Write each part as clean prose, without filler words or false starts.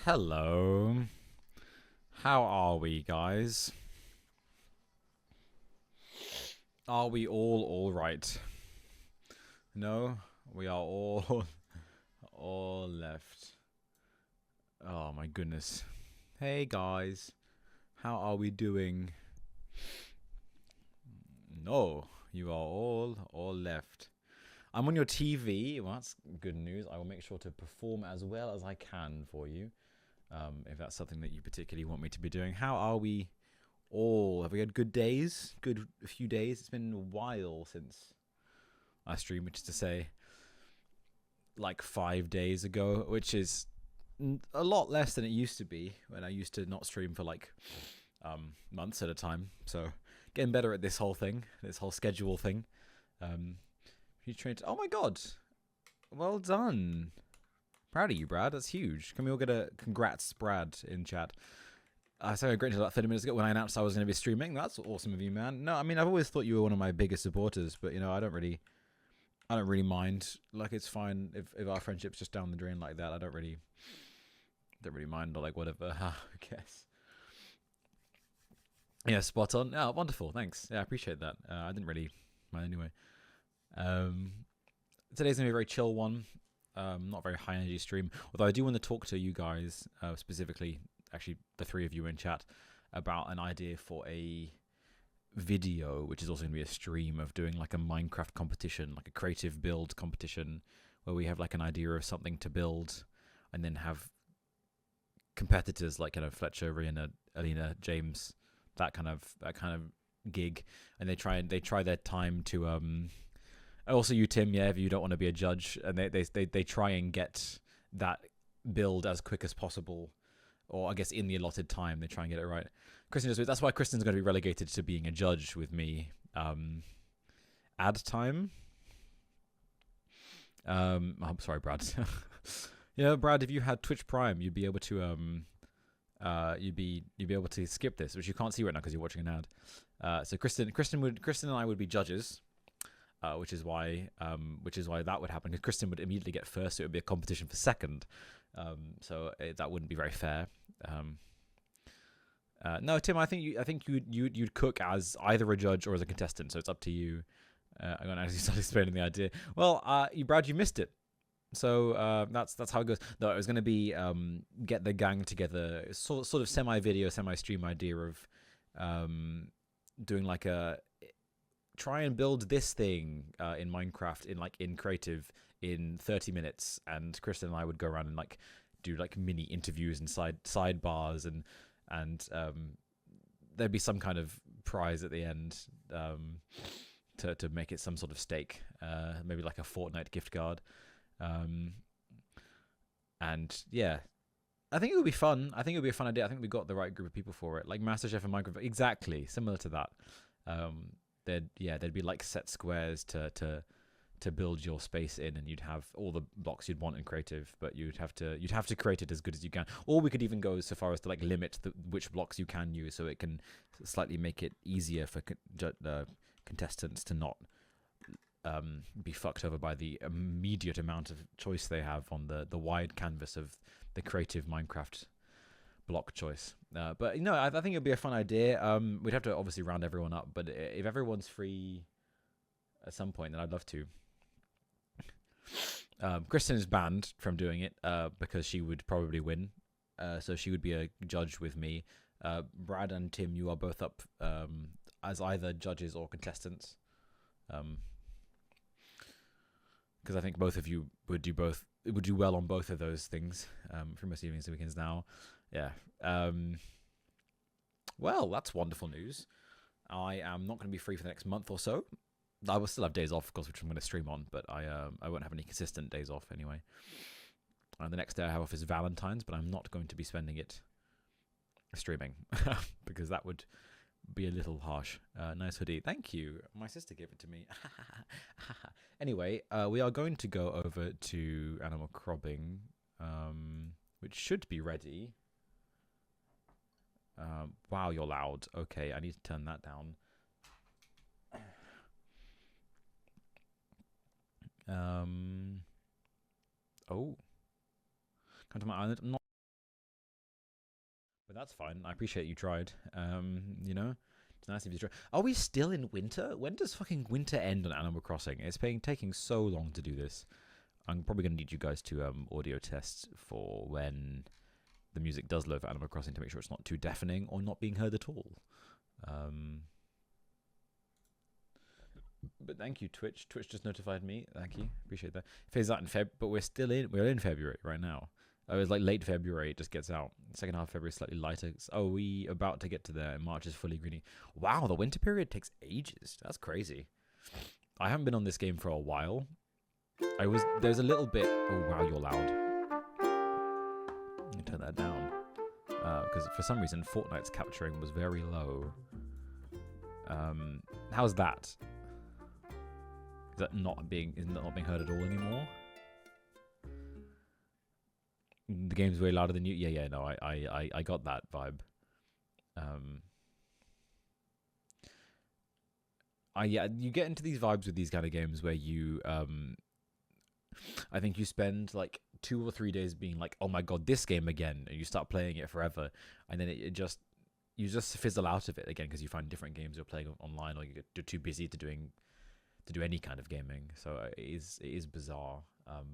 Hello. How are we, guys? Are we all right? No, we are all all left. Oh my goodness. Hey guys, how are we doing? No, you are all left. I'm on your TV. Well, that's good news. I will make sure to perform as well as I can for you. If that's something that you particularly want me to be doing. How are we all? Have we had good days? Good few days? It's been a while since I streamed, which is to say, like 5 days ago, which is a lot less than it used to be when I used to not stream for like months at a time. So getting better at this whole thing, this whole schedule thing. You trained. Oh my god! Well done. Proud of you, Brad. That's huge. Can we all get a congrats, Brad, in chat? I said I agreed about 30 minutes ago when I announced I was going to be streaming. That's awesome of you, man. No, I mean I've always thought you were one of my biggest supporters, but I don't really mind. Like it's fine if our friendship's just down the drain like that. I don't really mind or like whatever. I guess. Yeah, spot on. Oh, wonderful. Thanks. Yeah, I appreciate that. I didn't really mind anyway. Um, Today's gonna be a very chill one. Not a very high energy stream. Although I do want to talk to you guys specifically, actually the three of you in chat, about an idea for a video, which is also going to be a stream of doing like a Minecraft competition, like a creative build competition, where we have like an idea of something to build, and then have competitors like Fletcher, Rihanna, Alina, James, that kind of gig, and they try their time to also you Tim, yeah, if you don't want to be a judge, and they try and get that build as quick as possible, or I guess in the allotted time they try and get it right. Kristen just that's why Kristen's going to be relegated to being a judge with me. Ad time. I'm sorry, Brad. Brad, if you had Twitch Prime, you'd be able to you'd be able to skip this, which you can't see right now because you're watching an ad. So Kristen and I would be judges, which is why that would happen because Kristen would immediately get first, so it would be a competition for second. That wouldn't be very fair. No, Tim, I think you'd cook as either a judge or as a contestant, so it's up to you. I'm gonna actually start explaining the idea. Well, Brad, you missed it. So that's how it goes. No, it was going to be get the gang together, sort of semi video, semi stream idea of doing like a try and build this thing in Minecraft in creative in 30 minutes, and Kristen and I would go around and like do like mini interviews and sidebars and there'd be some kind of prize at the end to make it some sort of stake, maybe like a Fortnite gift card. Um, and yeah, I think it would be fun. I think it would be a fun idea. I think we got the right group of people for it. Like MasterChef and Minecraft, exactly similar to that. There'd be like set squares to build your space in, and you'd have all the blocks you'd want in creative, but you'd have to create it as good as you can. Or we could even go so far as to like limit which blocks you can use, so it can slightly make it easier for contestants to not be fucked over by the immediate amount of choice they have on the wide canvas of the creative Minecraft block choice. But I think it'd be a fun idea. We'd have to obviously round everyone up, but if everyone's free at some point, then I'd love to. Kristen is banned from doing it because she would probably win. So she would be a judge with me. Brad and Tim, you are both up as either judges or contestants. Because I think both of you would do well on both of those things for most evenings and weekends now. Yeah. Well, that's wonderful news. I am not going to be free for the next month or so. I will still have days off, of course, which I'm going to stream on, but I won't have any consistent days off anyway. The next day I have off is Valentine's, but I'm not going to be spending it streaming because that would be a little harsh. Nice hoodie. Thank you. My sister gave it to me. Anyway, we are going to go over to Animal Cropping, which should be ready. Wow, you're loud. Okay, I need to turn that down. Oh. Come to my island. I'm not But that's fine. I appreciate you tried. You know, it's nice of you to try. Are we still in winter? When does fucking winter end on Animal Crossing? It's taking so long to do this. I'm probably going to need you guys to audio test for when the music does load for Animal Crossing to make sure it's not too deafening or not being heard at all. But thank you, Twitch. Twitch just notified me. Thank you. Appreciate that. Phase out in Feb, but we're in February right now. It was like late February. It just gets out. Second half of February is slightly lighter. Oh, we about to get to there. And March is fully greeny. Wow, the winter period takes ages. That's crazy. I haven't been on this game for a while. There's a little bit. Oh wow, you're loud. Let me turn that down. Because for some reason Fortnite's capturing was very low. How's that? Is that not being heard at all anymore? The game's way louder than you. Yeah. No, I got that vibe. Yeah, you get into these vibes with these kind of games where you I think you spend like 2 or 3 days being like, oh my god, this game again, and you start playing it forever, and then you just fizzle out of it again because you find different games you're playing online, or you're too busy to do any kind of gaming. So it is bizarre.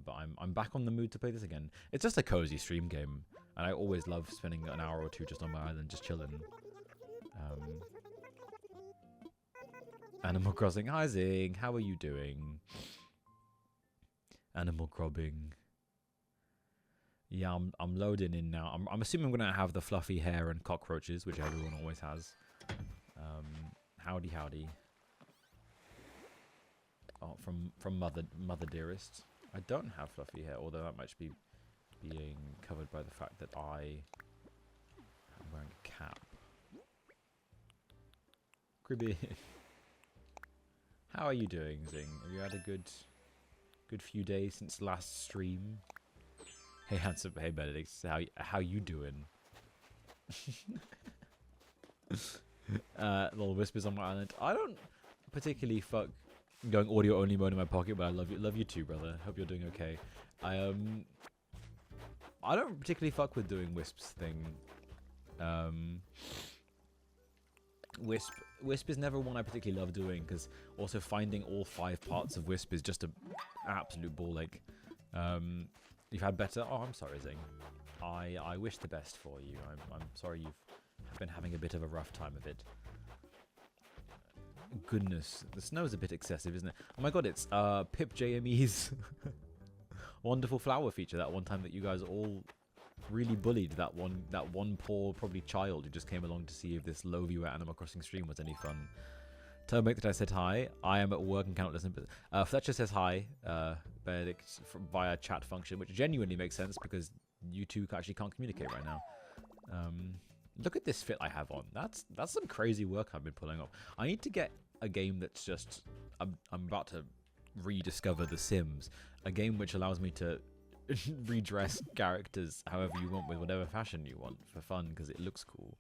But I'm back on the mood to play this again. It's just a cozy stream game, and I always love spending an hour or two just on my island, just chilling. Animal Crossing. Hi Zing, how are you doing? Animal Crossing. Yeah, I'm loading in now. I'm assuming I'm gonna have the fluffy hair and cockroaches, which everyone always has. Howdy. Oh, from Mother Dearest. I don't have fluffy hair, although that might be being covered by the fact that I am wearing a cap. Cribby. How are you doing, Zing? Have you had a good few days since last stream? Hey handsome, hey Benedict, how you doing? Little whispers on my island. I don't particularly fuck going audio only mode in my pocket, but I love you too, brother. Hope you're doing okay. I don't particularly fuck with doing Wisp's thing. Wisp is never one I particularly love doing, because also finding all 5 parts of Wisp is just an absolute ball ache. You've had better? Oh, I'm sorry, Zing. I wish the best for you. I'm sorry you've been having a bit of a rough time of it. Goodness, the snow's a bit excessive, isn't it? Oh my god, it's Pip JME's wonderful flower feature. That one time that you guys all really bullied that one poor probably child who just came along to see if this low viewer Animal Crossing stream was any fun. Tell me that I said hi. I am at work and cannot listen. But Fletcher says hi, Benedict, via chat function, which genuinely makes sense because you two actually can't communicate right now. Look at this fit I have on. That's some crazy work I've been pulling off. I need to get a game that's just... I'm about to rediscover The Sims. A game which allows me to redress characters however you want with whatever fashion you want for fun because it looks cool.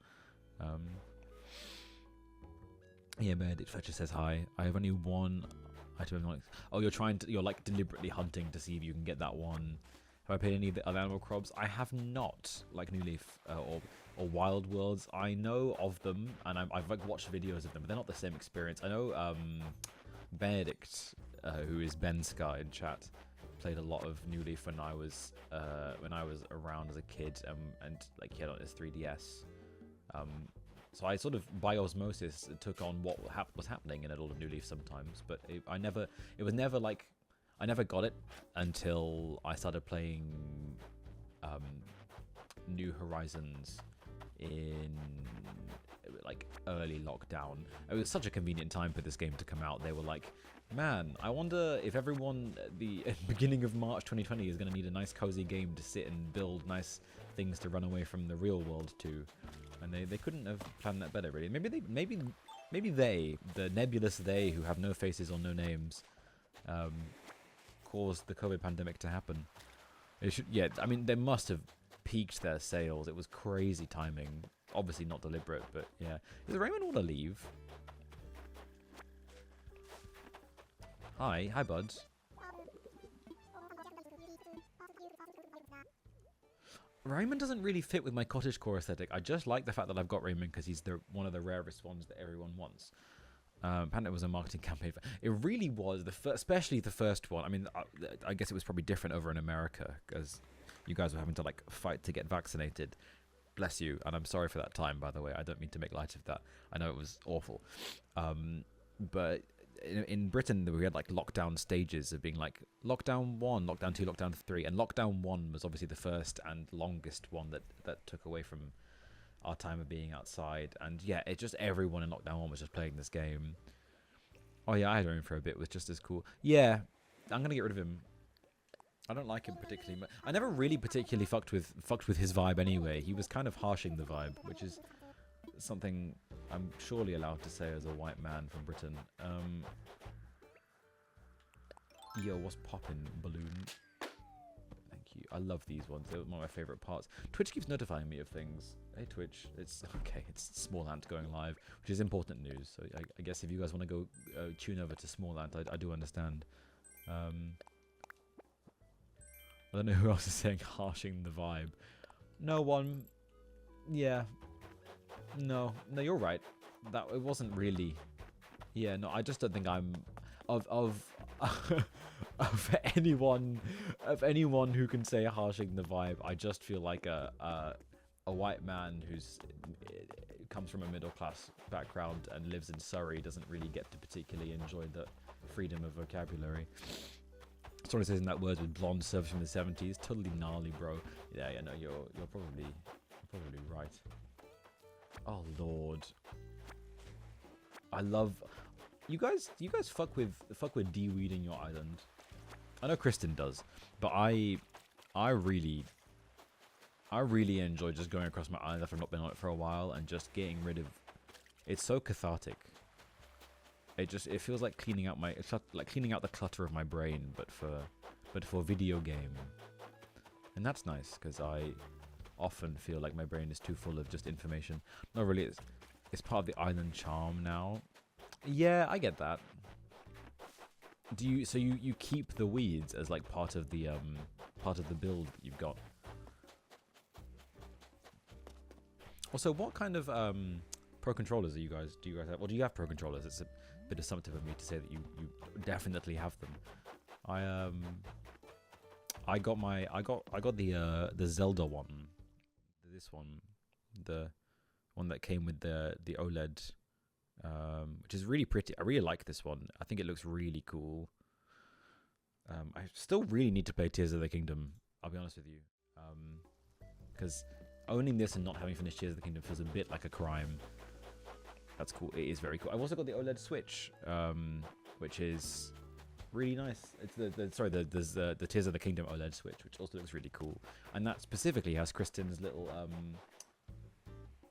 Yeah, Benedict Fletcher says hi. I have only one item. Oh, you're like deliberately hunting to see if you can get that one. Have I played any of the other Animal Crops? I have not, like New Leaf or Wild Worlds. I know of them, and I've like watched videos of them, but they're not the same experience. I know Benedict, who is Ben Sky in chat, played a lot of New Leaf when I was around as a kid, and like he had on his 3DS. So I sort of, by osmosis, took on what was happening in a lot of New Leaf sometimes, but I never got it until I started playing New Horizons in like early lockdown. It was such a convenient time for this game to come out. They were like, man, I wonder if everyone at the beginning of March 2020 is going to need a nice cozy game to sit and build nice things to run away from the real world to. And they couldn't have planned that better, really. Maybe they, the nebulous they who have no faces or no names, caused the COVID pandemic to happen. Yeah, I mean, they must have peaked their sales. It was crazy timing. Obviously not deliberate, but yeah. Does Raymond want to leave? Hi, buds. Raymond doesn't really fit with my cottagecore aesthetic. I just like the fact that I've got Raymond because he's one of the rarest ones that everyone wants. Apparently it was a marketing campaign. It really was, especially the first one. I mean, I guess it was probably different over in America because you guys were having to like fight to get vaccinated. Bless you, and I'm sorry for that time, by the way. I don't mean to make light of that. I know it was awful. But in Britain, we had like lockdown stages of being like lockdown 1, lockdown 2, lockdown 3. And lockdown 1 was obviously the first and longest one that took away from our time of being outside. And yeah, it just everyone in lockdown 1 was just playing this game. Oh yeah, I had him for a bit. It was just as cool. Yeah, I'm going to get rid of him. I don't like him particularly much. I never really particularly fucked with his vibe anyway. He was kind of harshing the vibe, which is something I'm surely allowed to say as a white man from Britain. Yo, what's poppin', balloon? Thank you. I love these ones. They're one of my favorite parts. Twitch keeps notifying me of things. Hey, Twitch. It's okay. It's Small Ant going live, which is important news. So I guess if you guys want to go tune over to Small Ant, I do understand. I don't know who else is saying harshing the vibe. No one. Yeah. No, you're right. That it wasn't really. Yeah, no, I just don't think I'm of of anyone who can say harshing the vibe. I just feel like a white man who's comes from a middle class background and lives in Surrey doesn't really get to particularly enjoy the freedom of vocabulary. Sorry, says in that words with blonde service from the 70s. Totally gnarly, bro. Yeah, no, you're probably right. Oh lord, I love you guys. Do you guys fuck with de-weeding your island? I know Kristen does, but I really enjoy just going across my island after I've not been on it for a while and just getting rid of. It's so cathartic. It feels like cleaning out the clutter of my brain, but for video game, and that's nice because I often feel like my brain is too full of just information. Not really. It's part of the island charm now. Yeah, I get that. So you keep the weeds as like part of the build that you've got. Also, what kind of pro controllers do you guys have? Or do you have pro controllers? It's a bit assumptive of me to say that you definitely have them. I got the Zelda one. This one, the one that came with the OLED, which is really pretty. I really like this one. I think it looks really cool. I still really need to play Tears of the Kingdom. I'll be honest with you, because owning this and not having finished Tears of the Kingdom feels a bit like a crime. That's cool. It is very cool. I've also got the OLED Switch, which is really nice. It's the Tears of the Kingdom OLED Switch, which also looks really cool, and that specifically has Kristen's little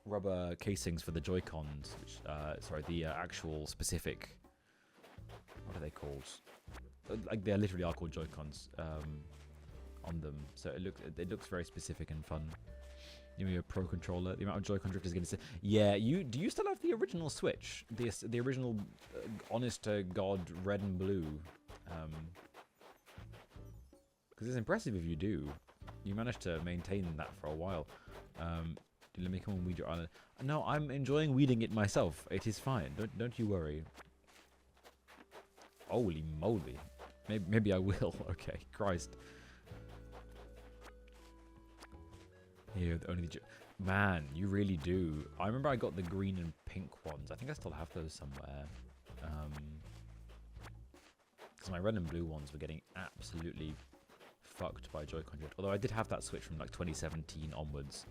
rubber casings for the Joy-Cons, which the actual specific, what are they called? Like they literally are called Joy-Cons on them. So it looks very specific and fun. You know, your pro controller, the amount of Joy-Con drift is going to say, yeah. Do you still have the original Switch, the original honest to God red and blue? Because it's impressive if you do. You managed to maintain that for a while. Let me come and weed your island. No, I'm enjoying weeding it myself. It is fine. Don't you worry. Holy moly. Maybe I will. Okay, Christ. Here, only the man, you really do. I remember I got the green and pink ones. I think I still have those somewhere. Because my red and blue ones were getting absolutely fucked by Joy-Con drift. Although I did have that Switch from like 2017 onwards,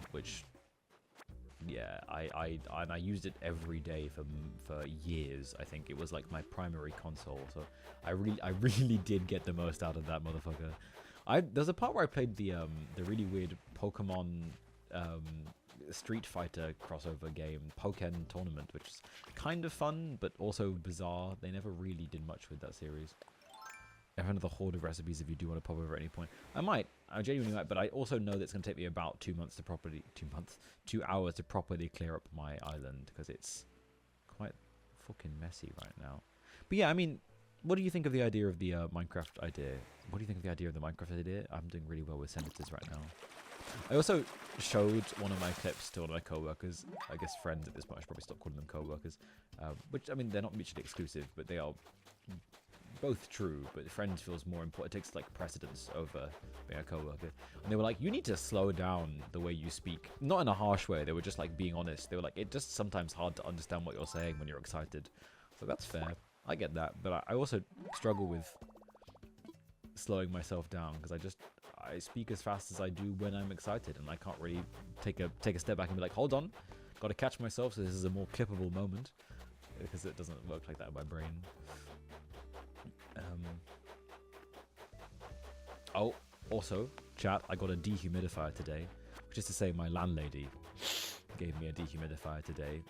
which, yeah, I used it every day for years. I think it was like my primary console. So I really did get the most out of that motherfucker. There's a part where I played the really weird Pokemon Street Fighter crossover game, Pokken Tournament, which is kind of fun but also bizarre. They never really did much with that series. I have another horde of recipes if you do want to pop over at any point. I genuinely might, but I also know that it's going to take me about 2 hours to properly clear up my island because it's quite fucking messy right now. But yeah, I mean, What do you think of the idea of the Minecraft idea? What do you think of the idea of the Minecraft idea? I'm doing really well with sentences right now. I also showed one of my clips to one of my co-workers. I guess friends at this point. I should probably stop calling them co-workers. Which, I mean, they're not mutually exclusive, but they are both true. But friends feels more important. It takes, like, precedence over being a co-worker. And they were like, you need to slow down the way you speak. Not in a harsh way. They were just, like, being honest. They were like, it's just sometimes hard to understand what you're saying when you're excited. So that's fair. I get that. But I also struggle with slowing myself down because I speak as fast as I do when I'm excited, and I can't really take a step back and be like, hold on, got to catch myself so this is a more clippable moment, because it doesn't work like that in my brain. Oh, also, chat, I got a dehumidifier today, which is to say my landlady gave me a dehumidifier today,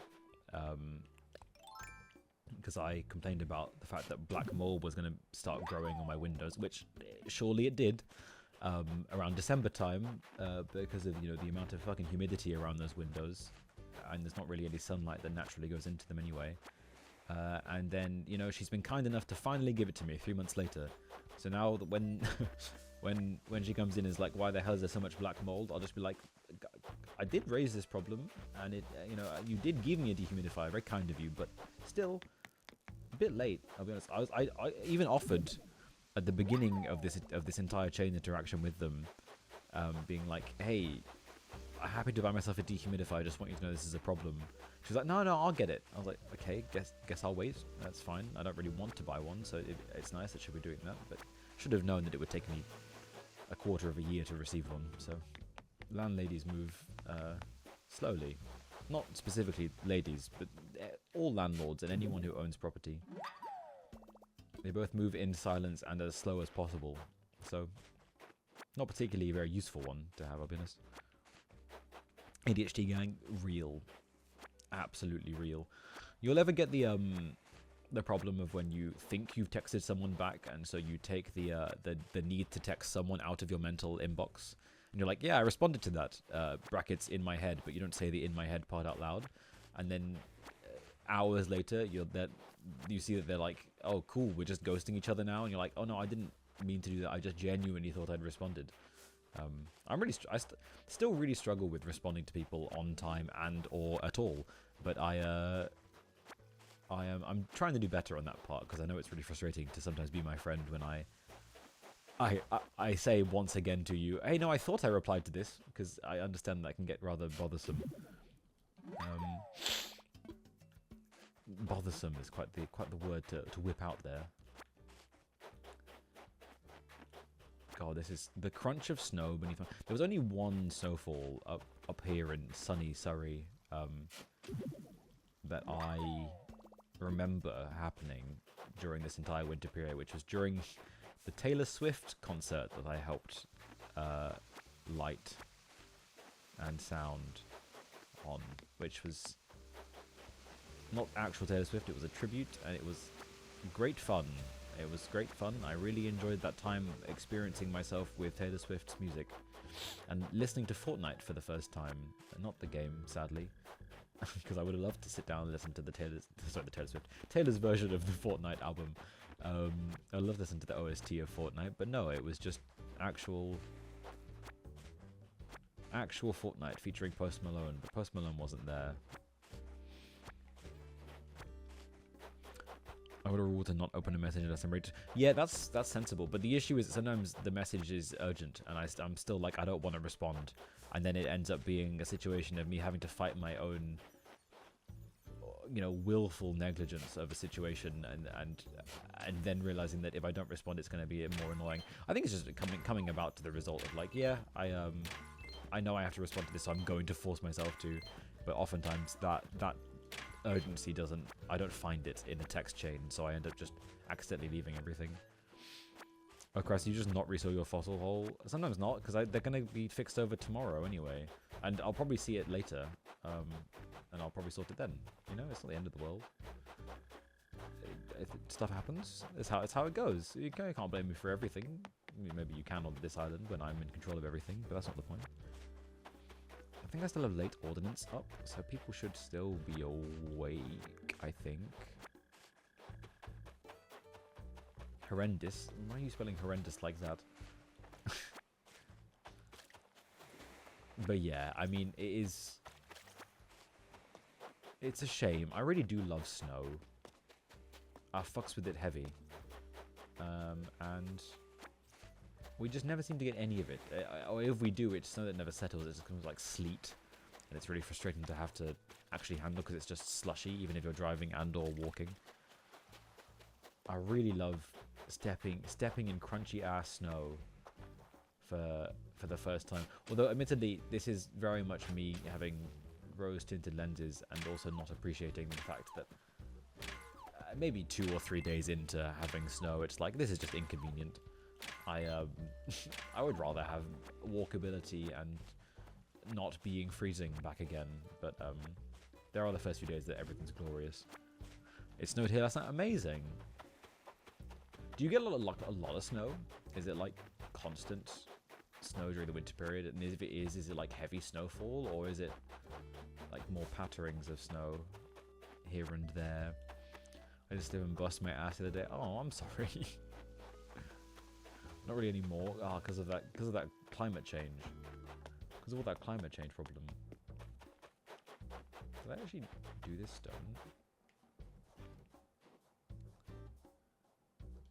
because I complained about the fact that black mold was going to start growing on my windows, which surely it did. Around December time, because of the amount of fucking humidity around those windows, and there's not really any sunlight that naturally goes into them anyway. And then she's been kind enough to finally give it to me 3 months later. So now that when when she comes in is like, why the hell is there so much black mold? I'll just be like, I did raise this problem, and it you did give me a dehumidifier, very kind of you, but still a bit late. I'll be honest. I even offered at the beginning of this entire chain interaction with them, being like, hey, I'm happy to buy myself a dehumidifier, I just want you to know this is a problem. She was like, no, I'll get it. I was like, okay, guess I'll wait. That's fine. I don't really want to buy one, so it's nice that she'll be doing that, but should have known that it would take me a quarter of a year to receive one. So landladies move slowly. Not specifically ladies, but all landlords and anyone who owns property. They both move in silence and as slow as possible. So, not particularly a very useful one to have, I'll be honest. ADHD gang, real. Absolutely real. You'll ever get the problem of when you think you've texted someone back, and so you take the need to text someone out of your mental inbox. And you're like, yeah, I responded to that, brackets in my head, but you don't say the in my head part out loud. And then hours later, you see that they're like, oh, cool, we're just ghosting each other now. And you're like, oh, no, I didn't mean to do that. I just genuinely thought I'd responded. I still really struggle with responding to people on time and or at all. But I'm trying to do better on that part, because I know it's really frustrating to sometimes be my friend when I say once again to you, hey, no, I thought I replied to this, because I understand that can get rather bothersome. Bothersome is quite the word to whip out there. God, this is the crunch of snow beneath. There was only one snowfall up here in sunny Surrey that I remember happening during this entire winter period, which was during the Taylor Swift concert that I helped light and sound on, which was not actual Taylor Swift, it was a tribute, and it was great fun. It was great fun. I really enjoyed that time experiencing myself with Taylor Swift's music and listening to Fortnite for the first time. Not the game, sadly, because I would have loved to sit down and listen to Taylor's version of the Fortnite album. I'd love to listen to the OST of Fortnite, but no, it was just actual Fortnite featuring Post Malone, but Post Malone wasn't there. I would have ruled to not open a message unless I'm ready to... Yeah, that's sensible, but the issue is that sometimes the message is urgent, and I'm still like, I don't want to respond, and then it ends up being a situation of me having to fight my own, willful negligence of a situation, and then realizing that if I don't respond, it's going to be more annoying. I think it's just coming about to the result of like, yeah, I know I have to respond to this, so I'm going to force myself to, but oftentimes that urgency I don't find it in the text chain, so I end up just accidentally leaving everything. Oh Christ, you just not reseal your fossil hole? Sometimes not, because they're going to be fixed over tomorrow anyway, and I'll probably see it later, and I'll probably sort it then. It's not the end of the world. Stuff happens. It's how it goes. You can't blame me for everything. Maybe you can on this island when I'm in control of everything, but that's not the point. I think I still have late ordnance up, so people should still be awake, I think. Horrendous. Why are you spelling horrendous like that? But yeah, I mean, it's a shame. I really do love snow. I fucks with it heavy. And we just never seem to get any of it. Or if we do, it's snow that never settles. It just comes like sleet. And it's really frustrating to have to actually handle because it's just slushy, even if you're driving and or walking. I really love stepping in crunchy ass snow for the first time. Although admittedly, this is very much me having rose tinted lenses and also not appreciating the fact that maybe 2 or 3 days into having snow, it's like, this is just inconvenient. I would rather have walkability and not being freezing back again, but there are the first few days that everything's glorious. It snowed here last night. Amazing. Do you get a lot of snow? Is it like constant snow during the winter period? And if it is it like heavy snowfall, or is it like more patterings of snow here and there? I just even bust my ass the other day. Oh, I'm sorry. Not really anymore. Ah, because of that climate change. Because of all that climate change problem. Did I actually do this stone?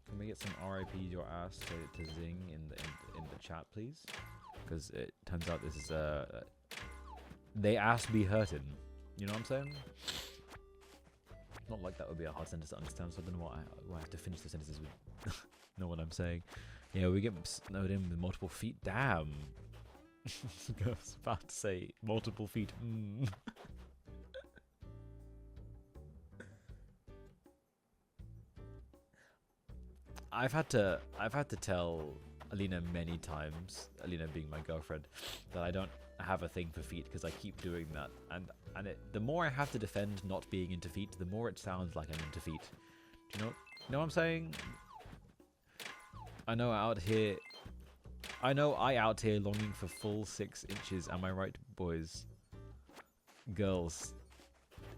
Can we get some RIP your ass to zing in the chat, please? Because it turns out this is they ass be hurting. You know what I'm saying? Not like that would be a hard sentence to understand, so I don't know why I have to finish the sentences with know what I'm saying. Yeah, we get snowed in with multiple feet. Damn. I was about to say multiple feet. I've had to tell Alina many times, Alina being my girlfriend, that I don't have a thing for feet because I keep doing that, and the more I have to defend not being into feet, the more it sounds like I'm into feet. Do you know what I'm saying? I know I out here longing for full 6 inches. Am I right, boys? Girls?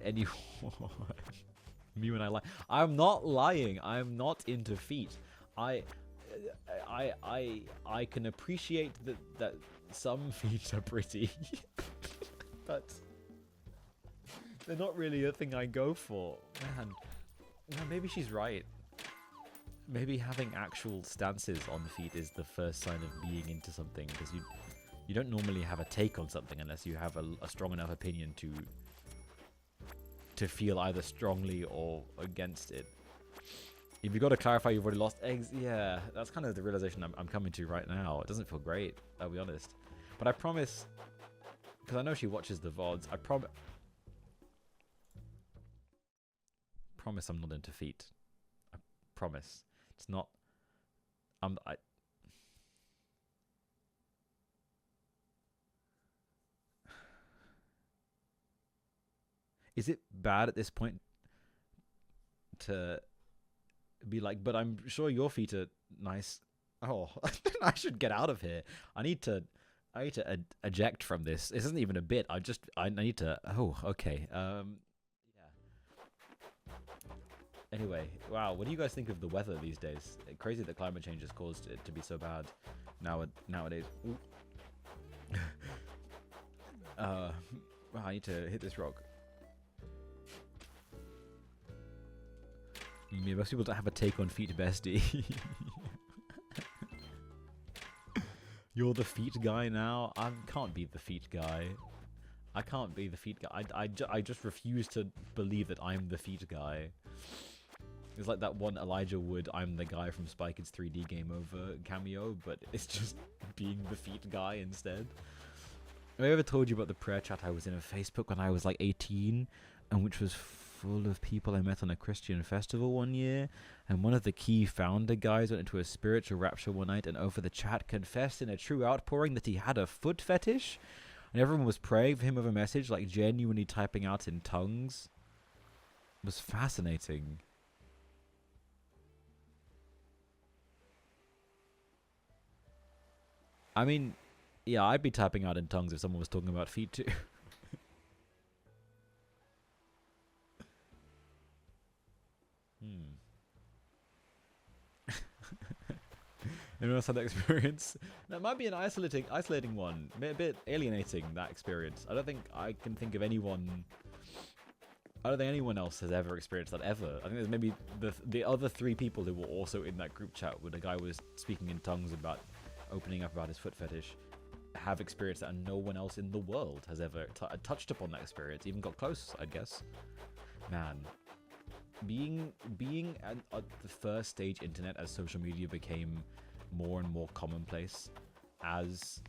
Anyone? Me when I lie. I'm not lying. I'm not into feet. I can appreciate that some feet are pretty, but they're not really a thing I go for. Man, maybe she's right. Maybe having actual stances on the feet is the first sign of being into something, because you don't normally have a take on something unless you have a strong enough opinion to feel either strongly or against it. If you got to clarify you've already lost eggs, yeah, that's kind of the realization I'm coming to right now. It doesn't feel great, I'll be honest. But I promise, because I know she watches the VODs, I promise I'm not into feet. I promise. It's not. Is it bad at this point to be like, but I'm sure your feet are nice? Oh, I should get out of here. I need to eject from this. This isn't even a bit. I need to. Oh, okay. Yeah. Anyway, wow. What do you guys think of the weather these days? Crazy that climate change has caused it to be so bad nowadays. Wow, I need to hit this rock. Yeah, most people don't have a take on feet, bestie. You're the feet guy now? I can't be the feet guy. I can't be the feet guy. I just refuse to believe that I'm the feet guy. It's like that one Elijah Wood, I'm the guy from Spy Kids 3D Game Over cameo, but it's just being the feet guy instead. Have I ever told you about the prayer chat I was in on Facebook when I was like 18, and which was full of people I met on a Christian festival one year, and one of the key founder guys went into a spiritual rapture one night and over the chat confessed in a true outpouring that he had a foot fetish, and everyone was praying for him with a message, like genuinely typing out in tongues. It was fascinating. I mean, yeah, I'd be typing out in tongues if someone was talking about feet too. Anyone else had that experience? That might be an isolating one. A bit alienating, that experience. I don't think I can think of anyone. I don't think anyone else has ever experienced that ever. I think there's maybe the other 3 people who were also in that group chat where the guy was speaking in tongues about opening up about his foot fetish have experienced that, and no one else in the world has ever touched upon that experience, even got close, I guess. Man, being at the first stage internet as social media became more and more commonplace as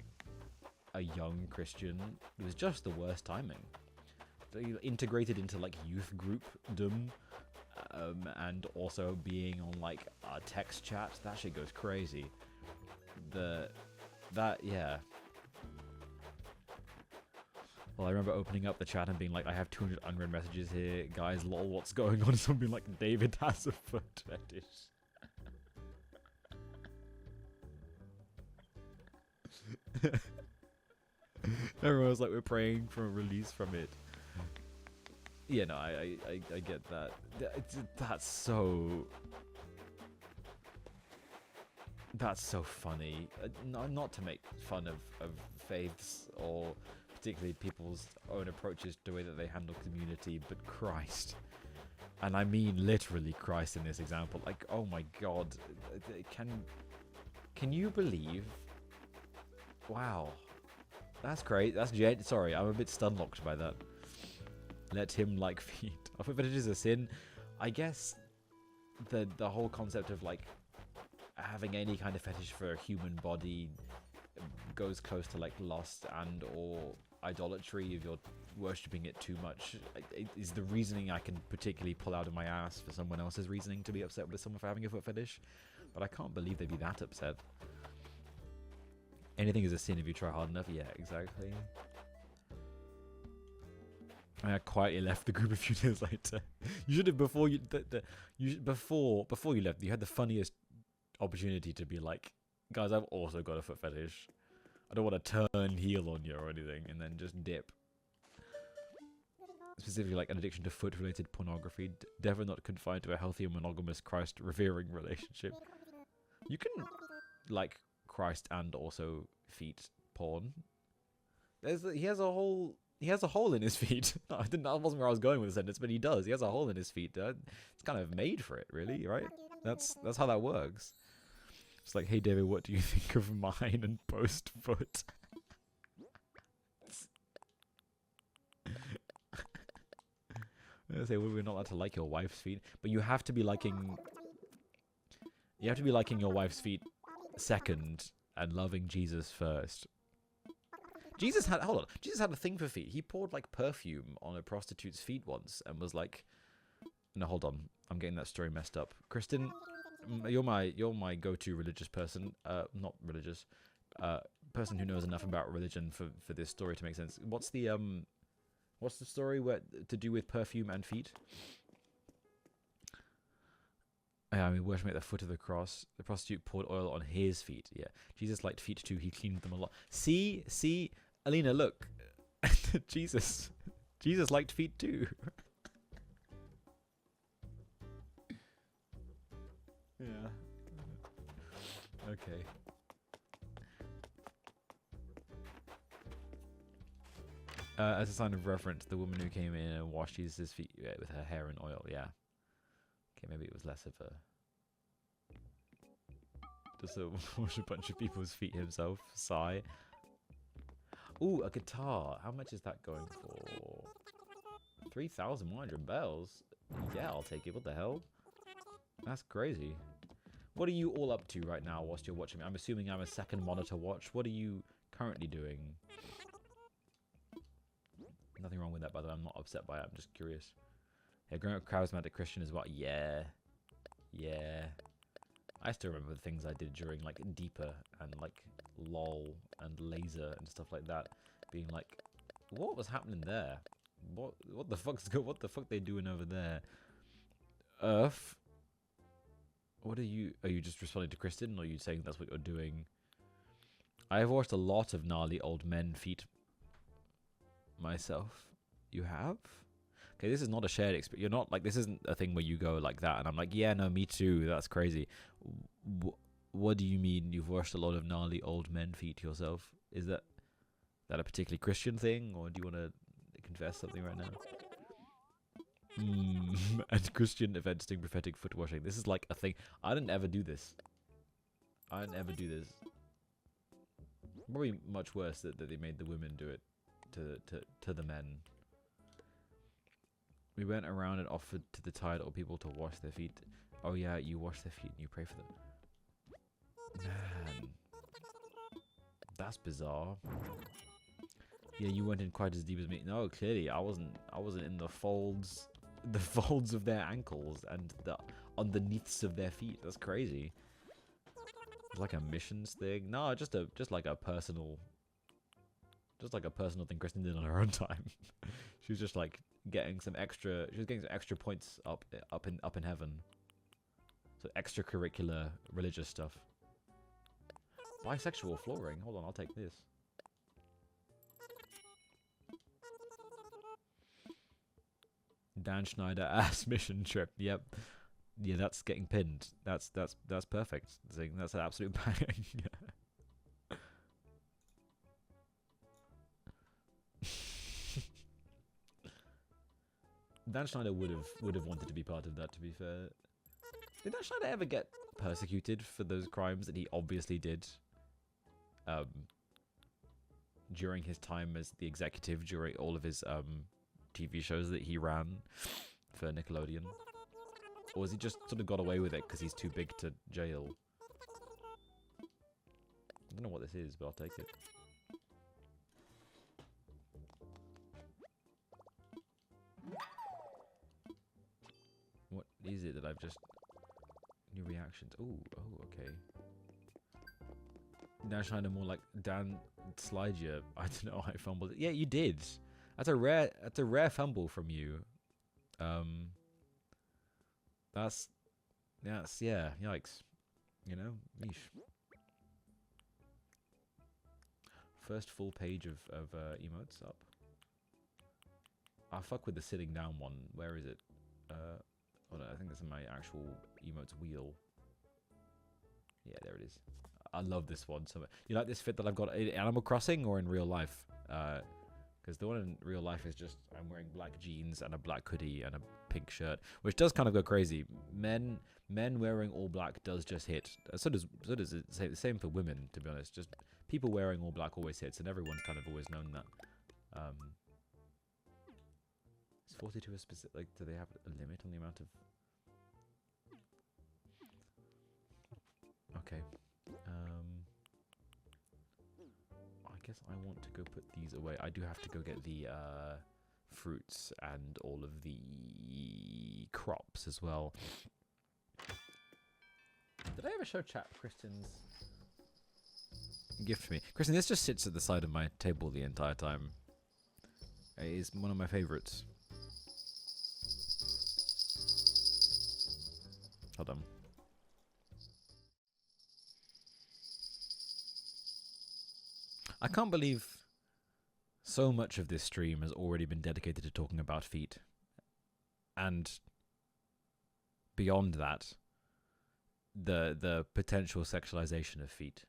a young Christian, it was just the worst timing. Integrated into like youth groupdom, and also being on like a text chat, that shit goes crazy. Yeah. Well, I remember opening up the chat and being like, I have 200 unread messages here, guys. Lol, what's going on? Someone being like, David has a foot fetish. Everyone was like, we're praying for a release from it. Yeah, no, I get that. That's so funny. Not to make fun of faiths or particularly people's own approaches to the way that they handle community, but Christ. And I mean literally Christ in this example. Like, oh my God. Can you believe? Wow. That's great. Sorry, I'm a bit stunlocked by that. Let him like feet. I thought fetish is a sin. I guess the whole concept of like having any kind of fetish for a human body goes close to like lust and or idolatry if you're worshipping it too much. It is the reasoning I can particularly pull out of my ass for someone else's reasoning to be upset with someone for having a foot fetish. But I can't believe they'd be that upset. Anything is a sin if you try hard enough. Yeah, exactly. I quietly left the group a few days later. You should have before you left. You had the funniest opportunity to be like, guys, I've also got a foot fetish. I don't want to turn heel on you or anything, and then just dip. Specifically, like an addiction to foot-related pornography, definitely not confined to a healthy and monogamous Christ-revering relationship. You can like Christ and also feet porn. He has a hole in his feet. That wasn't where I was going with the sentence, but he does. He has a hole in his feet. It's kind of made for it, really, right? That's how that works. It's like, hey, David, what do you think of mine and post foot? I say, well, we're not allowed to like your wife's feet, but you have to be liking. You have to be liking your wife's feet second and loving Jesus first. Jesus had a thing for feet. He poured like perfume on a prostitute's feet once and was like, no, hold on, I'm getting that story messed up. Kristen, you're my go-to religious person. Not religious. Person who knows enough about religion for this story to make sense. What's the story to do with perfume and feet? I mean, worshiping at the foot of the cross. The prostitute poured oil on his feet. Yeah, Jesus liked feet too. He cleaned them a lot. See, Alina, look, Jesus liked feet too. Yeah. Okay. As a sign of reverence, the woman who came in and washed Jesus' feet with her hair and oil. Yeah. Okay, maybe it was less of a... Just to wash a bunch of people's feet himself. Sigh. Ooh, a guitar. How much is that going for? 3,100 bells? Yeah, I'll take it. What the hell? That's crazy. What are you all up to right now whilst you're watching me? I'm assuming I'm a second monitor watch. What are you currently doing? Nothing wrong with that, by the way. I'm not upset by it. I'm just curious. Yeah, growing up charismatic Christian is what? Yeah. Yeah. I still remember the things I did during, like, Deeper and, like, LOL and Laser and stuff like that. Being like, what was happening there? What the fuck they doing over there? Earth? What are you just responding to Kristen, or are you saying that's what you're doing? I have watched a lot of gnarly old men feet myself. You have? Okay, this is not a shared experience. You're not like, this isn't a thing where you go like that and I'm like, yeah, no, me too. That's crazy. What do you mean you've washed a lot of gnarly old men feet yourself? Is that a particularly Christian thing, or do you want to confess something right now? And Christian events doing prophetic foot washing. This is like a thing. I didn't ever do this. I didn't ever do this. Probably much worse that they made the women do it to the men. We went around and offered to the tired old people to wash their feet. Oh yeah, you wash their feet and you pray for them. Man, that's bizarre. Yeah, you went in quite as deep as me. No, clearly I wasn't in the folds of their ankles and the underneaths of their feet. That's crazy. It's like a missions thing. No, just like a personal thing Kristen did on her own time. She was just like getting some extra. She was getting some extra points up in heaven. So extracurricular religious stuff. Bisexual flooring. Hold on, I'll take this. Dan Schneider ass mission trip. Yep. Yeah, that's getting pinned. That's perfect. That's an absolute bang. Dan Schneider would have wanted to be part of that, to be fair. Did Dan Schneider ever get persecuted for those crimes that he obviously did during his time as the executive during all of his TV shows that he ran for Nickelodeon? Or has he just sort of got away with it because he's too big to jail? I don't know what this is, but I'll take it. What is it that I've just... New reactions. Oh, okay. Now Schneider more like Dan slide you. I don't know, I fumbled it. Yeah, you did. That's a rare fumble from you. That's yeah, yikes. You know, yeesh. First full page of emotes up. I fuck with the sitting down one. Where is it? Hold on, I think it's in my actual emotes wheel. Yeah, there it is. I love this one so much. You like this fit that I've got in Animal Crossing or in real life? Because the one in real life is just I'm wearing black jeans and a black hoodie and a pink shirt, which does kind of go crazy. Men wearing all black does just hit. So does it. The same for women, to be honest. Just people wearing all black always hits, and everyone's kind of always known that. Is 42 a specific? Like, do they have a limit on the amount of? Okay. I guess I want to go put these away. I do have to go get the fruits and all of the crops as well. Did I ever show chat Kristen's gift to me? Kristen, this just sits at the side of my table the entire time. It is one of my favorites. Hold on. I can't believe so much of this stream has already been dedicated to talking about feet. And beyond that, the potential sexualization of feet.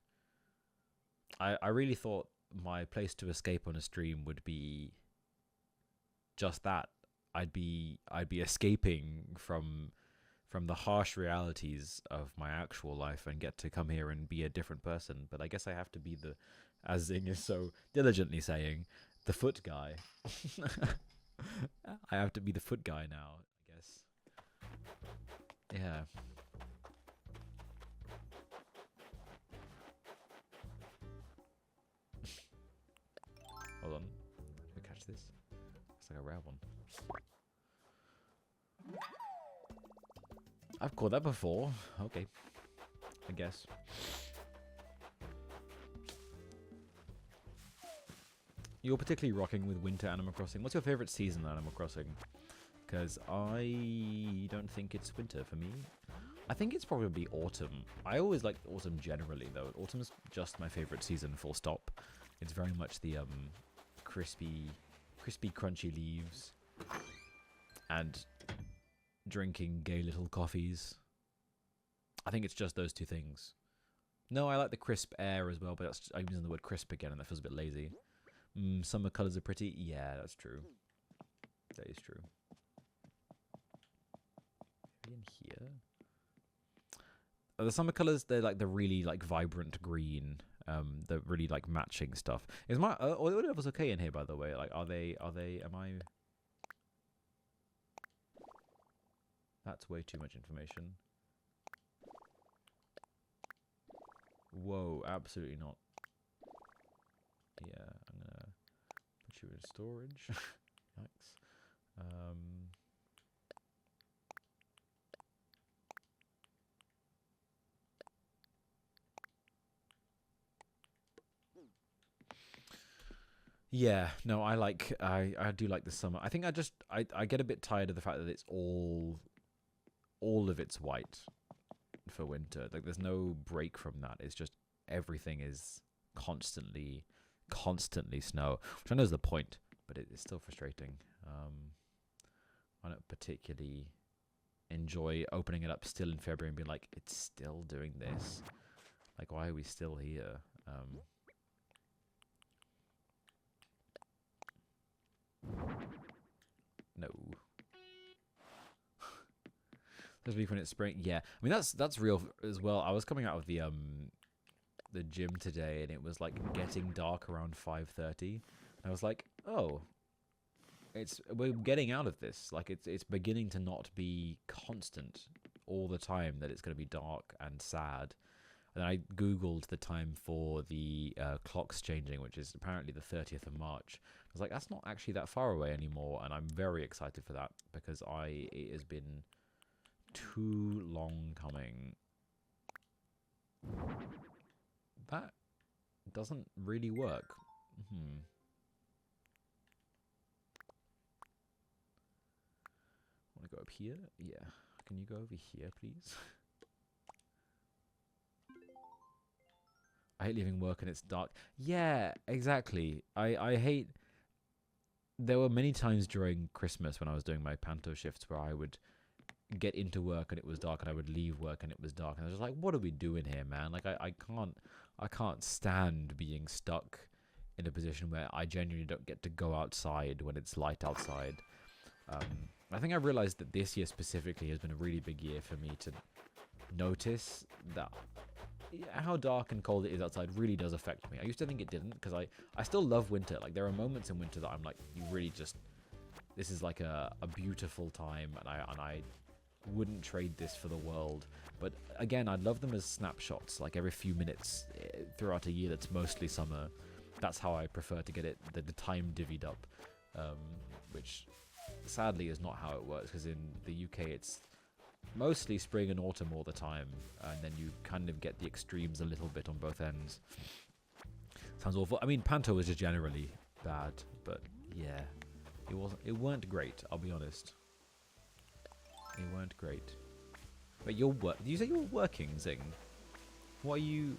I really thought my place to escape on a stream would be just that. I'd be escaping from the harsh realities of my actual life and get to come here and be a different person. But I guess I have to be the, as Zing is so diligently saying, the foot guy. I have to be the foot guy now, I guess. Yeah. Hold on. Let me catch this. It's like a rare one. I've caught that before. Okay. I guess. You're particularly rocking with winter Animal Crossing. What's your favorite season of Animal Crossing? Because I don't think it's winter for me. I think it's probably autumn. I always like autumn generally, though. Autumn's just my favorite season, full stop. It's very much the crispy, crunchy leaves. And drinking gay little coffees. I think it's just those two things. No, I like the crisp air as well, but I'm using the word crisp again, and that feels a bit lazy. Summer colours are pretty. Yeah, that's true. That is true. In here, the summer colours, they're like the really like vibrant green, the really like matching stuff. Is my oil levels okay in here, by the way? Like, are they? Am I? That's way too much information. Whoa, absolutely not. Yeah, I'm gonna put you in storage. Yikes. Yeah, no, I do like the summer. I think I get a bit tired of the fact that it's all of it's white for winter. Like, there's no break from that. It's just everything is constantly snow, which I know is the point, but it's still frustrating. I don't particularly enjoy opening it up still in February and being like, it's still doing this. Like, why are we still here? No. This week when it's spring, yeah. I mean, that's real as well. I was coming out of the gym today, and it was like getting dark around 5:30. I was like, oh, we're getting out of this. Like, it's beginning to not be constant all the time that it's going to be dark and sad. And I googled the time for the clocks changing, which is apparently the 30th of March. I was like, that's not actually that far away anymore, and I'm very excited for that because it has been too long coming. That doesn't really work. Want to go up here? Yeah. Can you go over here, please? I hate leaving work and it's dark. Yeah, exactly. I hate... There were many times during Christmas when I was doing my panto shifts where I would get into work and it was dark, and I would leave work and it was dark, and I was just like, what are we doing here, man? Like, I can't stand being stuck in a position where I genuinely don't get to go outside when it's light outside. I think I realized that this year specifically has been a really big year for me to notice that how dark and cold it is outside really does affect me. I used to think it didn't, because I still love winter. Like, there are moments in winter that I'm like, you really just, this is like a beautiful time, and I wouldn't trade this for the world. But again, I love them as snapshots, like every few minutes throughout a year that's mostly summer. That's how I prefer to get it, the time divvied up, which sadly is not how it works, because in the UK it's mostly spring and autumn all the time, and then you kind of get the extremes a little bit on both ends. Sounds awful. I mean, panto was just generally bad, but yeah, it weren't great, I'll be honest. It weren't great. But did you say you're working, Zing? What are you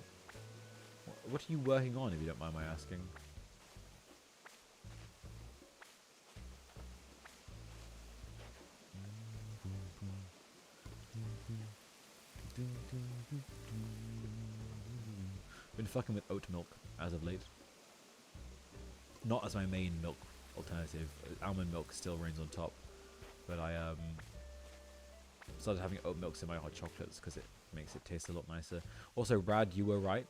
working on, if you don't mind my asking? Been fucking with oat milk as of late. Not as my main milk alternative. Almond milk still reigns on top. But I started having oat milks in my hot chocolates because it makes it taste a lot nicer. Also, Brad, you were right.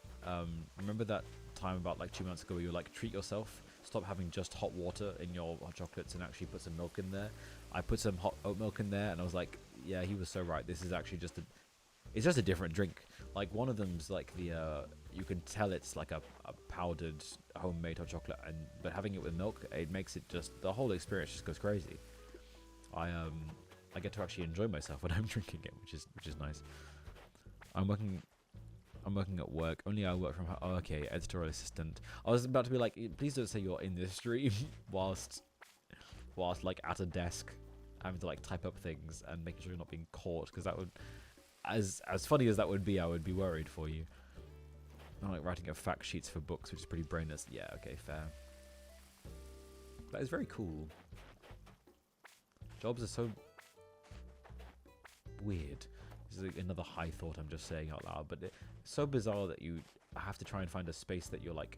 Remember that time about like 2 months ago where you were like, treat yourself, stop having just hot water in your hot chocolates and actually put some milk in there. I put some hot oat milk in there, and I was like, yeah, he was so right. This is actually it's just a different drink. Like, one of them's like the you can tell it's like a powdered homemade hot chocolate, but having it with milk, it makes it just, the whole experience just goes crazy. I get to actually enjoy myself when I'm drinking it, which is nice. I'm working at work. Only I work from home. Oh, okay, editorial assistant. I was about to be like, please don't say you're in this stream whilst like at a desk having to like type up things and making sure you're not being caught, because that would, as funny as that would be, I would be worried for you. I'm like writing up fact sheets for books, which is pretty brainless. Yeah, okay, fair. That is very cool. Jobs are so weird. This is another high thought I'm just saying out loud, but it's so bizarre that you have to try and find a space that you're like,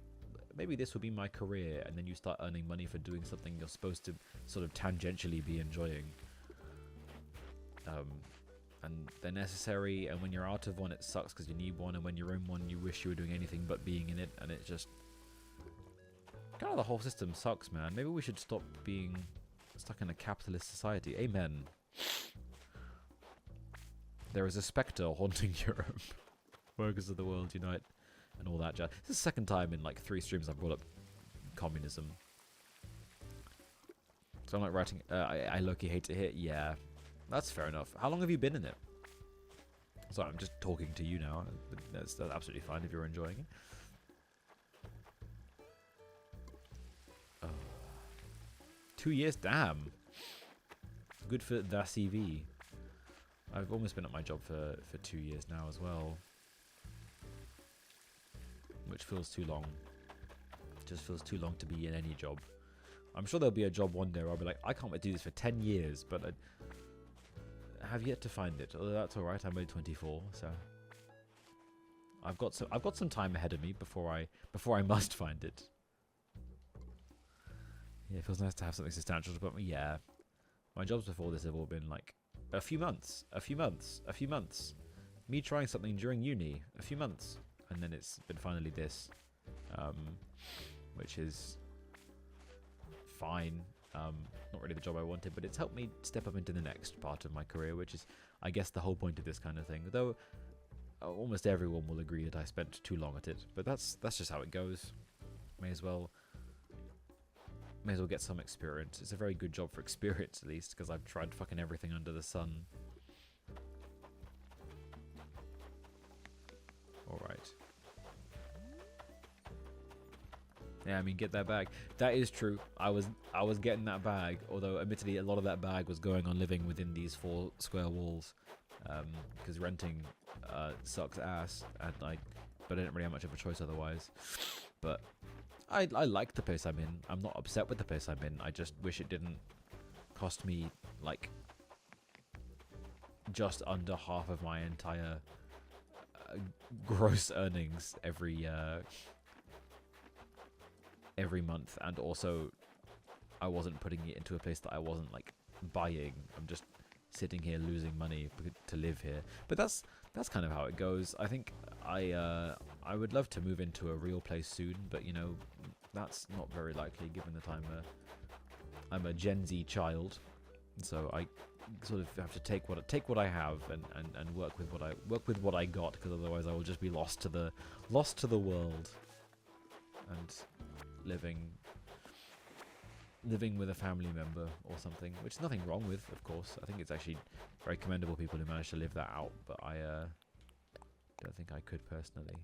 maybe this will be my career, and then you start earning money for doing something you're supposed to sort of tangentially be enjoying. And they're necessary, and when you're out of one, it sucks because you need one, and when you're in one, you wish you were doing anything but being in it, and it just... kind of the whole system sucks, man. Maybe we should stop being stuck in a capitalist society. Amen. There is a spectre haunting Europe. Workers of the world unite, and all that jazz. This is the second time in like 3 streams I've brought up communism. So I'm like writing, I low-key hate to hit. Yeah, that's fair enough. How long have you been in it? Sorry, I'm just talking to you now. That's absolutely fine if you're enjoying it. Oh. 2 years, damn. Good for the CV. I've almost been at my job for 2 years now as well. Which feels too long. Just feels too long to be in any job. I'm sure there'll be a job one day where I'll be like, I can't wait to do this for 10 years, but I have yet to find it. Although that's alright, I'm only 24, so I've got some time ahead of me before I must find it. Yeah, it feels nice to have something substantial to put me. Yeah. My jobs before this have all been like a few months. Me trying something during uni, a few months. And then it's been finally this, which is fine. Not really the job I wanted, but it's helped me step up into the next part of my career, which is, I guess, the whole point of this kind of thing. Though almost everyone will agree that I spent too long at it, but that's just how it goes. May as well get some experience. It's a very good job for experience, at least, because I've tried fucking everything under the sun. Alright. Yeah, I mean, get that bag. That is true. I was getting that bag, although admittedly a lot of that bag was going on living within these 4 square walls, because renting sucks ass, and but I didn't really have much of a choice otherwise. But I like the place I'm in. I'm not upset with the place I'm in. I just wish it didn't cost me like just under half of my entire gross earnings every month, and also I wasn't putting it into a place that I wasn't like buying. I'm just sitting here losing money to live here. But that's kind of how it goes. I think I would love to move into a real place soon, but you know, that's not very likely given that I'm a Gen Z child, so I sort of have to take what I have and work with what I got, because otherwise I will just be lost to the world and living with a family member or something, which is nothing wrong with, of course. I think it's actually very commendable people who manage to live that out, but I don't think I could personally,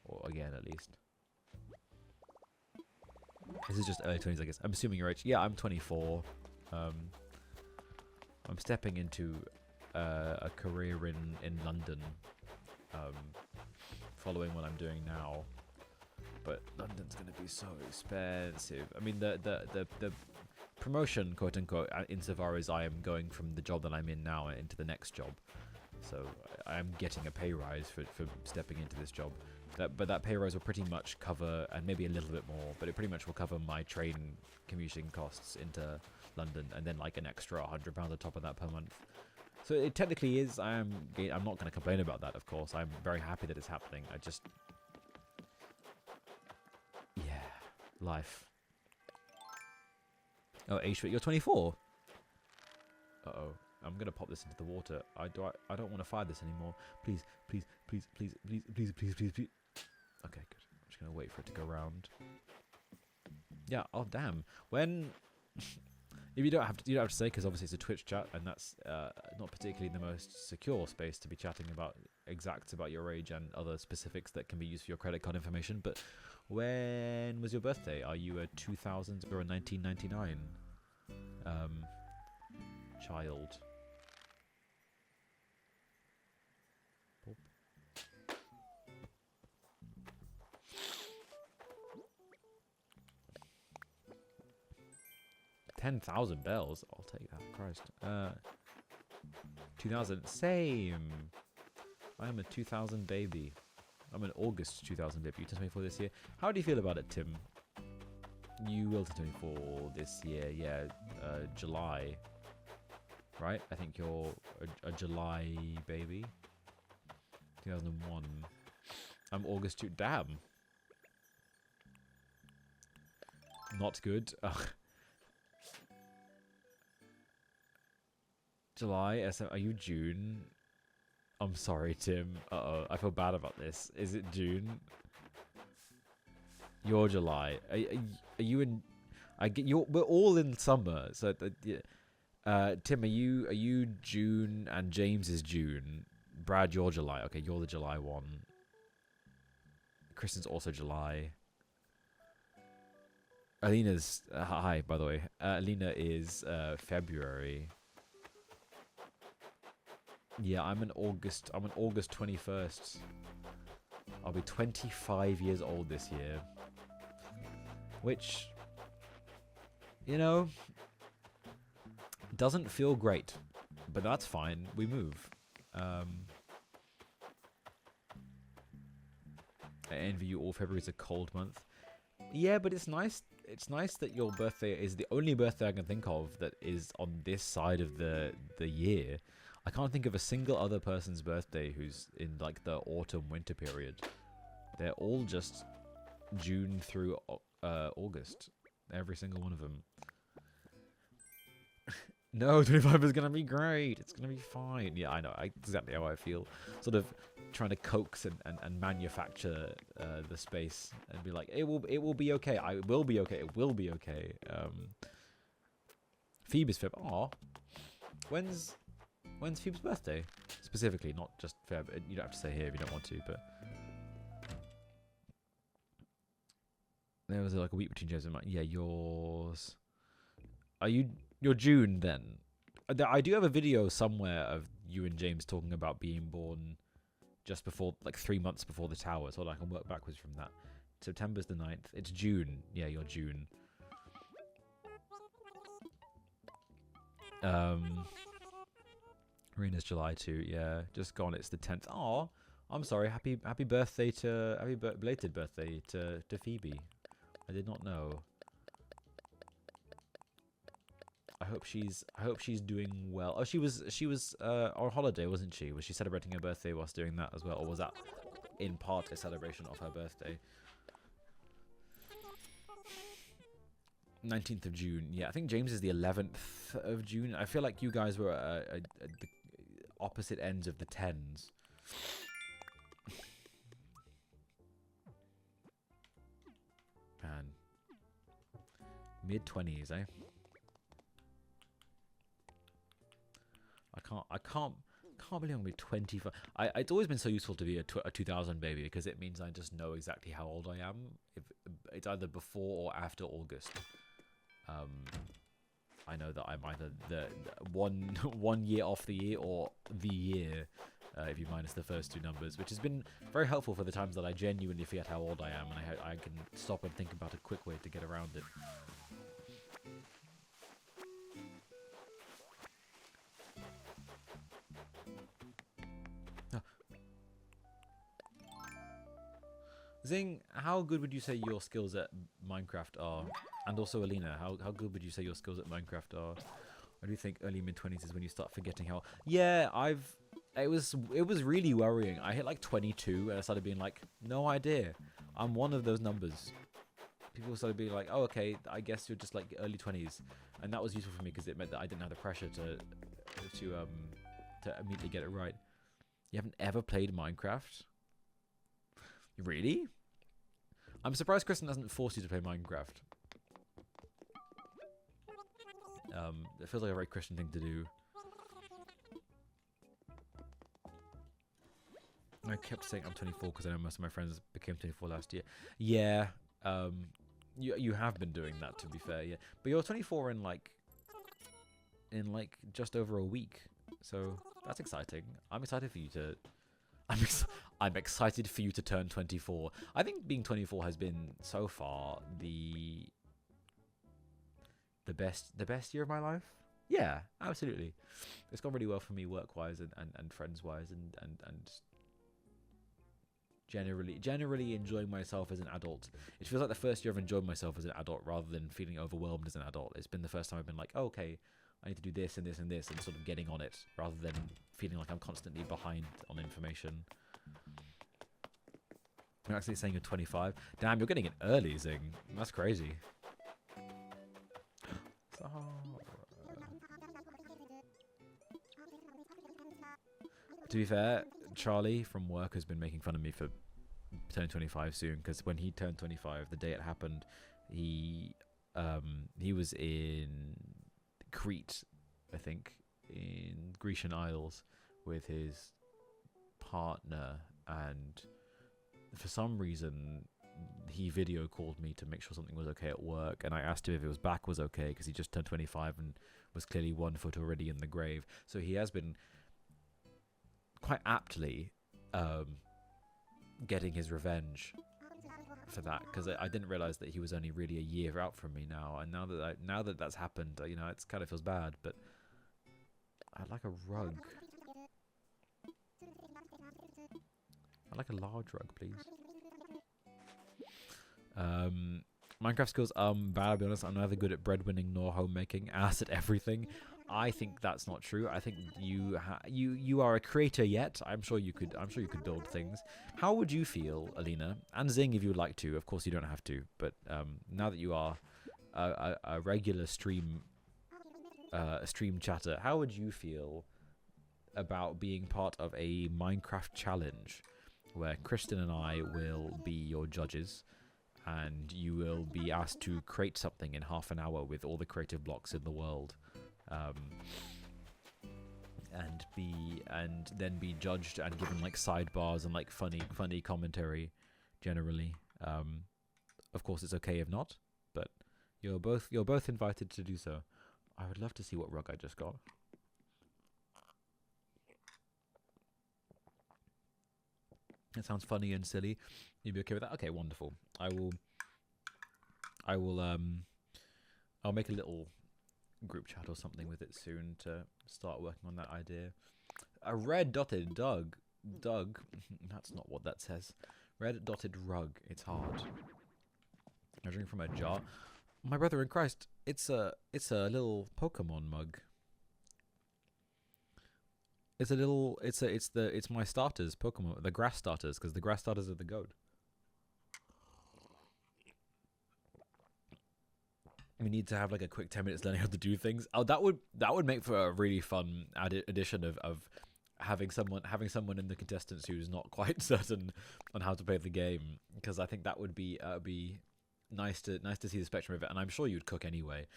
or again at least. This is just early 20s, I guess. I'm assuming your age. Yeah, I'm 24. I'm stepping into a career in London, following what I'm doing now. But London's going to be so expensive. I mean, the promotion, quote unquote, insofar as I am going from the job that I'm in now into the next job. So I am getting a pay rise for stepping into this job. But that pay rise will pretty much cover, and maybe a little bit more, but it pretty much will cover my train commuting costs into London, and then like an extra £100 on top of that per month. So it technically is. I'm not going to complain about that, of course. I'm very happy that it's happening. I just... yeah, life. Oh, Aishwa, you're 24? Uh-oh. I'm going to pop this into the water. I don't want to fire this anymore. Please, please, please, please, please, please, please, please, please. Okay, good. I'm just going to wait for it to go round. Yeah, oh damn. When... if you don't have to say, because obviously it's a Twitch chat, and that's not particularly the most secure space to be chatting about exacts about your age and other specifics that can be used for your credit card information, but when was your birthday? Are you a 2000 or a 1999 child? 10,000 bells. I'll take that. Christ. 2000. Same. I am a 2000 baby. I'm an August 2000 baby. You turn 24 this year. How do you feel about it, Tim? You will turn 24 this year. Yeah, July. Right? I think you're a July baby. 2001. I'm August 2. Damn. Not good. Ugh. July. Are you June? I'm sorry, Tim. Uh-oh. I feel bad about this. Is it June? You're July. Are you in... We're all in summer. So, Tim, are you June and James is June? Brad, you're July. Okay, you're the July one. Kristen's also July. Alina's... hi, by the way. Alina is February. Yeah, I'm an August 21st. I'll be 25 years old this year. Which, you know, doesn't feel great. But that's fine. We move. I envy you all. February's a cold month. Yeah, but it's nice. It's nice that your birthday is the only birthday I can think of that is on this side of the year. I can't think of a single other person's birthday who's in like the autumn winter period. They're all just June through August. Every single one of them. No, 25 is going to be great. It's going to be fine. Yeah, I know. Exactly how I feel. Sort of trying to coax and manufacture the space and be like, it will be okay. It will be okay. It will be okay. Phoebe's Feb. Aw. When's Phoebe's birthday? Specifically, not just Feb. You don't have to say here if you don't want to, but... There was like a week between James and mine. Yeah, yours... You're June, then? I do have a video somewhere of you and James talking about being born just before, like 3 months before the tower, so I can work backwards from that. September's the 9th. It's June. Yeah, you're June. Rena's July too. Yeah, just gone. It's the 10th. Aw, I'm sorry. Happy birthday to belated birthday to Phoebe. I did not know. I hope she's doing well. Oh, she was on holiday, wasn't she? Was she celebrating her birthday whilst doing that as well, or was that in part a celebration of her birthday? 19th of June. Yeah, I think James is the 11th of June. I feel like you guys were at the opposite ends of the 10s. Man. Mid-20s, eh? I can't believe I'm gonna be 25. It's always been so useful to be a 2000 baby because it means I just know exactly how old I am. If it's either before or after August. I know that I'm either the one year off the year or the year, if you minus the first two numbers, which has been very helpful for the times that I genuinely forget how old I am, and I can stop and think about a quick way to get around it. Zing, how good would you say your skills at Minecraft are? And also Alina, how good would you say your skills at Minecraft are? I do think early mid-20s is when you start forgetting how... Yeah, it was really worrying. I hit like 22 and I started being like, no idea. I'm one of those numbers. People started being like, oh, okay, I guess you're just like early 20s. And that was useful for me because it meant that I didn't have the pressure to immediately get it right. You haven't ever played Minecraft? Really? I'm surprised Kristen hasn't forced you to play Minecraft. It feels like a very Christian thing to do. I kept saying I'm 24 because I know most of my friends became 24 last year. Yeah, you have been doing that, to be fair, yeah. But you're 24 in like just over a week, so that's exciting. I'm excited for you to... I'm excited for you to turn 24. I think being 24 has been so far the best year of my life. Yeah, absolutely. It's gone really well for me work-wise and friends-wise and generally enjoying myself as an adult. It feels like the first year I've enjoyed myself as an adult rather than feeling overwhelmed as an adult. It's been the first time I've been like, oh, okay, I need to do this and this and this, and sort of getting on it rather than feeling like I'm constantly behind on information. You're actually saying you're 25. Damn, you're getting it early, Zing. That's crazy. To be fair, Charlie from work has been making fun of me for turning 25 soon, because when he turned 25, the day it happened, he was in Crete, I think, in Grecian Isles with his partner, and for some reason he video called me to make sure something was okay at work, and I asked him if his back was okay because he just turned 25 and was clearly 1 foot already in the grave. So he has been quite aptly getting his revenge for that, because I didn't realize that he was only really a year out from me now, and now that that's happened, you know, it's kind of feels bad. But I'd like a rug. I'd like a large rug, please. Minecraft skills, bad, I'll be honest. I'm neither good at breadwinning nor homemaking. Ass at everything. I think that's not true. I think you are a creator yet. I'm sure you could build things. How would you feel, Alina, and Zing, if you would like to? Of course, you don't have to. But now that you are a regular stream chatter, how would you feel about being part of a Minecraft challenge where Kristen and I will be your judges, and you will be asked to create something in half an hour with all the creative blocks in the world, and then be judged and given like sidebars and like funny commentary generally. Of course, it's okay if not, but you're both invited to do so. I would love to see what rug I just got. It sounds funny and silly. You'd be okay with that? Okay, wonderful. I'll make a little group chat or something with it soon to start working on that idea. A red dotted Doug, that's not what that says. Red dotted rug, it's hard. I drink from a jar. My brother in Christ, it's a little Pokemon mug. It's my starters Pokemon, the grass starters, because the grass starters are the goat. We need to have like a quick 10 minutes learning how to do things. Oh, that would make for a really fun addition of having someone in the contestants who's not quite certain on how to play the game, because I think that would be nice to see the spectrum of it. And I'm sure you'd cook anyway.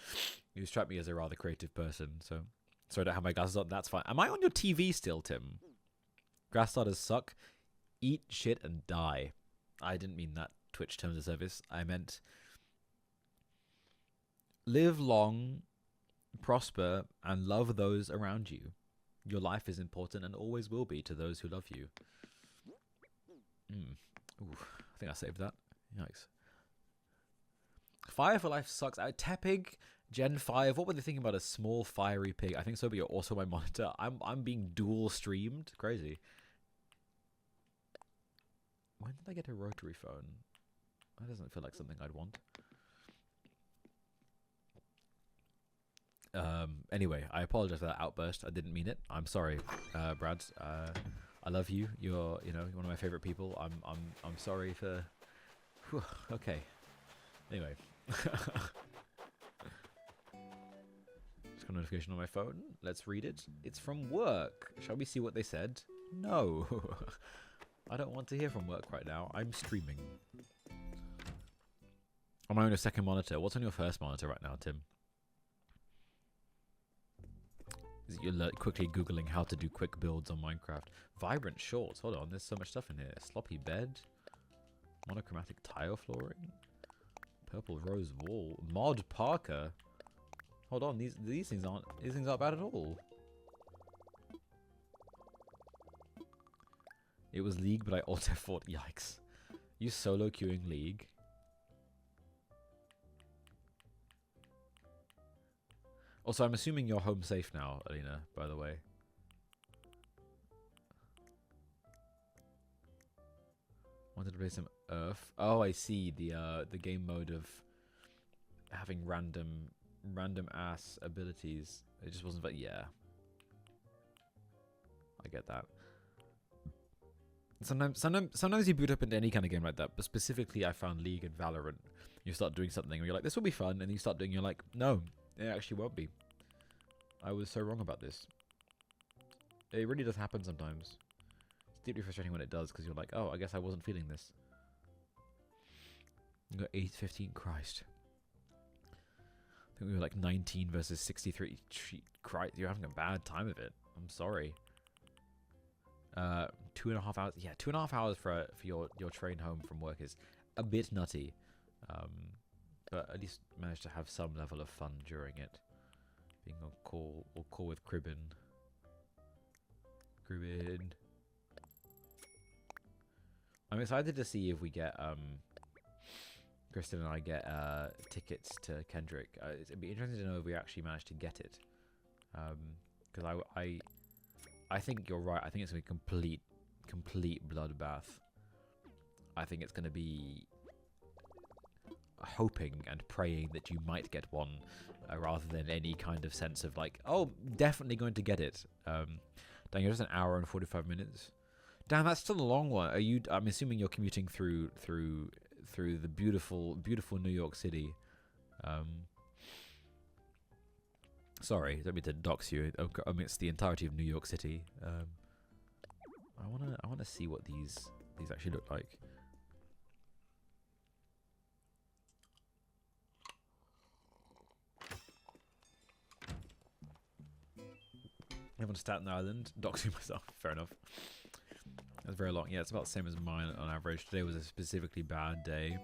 You strike me as a rather creative person, so sorry I don't have my glasses on. That's fine. Am I on your TV still, Tim? Grass starters suck. Eat shit and die. I didn't mean that Twitch terms of service. I meant live long, prosper, and love those around you. Your life is important and always will be to those who love you. Ooh, I think I saved that. Yikes. Fire for Life sucks. Tepig, Gen 5. What were they thinking about a small fiery pig? I think so, but you're also my monitor. I'm being dual streamed. Crazy. When did I get a rotary phone? That doesn't feel like something I'd want. Anyway, I apologize for that outburst. I didn't mean it. I'm sorry, Brad. I love you. You're one of my favorite people. I'm sorry for. Whew, okay. Anyway. Just got a notification on my phone. Let's read it. It's from work. Shall we see what they said? No. I don't want to hear from work right now. I'm streaming. Am I on a second monitor? What's on your first monitor right now, Tim? Is it you're quickly Googling how to do quick builds on Minecraft? Vibrant shorts. Hold on. There's so much stuff in here. Sloppy bed. Monochromatic tile flooring. Purple rose wall. Mod Parker. Hold on. These things aren't bad at all. It was League, but I alt F4. Yikes. You solo queuing League. Also, I'm assuming you're home safe now, Alina, by the way. Wanted to play some Earth. Oh, I see. The game mode of having random ass abilities. It just wasn't like, yeah. I get that. Sometimes you boot up into any kind of game like that, but specifically I found League and Valorant. You start doing something where you're like, this will be fun, and then you start doing, you're like, no, it actually won't be. I was so wrong about this. It really does happen sometimes. It's deeply frustrating when it does, because you're like, oh, I guess I wasn't feeling this. You got 8-15, Christ. I think we were like 19 versus 63. Christ, you're having a bad time of it. I'm sorry. 2.5 hours. Yeah, 2.5 hours for your train home from work is a bit nutty. But at least managed to have some level of fun during it. Being on call or call with Cribbin. I'm excited to see if we get Kristen and I get tickets to Kendrick. It'd be interesting to know if we actually managed to get it. Because I think you're right. I think it's gonna be complete bloodbath. I think it's gonna be hoping and praying that you might get one, rather than any kind of sense of like, oh, definitely going to get it. Dang, it's just an hour and 45 minutes. Damn, that's still a long one. Are you? I'm assuming you're commuting through the beautiful New York City. Sorry, don't mean to dox you. I mean, it's the entirety of New York City. I wanna see what these actually look like. I'm on Staten Island, doxing myself. Fair enough. That's very long. Yeah, it's about the same as mine on average. Today was a specifically bad day.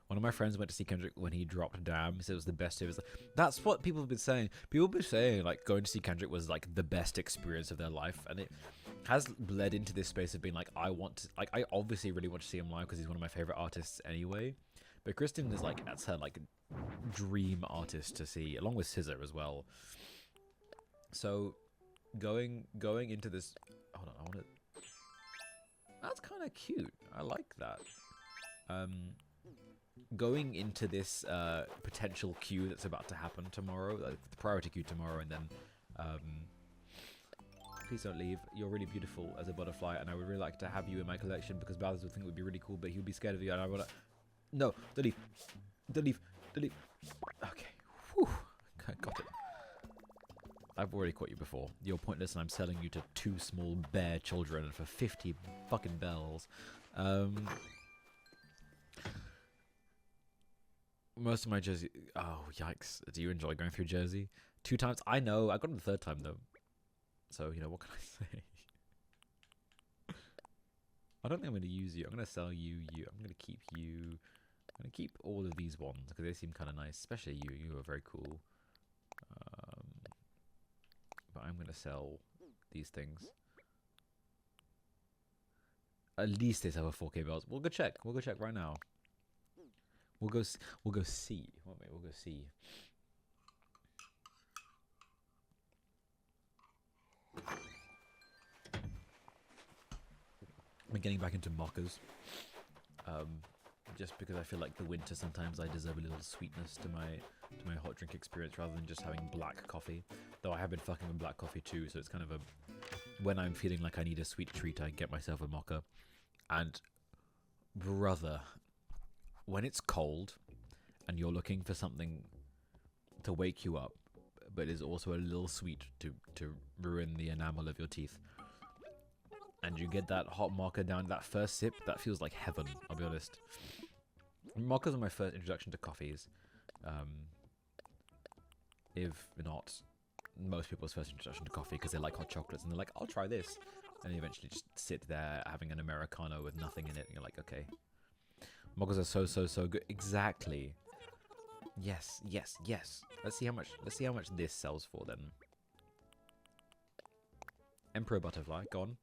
One of my friends went to see Kendrick when he dropped Damn. He said it was the best day of his life. That's what people have been saying. People have been saying like going to see Kendrick was like the best experience of their life, and it has led into this space of being like, I obviously really want to see him live because he's one of my favorite artists anyway. But Kristen is like, that's her like dream artist to see, along with Scissor as well. So going into this, hold on, I want to. That's kind of cute. I like that. Going into this potential queue that's about to happen tomorrow, like the priority queue tomorrow, and then please don't leave. You're really beautiful as a butterfly, and I would really like to have you in my collection because Bowser would think it would be really cool, but he would be scared of you, and I would. No, don't leave. Don't leave. Don't leave. Okay. Whew. Got it. I've already caught you before. You're pointless, and I'm selling you to 2 small bear children for 50 fucking bells. Most of my Jersey... Oh, yikes. Do you enjoy going through Jersey? 2 times? I know. I got it the 3rd time, though. So, you know, what can I say? I don't think I'm going to use you. I'm going to sell you. I'm going to keep you. I'm going to keep all of these ones, because they seem kind of nice. Especially you. You are very cool. But I'm going to sell these things. At least they sell for 4K bells. We'll go check. We'll go check right now. We'll go see. Won't we? We'll go see. I'm getting back into mochas. Just because I feel like the winter sometimes I deserve a little sweetness to my hot drink experience rather than just having black coffee. Though I have been fucking with black coffee too, so it's kind of a... When I'm feeling like I need a sweet treat, I get myself a mocha. And, brother, when it's cold and you're looking for something to wake you up, but is also a little sweet to ruin the enamel of your teeth, and you get that hot mocha down, that first sip, that feels like heaven, I'll be honest. Mochas are my first introduction to coffees. If not most people's first introduction to coffee, because they like hot chocolates and they're like, I'll try this. And you eventually just sit there having an Americano with nothing in it, and you're like, okay. Mochas are so good. Exactly. Yes. Let's see how much this sells for then. Emperor Butterfly, gone.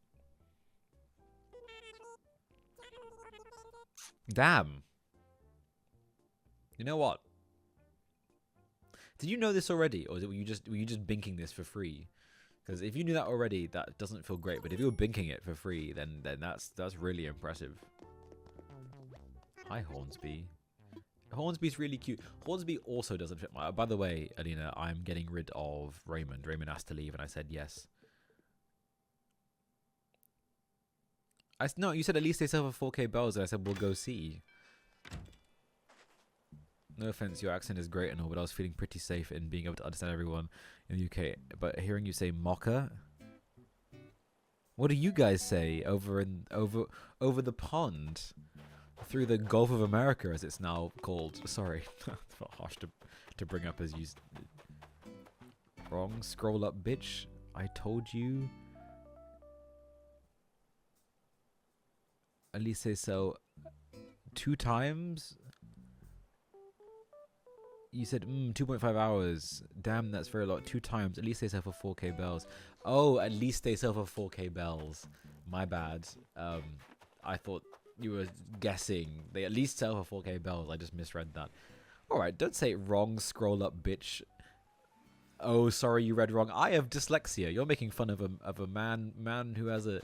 Damn. You know what? Did you know this already, or were you just binking this for free? Because if you knew that already, that doesn't feel great. But if you were binking it for free, then that's really impressive. Hi, Hornsby. Hornsby's really cute. Hornsby also doesn't fit my... By the way, Alina, I'm getting rid of Raymond. Raymond asked to leave, and I said yes. No, you said at least they sell for 4K bells, and I said we'll go see. No offense, your accent is great and all, but I was feeling pretty safe in being able to understand everyone in the UK. But hearing you say mocha, what do you guys say over the pond, through the Gulf of America, as it's now called? Sorry, it's felt harsh to bring up as you. Wrong. Scroll up, bitch. I told you. At least they sell 2 times. You said 2.5 hours. Damn, that's very lot. 2 times. At least they sell for 4K bells. Oh, at least they sell for 4K bells. My bad. I thought you were guessing. They at least sell for 4K bells. I just misread that. Alright, don't say it wrong, scroll up, bitch. Oh, sorry, you read wrong. I have dyslexia. You're making fun of a man who has a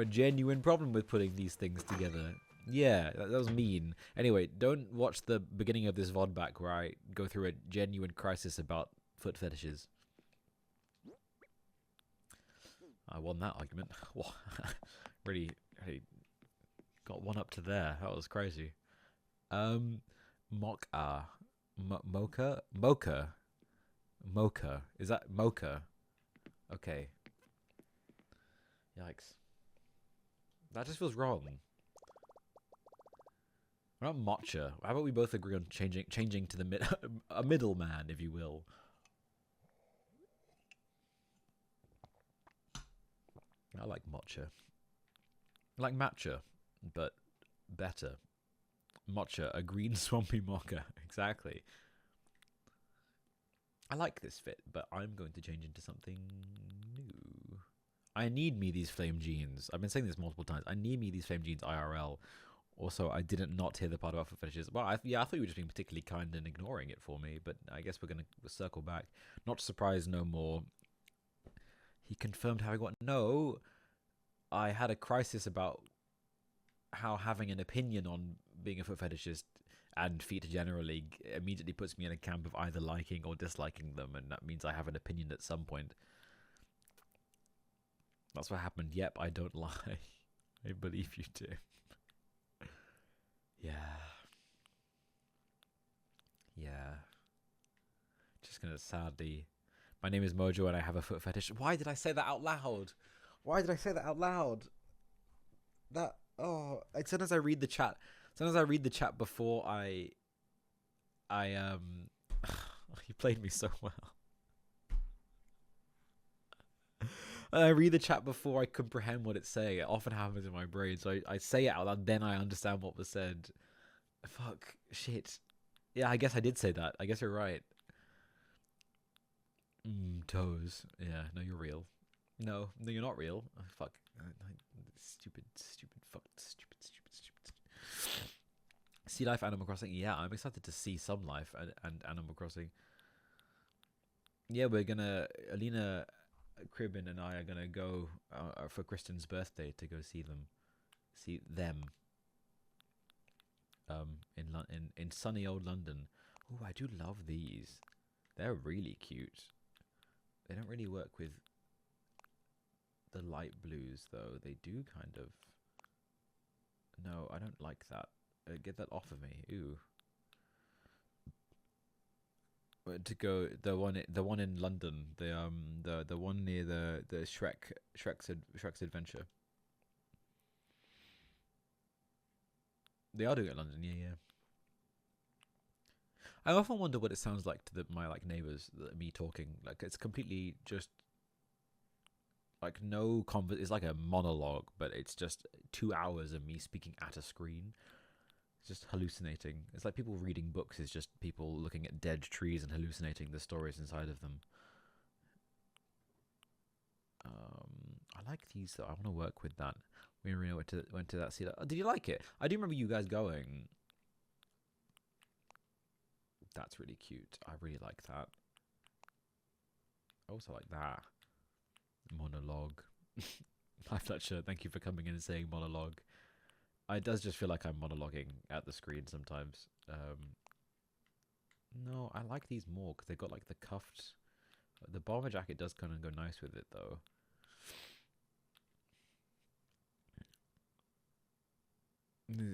genuine problem with putting these things together. Yeah, that was mean. Anyway, don't watch the beginning of this VOD back where I go through a genuine crisis about foot fetishes. I won that argument. really got one up to there. That was crazy. Mocha. Mocha. Is that mocha? Okay. Yikes. That just feels wrong. What about matcha? How about we both agree on changing to the a middleman, if you will? I like matcha. I like matcha, but better. Matcha, a green swampy mocha. Exactly. I like this fit, but I'm going to change into something new. I need me these flame jeans. I've been saying this multiple times. I need me these flame jeans IRL. Also, I didn't not hear the part about foot fetishes. Well, I thought you were just being particularly kind and ignoring it for me, but I guess we're going to circle back. Not surprised no more. He confirmed having what? No, I had a crisis about how having an opinion on being a foot fetishist and feet generally immediately puts me in a camp of either liking or disliking them, and that means I have an opinion at some point. That's what happened. Yep, I don't lie. I believe you do. Yeah. Just gonna sadly... My name is Mojo and I have a foot fetish. Why did I say that out loud? Why did I say that out loud? That... Oh... As soon as I read the chat... As soon as I read the chat before I... You played me so well. I read the chat before I comprehend what it's saying. It often happens in my brain. So I say it out loud, then I understand what was said. Fuck. Shit. Yeah, I guess I did say that. I guess you're right. Toes. Yeah, no, you're real. No, you're not real. Oh, fuck. Stupid. Sea Life, Animal Crossing. Yeah, I'm excited to see some life and Animal Crossing. Yeah, we're gonna... Alina... Cribin and I are gonna go for Kristen's birthday to go see them in sunny old London. Oh, I do love these. They're really cute. They don't really work with the light blues though. They do kind of. No, I don't like that. Get that off of me. Ooh. To go the one in London, the one near the Shrek's Adventure. They are doing it in London, yeah. I often wonder what it sounds like to my neighbors, me talking. Like it's completely just like no it's like a monologue, but it's just 2 hours of me speaking at a screen. Just hallucinating. It's like people reading books is just people looking at dead trees and hallucinating the stories inside of them. I like these though. I want to work with that. We really went to that theater. Oh, did you like it? I do remember you guys going. That's really cute. I really like that. I also like that. Monologue. Hi Fletcher, thank you for coming in and saying monologue. It does just feel like I'm monologuing at the screen sometimes. No, I like these more because they've got like the cuffed. The bomber jacket does kind of go nice with it though.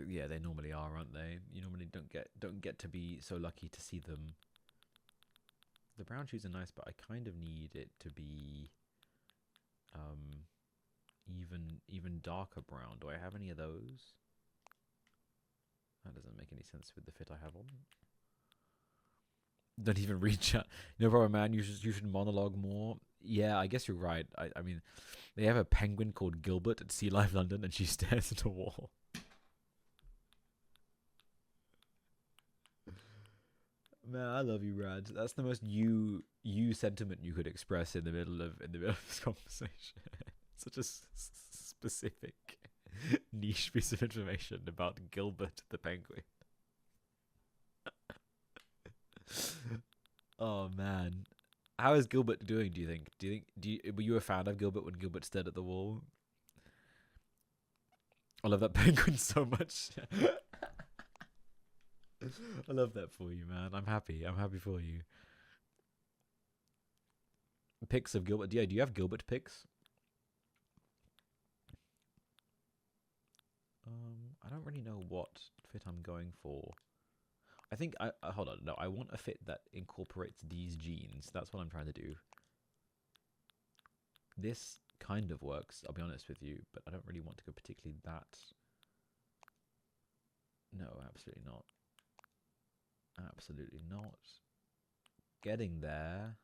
Yeah, they normally are, aren't they? You normally don't get to be so lucky to see them. The brown shoes are nice, but I kind of need it to be even darker brown. Do I have any of those? That doesn't make any sense with the fit I have on. Don't even read chat. No problem, man. You should monologue more. Yeah, I guess you're right. I mean, they have a penguin called Gilbert at Sea Life London, and she stares at a wall. Man, I love you, Rad. That's the most you sentiment you could express in the middle of this conversation. Such a specific niche piece of information about Gilbert the penguin. Oh man, how is Gilbert doing? Do you think? Were you a fan of Gilbert when Gilbert stared at the wall? I love that penguin so much. I love that for you, man. I'm happy. I'm happy for you. Pics of Gilbert. Yeah, do you have Gilbert pics? I don't really know what fit I'm going for. I think hold on. No, I want a fit that incorporates these jeans. That's what I'm trying to do. This kind of works, I'll be honest with you, but I don't really want to go particularly that. No, absolutely not. Absolutely not. Getting there.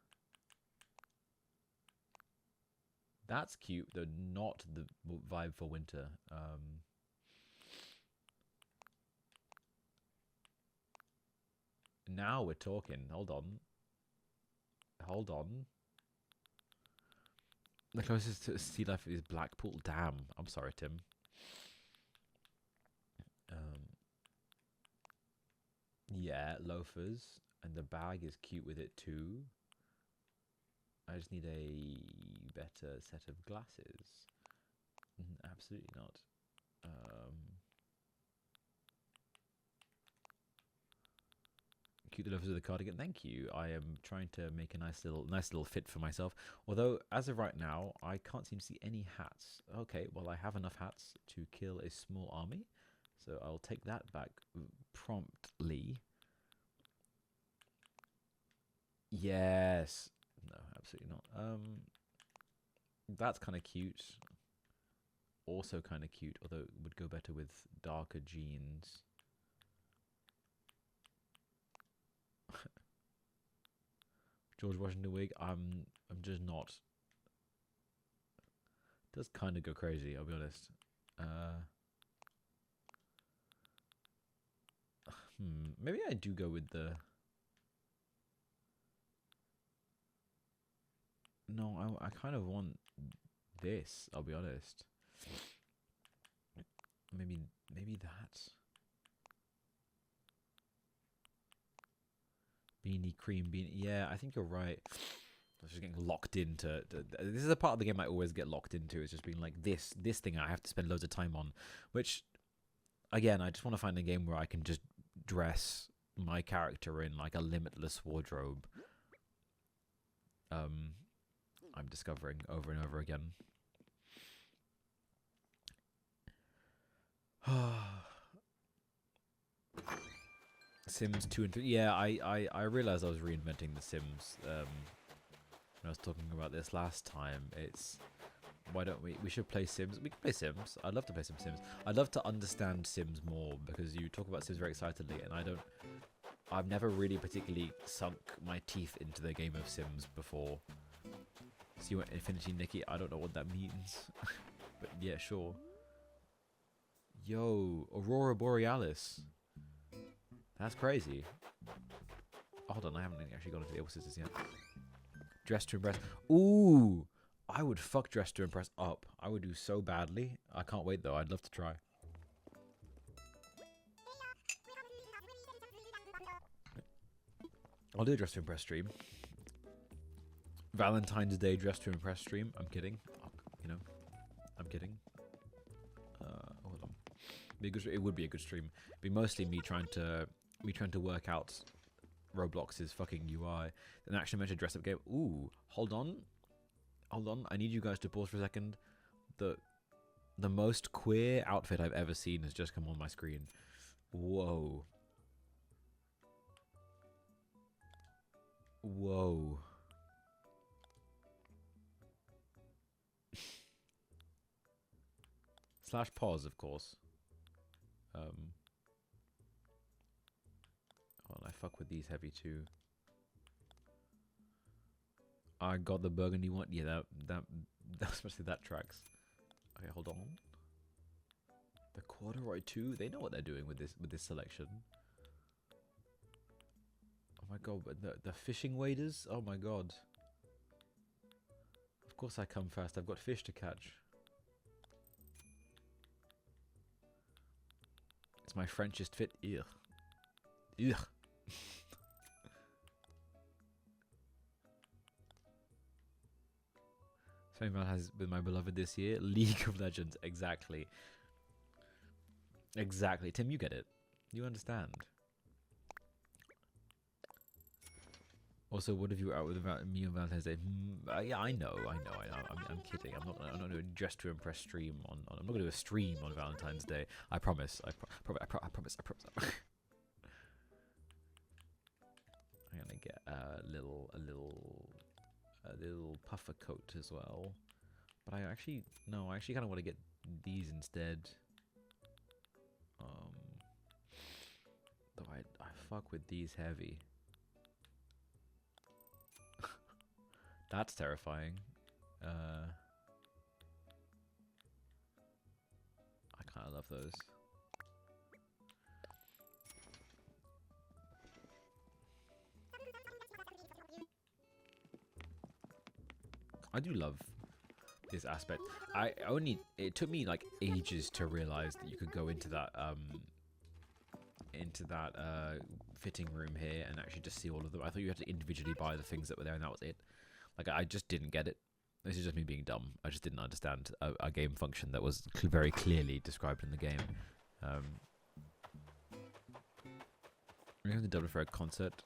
That's cute, though not the vibe for winter. Now we're talking. Hold on. Hold on. The closest to sea life is Blackpool. Damn. I'm sorry, Tim. Yeah, loafers. And the bag is cute with it too. I just need a better set of glasses. Absolutely not. Cute the loafers with the cardigan. Thank you. I am trying to make a nice little fit for myself. Although as of right now, I can't seem to see any hats. Okay, well I have enough hats to kill a small army, so I'll take that back promptly. Yes. No, absolutely not. That's kind of cute. Also kind of cute, although it would go better with darker jeans. George Washington wig. I'm just not. It does kind of go crazy, I'll be honest. Maybe I do go with the. No, I kind of want this, I'll be honest. Maybe that. Beanie cream beanie. Yeah, I think you're right. I was just getting locked into. This is a part of the game I always get locked into. It's just being like this thing I have to spend loads of time on. Which, again, I just want to find a game where I can just dress my character in like a limitless wardrobe. I'm discovering over and over again. Sims 2 and 3. Yeah, I realized I was reinventing The Sims when I was talking about this last time. It's why don't we should play Sims. We can play Sims. I'd love to play some Sims. I'd love to understand Sims more because you talk about Sims very excitedly and I've never really particularly sunk my teeth into the game of Sims before. So you went Infinity Nikki. I don't know what that means. But yeah, sure. Yo, Aurora Borealis. That's crazy. Hold on, I haven't actually gone into the Able Sisters yet. Dress to Impress. Ooh! I would fuck Dress to Impress up. I would do so badly. I can't wait though. I'd love to try. I'll do a Dress to Impress stream. Valentine's Day dress to impress stream. I'm kidding. You know, I'm kidding. Hold on. It would be a good stream. It'd be mostly me trying to work out Roblox's fucking UI. An action-adventure dress-up game. Ooh, hold on. I need you guys to pause for a second. The most queer outfit I've ever seen has just come on my screen. Whoa. Whoa. Slash pause, of course. Oh, I fuck with these heavy too. I got the burgundy one. Yeah, especially that tracks. Okay, hold on. The corduroy too. They know what they're doing with this selection. Oh my god, but the fishing waders. Oh my god. Of course I come first. I've got fish to catch. It's my Frenchest fit. Ugh. Ugh. Something that has with my beloved this year. League of Legends. Exactly. Exactly. Tim, you get it. You understand. Also, what have you out with me on Valentine's Day? Yeah, I know. I'm kidding. I'm not doing dress to impress stream on. I'm not gonna do a stream on Valentine's Day. I promise. I promise. I'm gonna get a little puffer coat as well. But I actually kind of want to get these instead. Though I fuck with these heavy. That's terrifying. I kind of love those. I do love this aspect. It took me like ages to realize that you could go into that fitting room here and actually just see all of them. I thought you had to individually buy the things that were there and that was it. Like, I just didn't get it. This is just me being dumb. I just didn't understand a game function that was very clearly described in the game. We're going to double for a concert.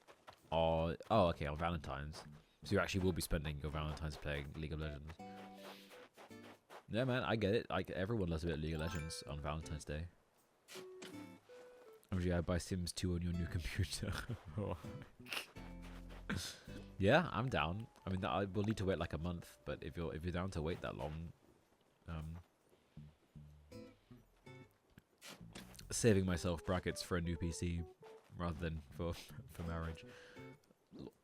Oh, okay, on Valentine's. So you actually will be spending your Valentine's playing League of Legends. Yeah, man, I get it. Everyone loves a bit of League of Legends on Valentine's Day. Or you buy Sims 2 on your new computer. Yeah, I'm down. I mean, we'll need to wait like a month, but if you're down to wait that long, saving myself brackets for a new PC rather than for marriage.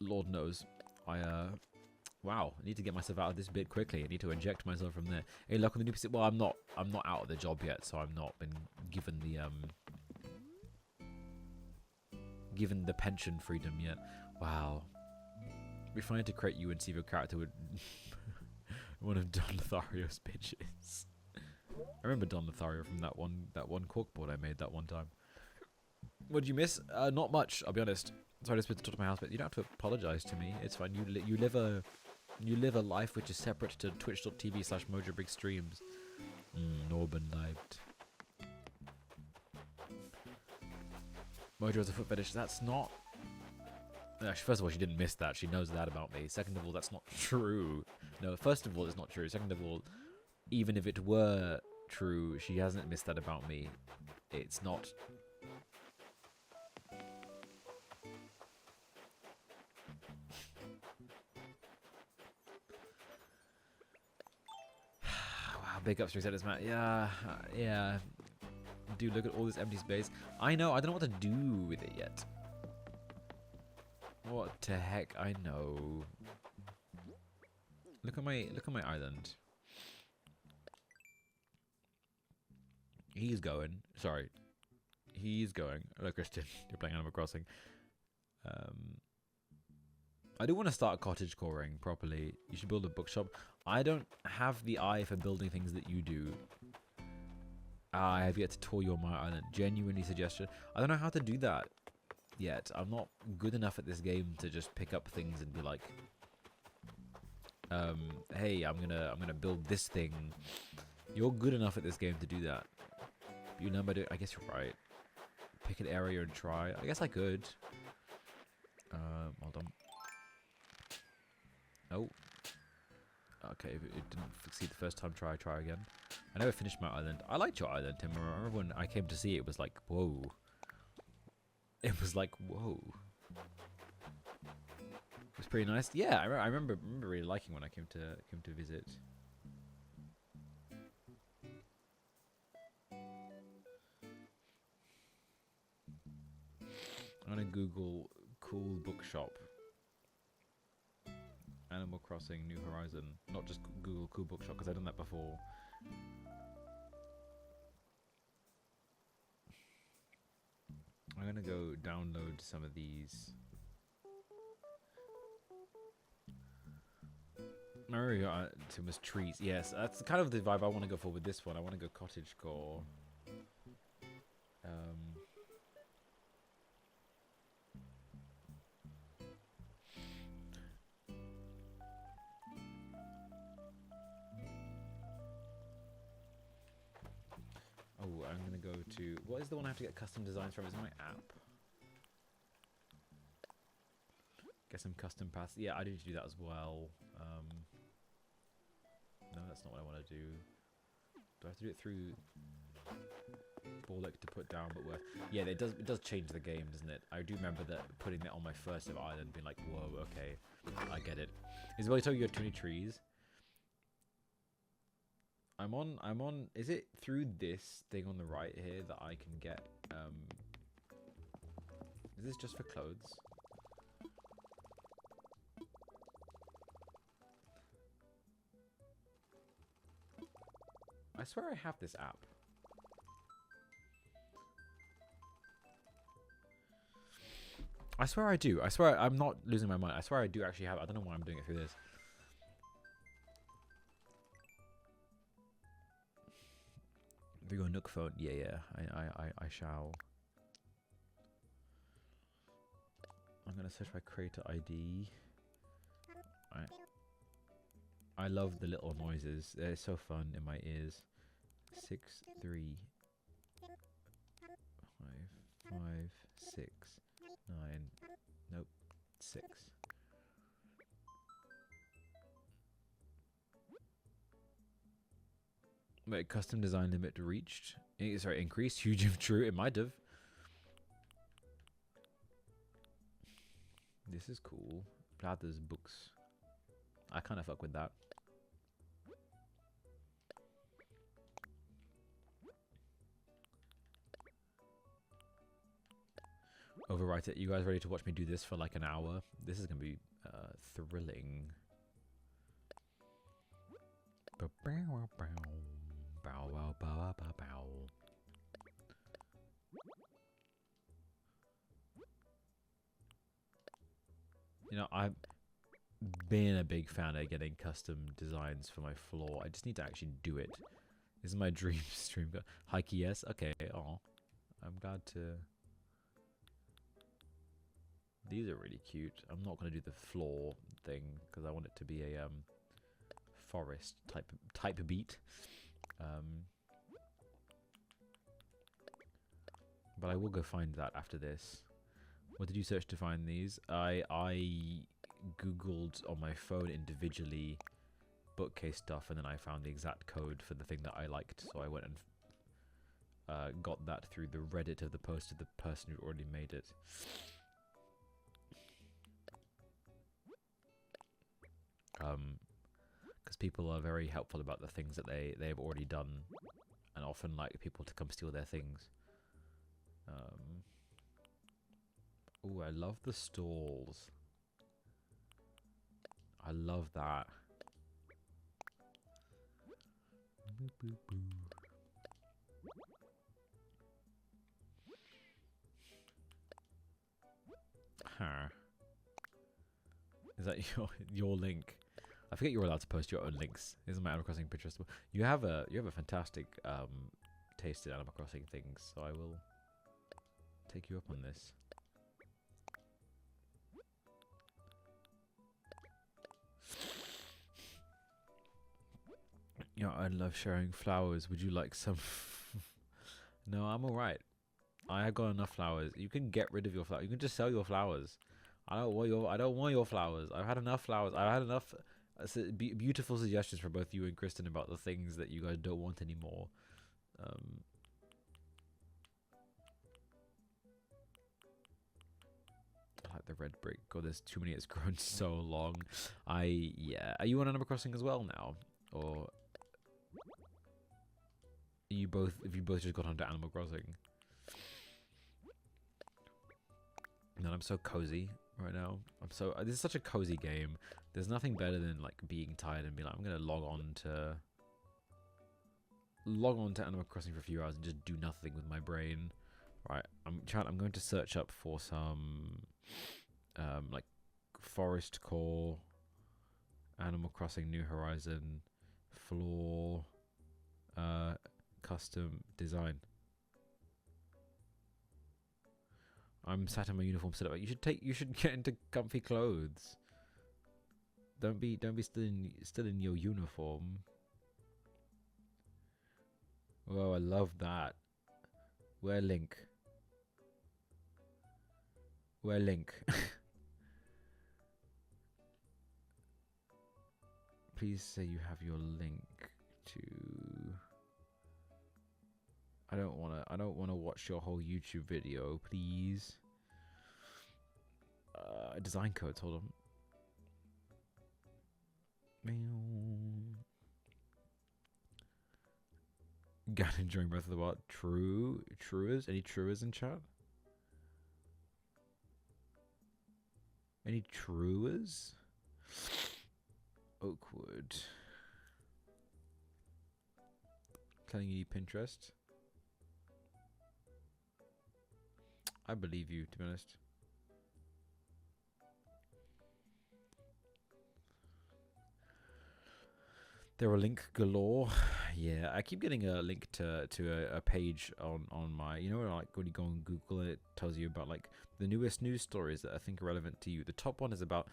Lord knows, wow, I need to get myself out of this bit quickly. I need to inject myself from there. Hey, luck on the new PC. Well, I'm not out of the job yet, so I'm not been given the pension freedom yet. Wow. It'd be funny to create you and see if your character would one of Don Lothario's bitches. I remember Don Lothario from that one corkboard I made that one time. What did you miss? Not much, I'll be honest. Sorry to spit the top of my house, but you don't have to apologize to me. It's fine. You live a life which is separate to twitch.tv/MojoBigStreams. Norban lived. Mojo has a foot fetish. That's not. Actually, first of all, she didn't miss that. She knows that about me. Second of all, that's not true. No, first of all, it's not true. Second of all, even if it were true, she hasn't missed that about me. It's not. Wow, big ups to Resetter's Matt. Yeah. Dude, look at all this empty space. I know, I don't know what to do with it yet. What the heck? I know. Look at my island. He's going. Sorry. He's going. Hello, Christian. You're playing Animal Crossing. I do want to start cottage coring properly. You should build a bookshop. I don't have the eye for building things that you do. I have yet to tour your My Island. Genuinely suggestion. I don't know how to do that yet. I'm not good enough at this game to just pick up things and be like, hey, I'm gonna build this thing. You're good enough at this game to do that. You know, but I guess you're right. Pick an area and try. I guess I could. Hold on. Oh. Okay, if it didn't succeed the first time, try again. I never finished my island. I liked your island, Tim. I remember when I came to see it, it was like, whoa. It was like, whoa. It was pretty nice. Yeah, I remember really liking when I came to visit. I'm gonna Google cool bookshop. Animal Crossing New Horizon. Not just Google cool bookshop, because I've done that before. I'm gonna go download some of these. Mario was trees. Yes, that's kind of the vibe I want to go for with this one. I want to go cottagecore. Oh, I'm gonna go to... What is the one I have to get custom designs from? Is it my app? Get some custom paths. Yeah, I need to do that as well. No, that's not what I want to do. Do I have to do it through Borlick to put down, but worth? Yeah, it does change the game, doesn't it? I do remember that putting that on my first ever island, being like, whoa, okay, I get it. Is it what I told you had 20 trees? I'm on, is it through this thing on the right here that I can get, is this just for clothes? I swear I have this app. I swear I do. I swear I'm not losing my mind. I swear I do actually have it. I don't know why I'm doing it through this. Through your Nook phone. Yeah. I shall. I'm gonna search my creator ID. I love the little noises. They're so fun in my ears. 6, 3, 5, 6, 9. Nope. 6. Wait, custom design limit reached? Sorry, increased? Huge if true. It might have. This is cool. Plather's books. I kind of fuck with that. Overwrite it. You guys ready to watch me do this for like an hour? This is going to be thrilling. You know, I've been a big fan of getting custom designs for my floor. I just need to actually do it. This is my dream stream. Hikey, yes? Okay. Oh, I'm glad to... These are really cute. I'm not going to do the floor thing because I want it to be a forest type beat. But I will go find that after this. What did you search to find these? I googled on my phone individually bookcase stuff, and then I found the exact code for the thing that I liked. So I went and got that through the Reddit of the post of the person who already made it. Because people are very helpful about the things that they've already done, and often like people to come steal their things. Oh, I love the stalls. I love that. Boop, boop, boop. Huh. Is that your link? I forget you're allowed to post your own links. Isn't my Animal Crossing picture? You have a fantastic taste in Animal Crossing things, so I will take you up on this. You know, I love sharing flowers. Would you like some? No, I'm alright. I have got enough flowers. You can get rid of your flowers. You can just sell your flowers. I don't want your flowers. I've had enough flowers. I've had enough beautiful suggestions from both you and Kristen about the things that you guys don't want anymore. Um, I like the red brick. God, there's too many. It's grown so long. Yeah. Are you on Animal Crossing as well now, or are you both? Have you both just got onto Animal Crossing? Man, I'm so cozy right now. This is such a cozy game. There's nothing better than like being tired and being like, I'm gonna log on to Animal Crossing for a few hours and just do nothing with my brain. Right, I'm going to search up for some like forest core, Animal Crossing New Horizon, floor, custom design. I'm sat in my uniform set up. You should get into comfy clothes. Don't be still in your uniform. Oh, I love that. Where Link? Where Link? Please say you have your link to. I don't wanna watch your whole YouTube video, please. Design codes, hold on. Got enjoying Breath of the Wild. Truers? Any truers in chat? Any truers? Oakwood. Telling you Pinterest. I believe you, to be honest. There are link galore. Yeah, I keep getting a link to a page on my, you know, like when you go on Google, it tells you about like the newest news stories that I think are relevant to you. The top one is about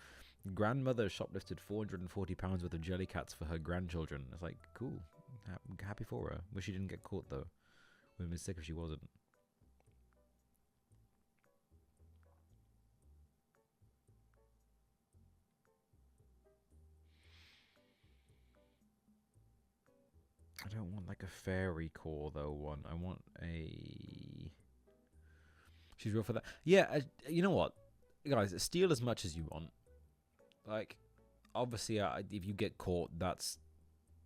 grandmother shoplifted £440 worth of jelly cats for her grandchildren. It's like, cool, happy for her. Wish she didn't get caught though. Would have been sick if she wasn't. I don't want like a fairy core though one. I want a. She's real for that. Yeah, you know what, guys, steal as much as you want. Like, obviously, if you get caught, that's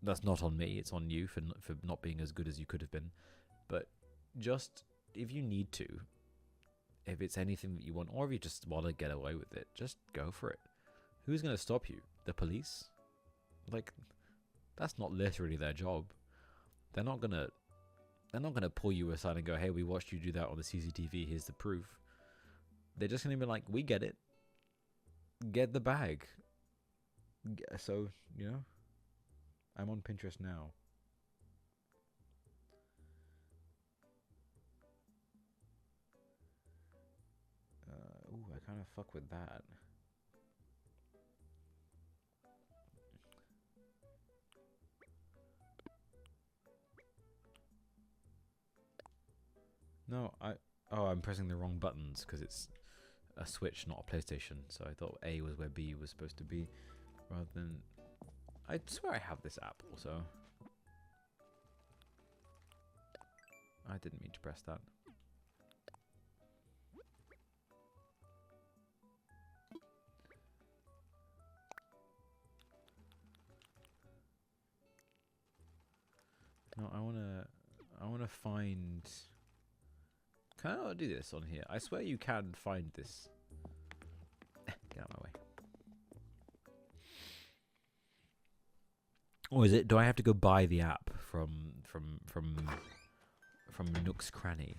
not on me. It's on you for not being as good as you could have been. But just if you need to, if it's anything that you want, or if you just want to get away with it, just go for it. Who's gonna stop you? The police? Like, that's not literally their job. They're not gonna pull you aside and go, "Hey, we watched you do that on the CCTV. Here's the proof." They're just gonna be like, "We get it. Get the bag." So, you know, I'm on Pinterest now. Ooh, I kind of fuck with that. No, I'm pressing the wrong buttons because it's a Switch, not a PlayStation. So I thought A was where B was supposed to be, rather than. I swear I have this app also. I didn't mean to press that. No, I wanna find. Can I not do this on here? I swear you can find this. Get out of my way. Or is it? Do I have to go buy the app from Nook's Cranny?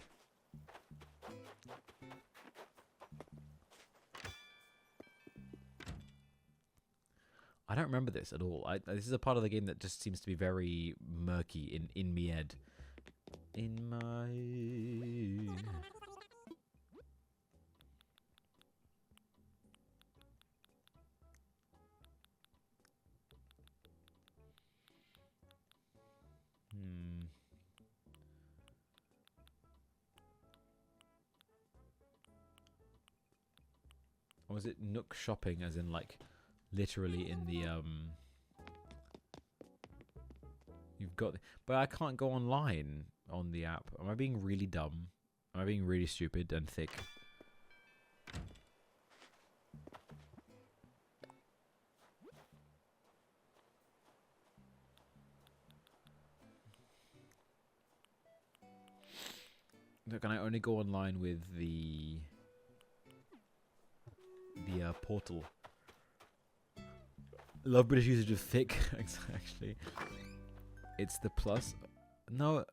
I don't remember this at all. This is a part of the game that just seems to be very murky in me head. In my. Was it Nook shopping, as in like literally in the You've got, but I can't go online on the app. Am I being really dumb? Am I being really stupid and thick? Look, can I only go online with the portal? Love British usage of thick. Actually, it's the plus. No,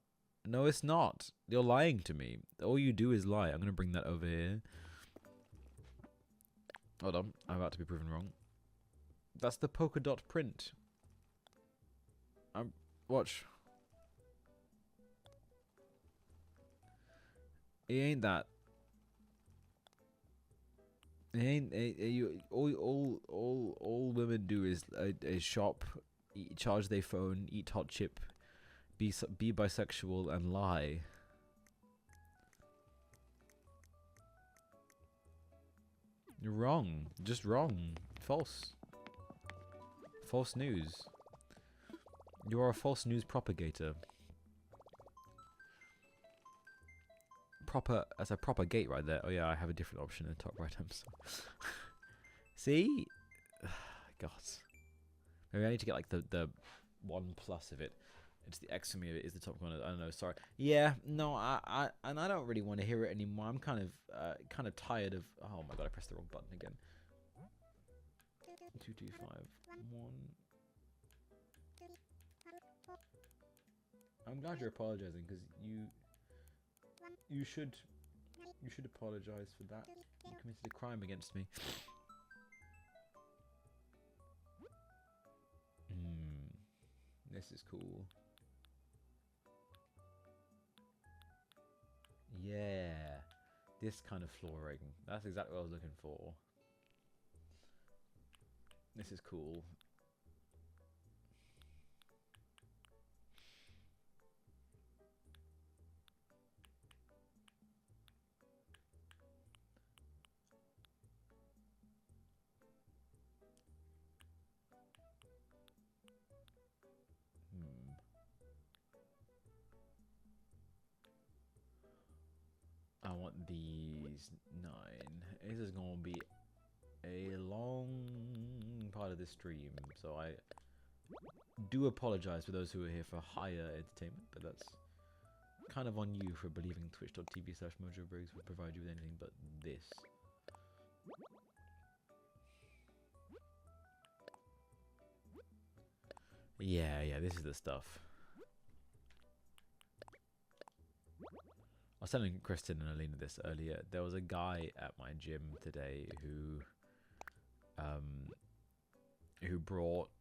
no, it's not. You're lying to me. All you do is lie. I'm gonna bring that over here. Hold on, I'm about to be proven wrong. That's the polka dot print. Watch. It ain't that. It ain't. All women do is shop, charge their phone, eat hot chip, be bisexual, and lie. You're wrong. Just wrong. False. False news. You are a false news propagator. Proper, that's a proper gate right there. Oh yeah, I have a different option in the top right hand side. See? God. Maybe I need to get like the 1+ of it. It's the X for me is the top corner. I don't know, sorry. Yeah, no, I don't really want to hear it anymore. I'm kind of tired of, oh my god, I pressed the wrong button again. 2, 2, 5, 1. I'm glad you're apologizing, because you should apologize for that. You committed a crime against me. This is cool. Yeah, this kind of flooring. That's exactly what I was looking for. This is cool. I want these 9. This is going to be a long part of this stream, so I do apologize for those who are here for higher entertainment, but that's kind of on you for believing twitch.tv/mojobriggs would provide you with anything but this. Yeah, this is the stuff. I was telling Kristen and Alina this earlier. There was a guy at my gym today who brought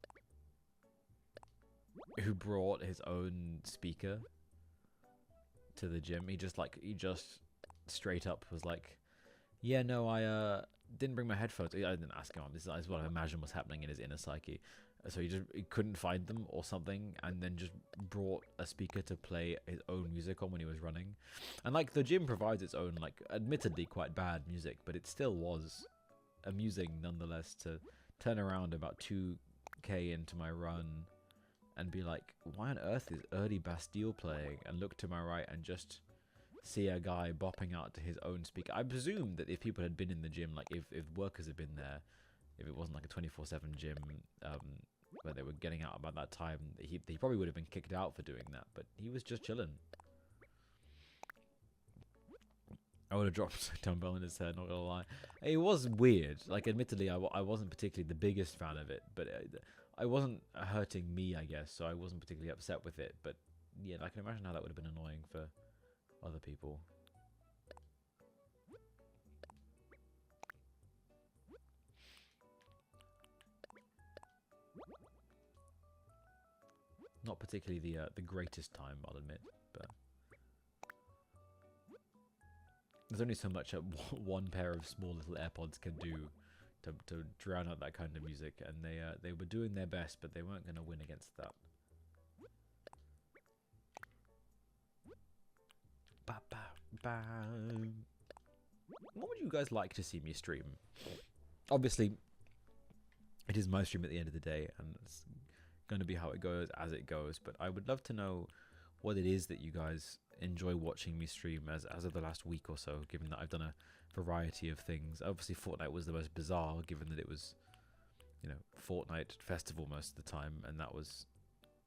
his own speaker to the gym. He just straight up was like, yeah, no, I didn't bring my headphones. I didn't ask him. This is what I imagine was happening in his inner psyche. So he couldn't find them or something, and then just brought a speaker to play his own music on when he was running. And like the gym provides its own, like, admittedly quite bad music, but it still was amusing nonetheless to turn around about 2k into my run and be like, why on earth is Early Bastille playing? And look to my right and just see a guy bopping out to his own speaker. I presume that if people had been in the gym, like if workers had been there, if it wasn't like a 24/7 gym, where they were getting out about that time, he probably would have been kicked out for doing that, but he was just chilling. I would have dropped a dumbbell in his head, not gonna lie. It was weird. Like, admittedly, I wasn't particularly the biggest fan of it, but I wasn't hurting me, I guess, so I wasn't particularly upset with it. But yeah, I can imagine how that would have been annoying for other people. Not particularly the greatest time, I'll admit, but there's only so much one pair of small little AirPods can do to drown out that kind of music, and they were doing their best, but they weren't going to win against that. Ba, ba, ba. What would you guys like to see me stream? Obviously, it is my stream at the end of the day, and it's going to be how it goes as it goes. But I would love to know what it is that you guys enjoy watching me stream as of the last week or so, given that I've done a variety of things. Obviously, Fortnite was the most bizarre, given that it was, you know, Fortnite Festival most of the time, and that was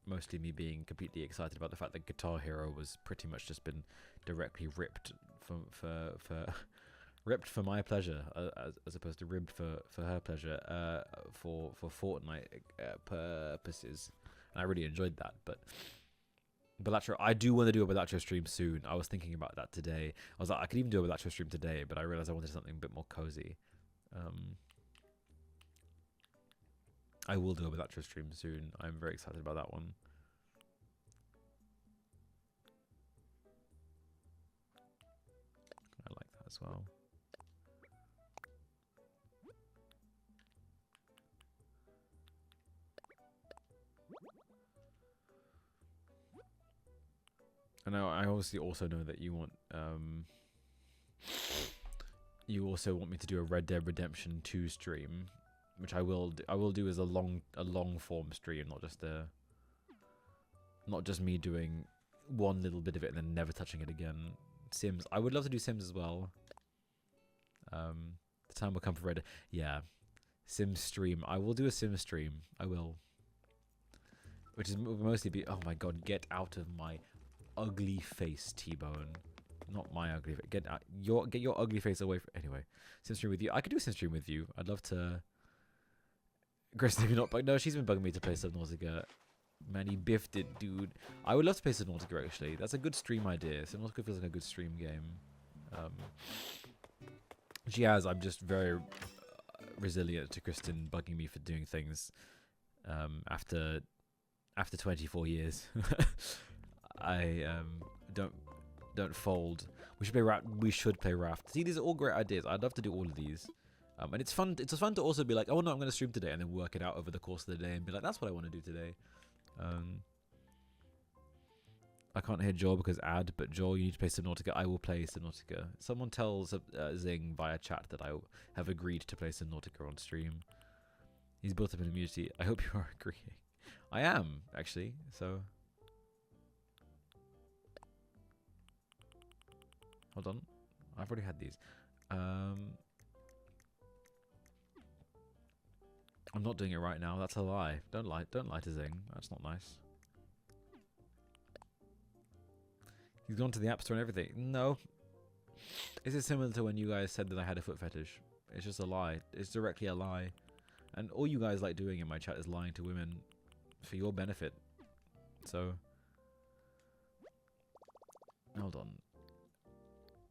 mostly me being completely excited about the fact that Guitar Hero was pretty much just been directly ripped for ripped for my pleasure, as opposed to ribbed for her pleasure, for Fortnite purposes. And I really enjoyed that. But Balatro, I do want to do a Balatro stream soon. I was thinking about that today. I was like, I could even do a Balatro stream today, but I realized I wanted something a bit more cozy. I will do a Balatro stream soon. I'm very excited about that one. I like that as well. And I obviously also know that you want you also want me to do a Red Dead Redemption 2 stream, which I will do as a long form stream, not just me doing one little bit of it and then never touching it again. Sims, I would love to do Sims as well. The time will come for Red Dead. Yeah, Sims stream. I will do a Sims stream. I will. Which is mostly be, oh my god, get out of my ugly face, T-Bone. Not my ugly face. Get your ugly face away from, anyway. Sim stream with you. I could do a Sim stream with you. I'd love to. Kristen, if you're not no, she's been bugging me to play Subnautica. Man, he biffed it, dude. I would love to play Subnautica, actually. That's a good stream idea. Subnautica feels like a good stream game. I'm just very resilient to Kristen bugging me for doing things after 24 years. I don't fold. We should play Raft. See, these are all great ideas. I'd love to do all of these. And it's fun. It's fun to also be like, oh no, I'm going to stream today, and then work it out over the course of the day, and be like, that's what I want to do today. I can't hear Joel because ad, but Joel, you need to play Subnautica. I will play Subnautica. Someone tells Zing via chat that I have agreed to play Subnautica on stream. He's built up an immunity. I hope you are agreeing. I am, actually, so... Hold on. I've already had these. I'm not doing it right now. That's a lie. Don't lie to Zing. That's not nice. He's gone to the App Store and everything. No. Is it similar to when you guys said that I had a foot fetish? It's just a lie. It's directly a lie. And all you guys like doing in my chat is lying to women for your benefit. So... Hold on.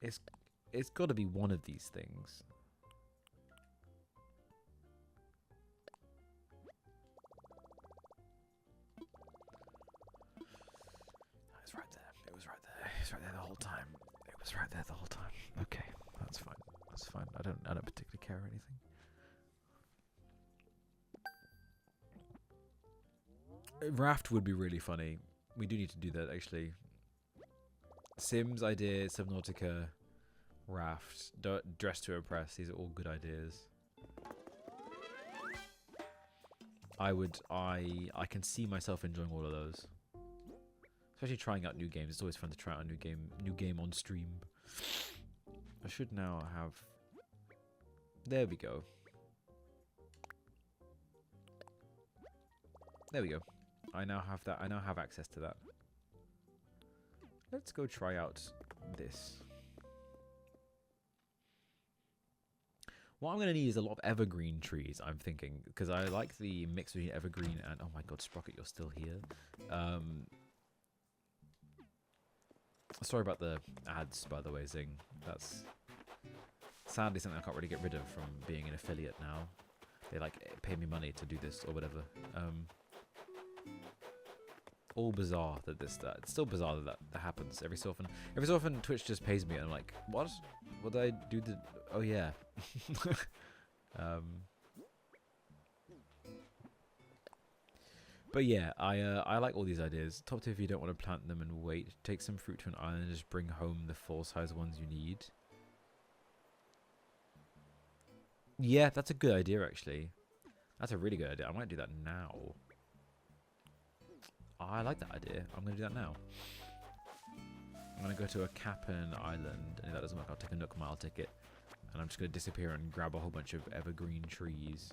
It's got to be one of these things. It's right there. It was right there. It's right there the whole time. It was right there the whole time. Okay, that's fine. That's fine. I don't particularly care or anything. Raft would be really funny. We do need to do that, actually. Sims idea, Subnautica, Raft, Dress to Impress. These are all good ideas. I can see myself enjoying all of those. Especially trying out new games. It's always fun to try out a new game on stream. I should now have... There we go. There we go. I now have that. I now have access to that. Let's go try out this. What I'm going to need is a lot of evergreen trees, I'm thinking. Because I like the mix between evergreen and... Oh my god, Sprocket, you're still here. Sorry about the ads, by the way, Zing. That's sadly something I can't really get rid of from being an affiliate now. They like pay me money to do this or whatever. All bizarre that it's still bizarre that happens every so often. Every so often Twitch just pays me and I'm like, what? What did I do? Oh yeah. But yeah, I like all these ideas. Top tip if you don't want to plant them and wait. Take some fruit to an island and just bring home the full size ones you need. Yeah, that's a good idea, actually. That's a really good idea. I might do that now. I like that idea. I'm going to do that now. I'm going to go to a Cap'n Island, and if that doesn't work, I'll take a Nook Mile ticket. And I'm just going to disappear and grab a whole bunch of evergreen trees.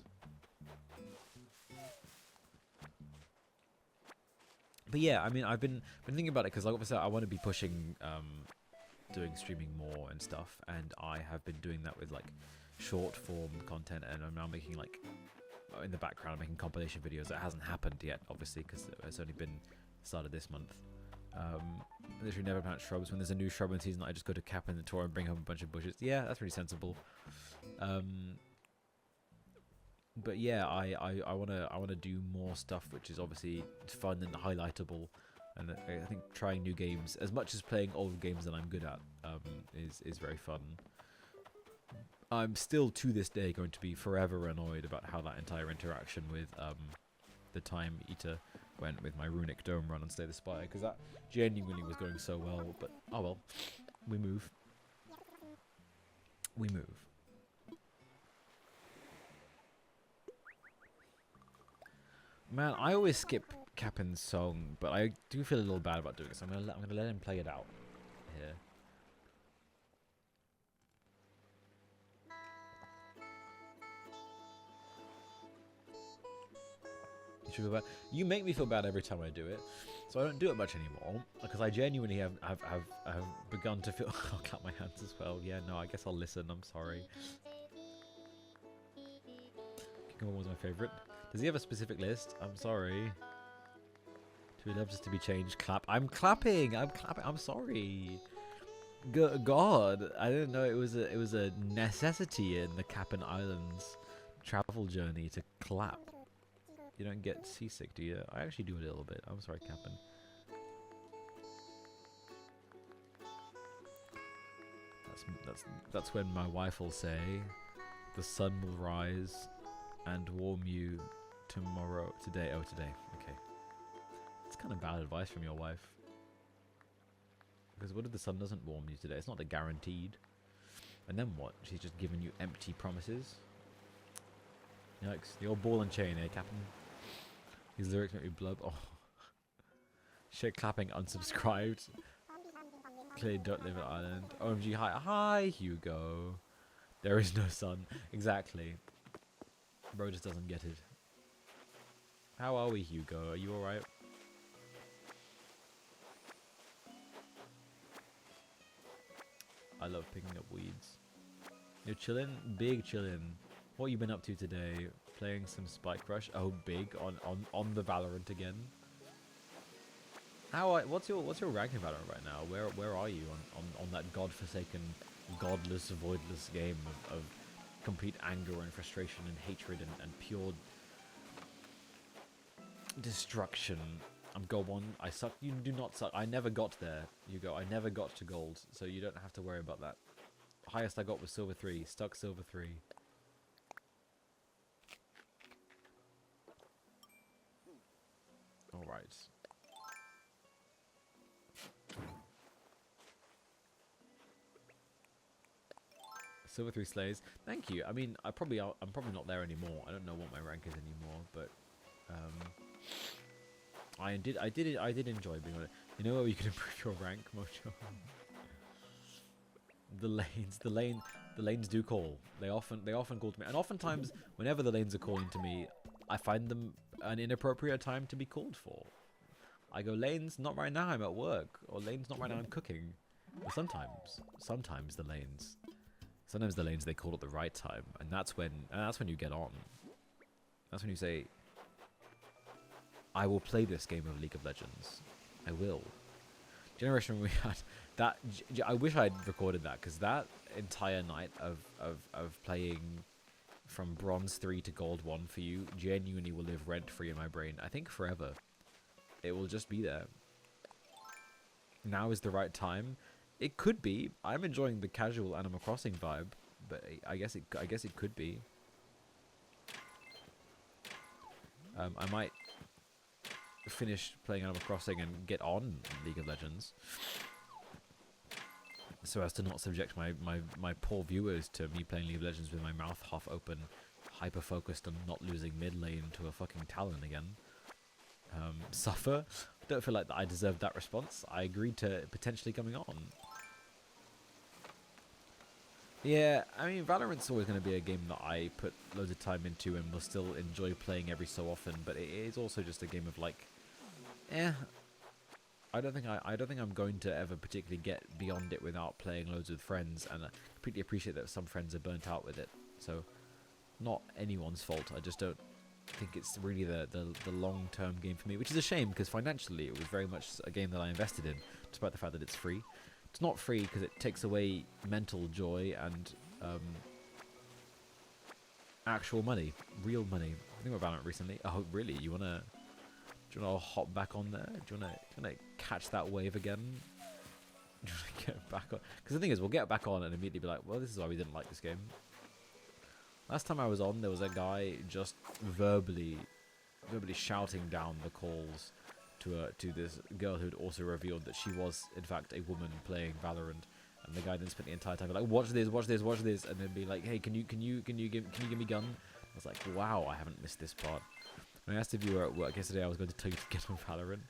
But yeah, I mean, I've been thinking about it because, like, obviously, I want to be pushing, doing streaming more and stuff, and I have been doing that with like short form content, and I'm now making like in the background, I'm making compilation videos. That hasn't happened yet, obviously, because it's only been started this month. Literally never plant shrubs. When there's a new shrub in season, I just go to Cap in the tour and bring home a bunch of bushes. Yeah, that's really sensible. But yeah, I wanna do more stuff which is obviously fun and highlightable, and I think trying new games as much as playing old games that I'm good at is very fun. I'm still to this day going to be forever annoyed about how that entire interaction with the Time Eater went with my Runic Dome run on Slay the Spire, because that genuinely was going so well. But oh well, we move. We move. Man, I always skip Capin's song, but I do feel a little bad about doing this. I'm gonna let him play it out here. You make me feel bad every time I do it, so I don't do it much anymore because I genuinely have begun to feel. I'll clap my hands as well. Yeah, no, I guess I'll listen. I'm sorry. King was my favorite. Does he have a specific list? I'm sorry. Two loves to be changed. Clap. I'm clapping. I'm clapping. I'm sorry. God, I didn't know it was a necessity in the Cap'n Islands travel journey to clap. You don't get seasick, do you? I actually do a little bit. I'm sorry, Cap'n. That's when my wife will say, "The sun will rise and warm you tomorrow." Today. Oh, today. Okay. It's kind of bad advice from your wife. Because what if the sun doesn't warm you today? It's not a guaranteed. And then what? She's just giving you empty promises. Yikes. The old ball and chain, eh, Captain? These lyrics make me blub. Oh. Shit clapping unsubscribed. Clearly don't live in Ireland. OMG, hi. Hi, Hugo. There is no sun. Exactly. Bro just doesn't get it. How are we, Hugo? Are you alright? I love picking up weeds. You're chillin'? Big chillin'. What you been up to today? Playing some Spike Rush? Oh, big on the Valorant again. What's your rank in Valorant right now? Where are you on that godforsaken, godless, voidless game of complete anger and frustration and hatred and pure destruction? I'm gold 1. I suck. You do not suck. I never got there, Hugo. I never got to gold, so you don't have to worry about that. Highest I got was silver 3. Stuck silver 3. Alright. Silver 3 slays. Thank you. I mean, I'm probably not there anymore. I don't know what my rank is anymore, but I did enjoy being on it. You know where you can improve your rank, Mojo? The lanes do call. They often call to me, and oftentimes whenever the lanes are calling to me, I find them an inappropriate time to be called for. I go, lanes, not right now, I'm at work, or lanes, not right now, I'm cooking. But sometimes the lanes they call at the right time, and that's when you get on. That's when you say, I will play this game of League of Legends. I will. Generation we had that. I wish I'd recorded that, because that entire night of playing from Bronze 3 to Gold 1 for you genuinely will live rent free in my brain. I think forever. It will just be there. Now is the right time. It could be. I'm enjoying the casual Animal Crossing vibe, but I guess it could be. I might finish playing Animal Crossing and get on League of Legends. so as to not subject my poor viewers to me playing League of Legends with my mouth half open, hyper focused on not losing mid lane to a fucking Talon again. Suffer. Don't feel like that I deserved that response. I agreed to potentially coming on. Yeah, I mean, Valorant's always going to be a game that I put loads of time into and will still enjoy playing every so often, but it is also just a game of like, I don't think I'm going to ever particularly get beyond it without playing loads with friends, and I completely appreciate that some friends are burnt out with it. So, not anyone's fault. I just don't think it's really the long-term game for me, which is a shame because financially it was very much a game that I invested in, despite the fact that it's free. It's not free because it takes away mental joy and actual money, real money. I think about Valorant recently. Oh, really? Do you wanna hop back on there? Do you wanna catch that wave again? Do you wanna get back on? Because the thing is, we'll get back on and immediately be like, well, this is why we didn't like this game. Last time I was on, there was a guy just verbally shouting down the calls to this girl who had also revealed that she was in fact a woman playing Valorant, and the guy then spent the entire time like, watch this, and then be like, hey, can you give me gun? I was like, wow, I haven't missed this part. When I asked if you were at work yesterday, I was going to tell you to get on Valorant.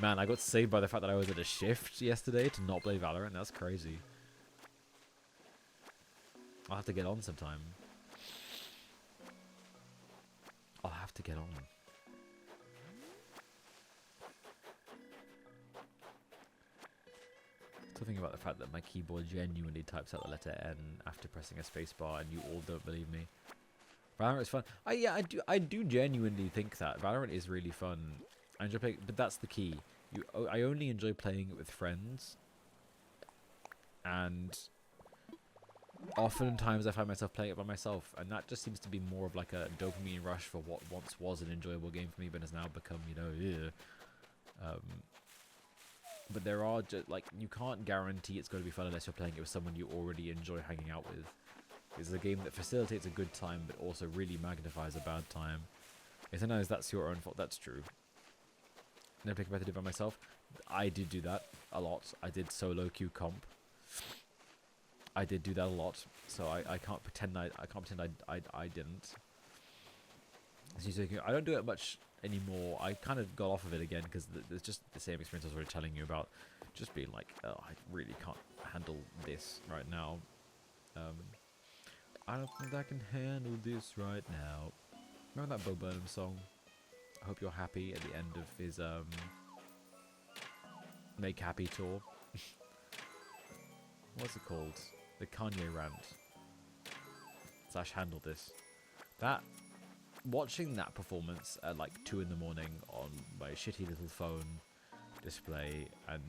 Man, I got saved by the fact that I was at a shift yesterday to not play Valorant. That's crazy. I'll have to get on sometime. I'll have to get on. Still thinking about the fact that my keyboard genuinely types out the letter N after pressing a spacebar, and you all don't believe me. Valorant is fun. I do genuinely think that Valorant is really fun. I enjoy playing, but that's the key. I only enjoy playing it with friends, and oftentimes I find myself playing it by myself, and that just seems to be more of like a dopamine rush for what once was an enjoyable game for me, but has now become, but there are just like, you can't guarantee it's going to be fun unless you're playing it with someone you already enjoy hanging out with. It's a game that facilitates a good time, but also really magnifies a bad time. And sometimes that's your own fault. That's true. Never play competitive by myself. I did do that a lot. I did solo queue comp. I did do that a lot, so I can't pretend I didn't. I don't do it much anymore. I kind of got off of it again because there's just the same experience I was already telling you about. Just being like, oh, I really can't handle this right now. I don't think I can handle this right now. Remember that Bo Burnham song? I hope you're happy at the end of his Make Happy tour. What's it called? The Kanye rant. / handle this. Watching that performance at like 2 in the morning on my shitty little phone display and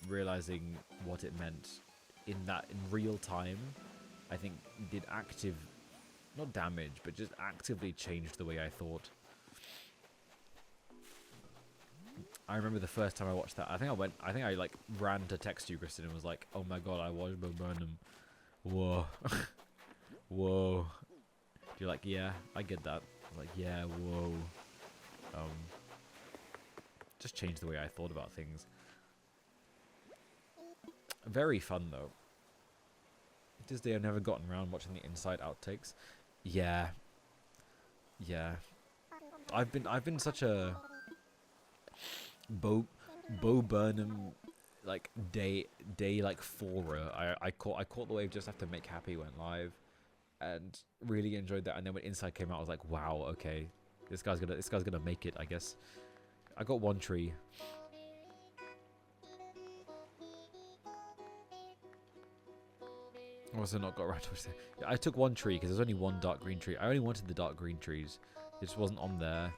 realizing what it meant in real time, I think did not damage, but just actively changed the way I thought. I remember the first time I watched that, I think I like ran to text you, Kristen, and was like, oh my god, I watched Bo Burnham. Whoa. Whoa. You're like, yeah, I get that. I was like, yeah, whoa. Just changed the way I thought about things. Very fun though. This day I've never gotten around watching the Inside outtakes. Yeah. Yeah. I've been such a Bo Burnham like day like forer. I caught the wave just after Make Happy went live and really enjoyed that, and then when Inside came out I was like, wow, okay. This guy's gonna make it, I guess. I got 1 tree. Also not got around to it. I took 1 tree because there's only 1 dark green tree. I only wanted the dark green trees. It just wasn't on there.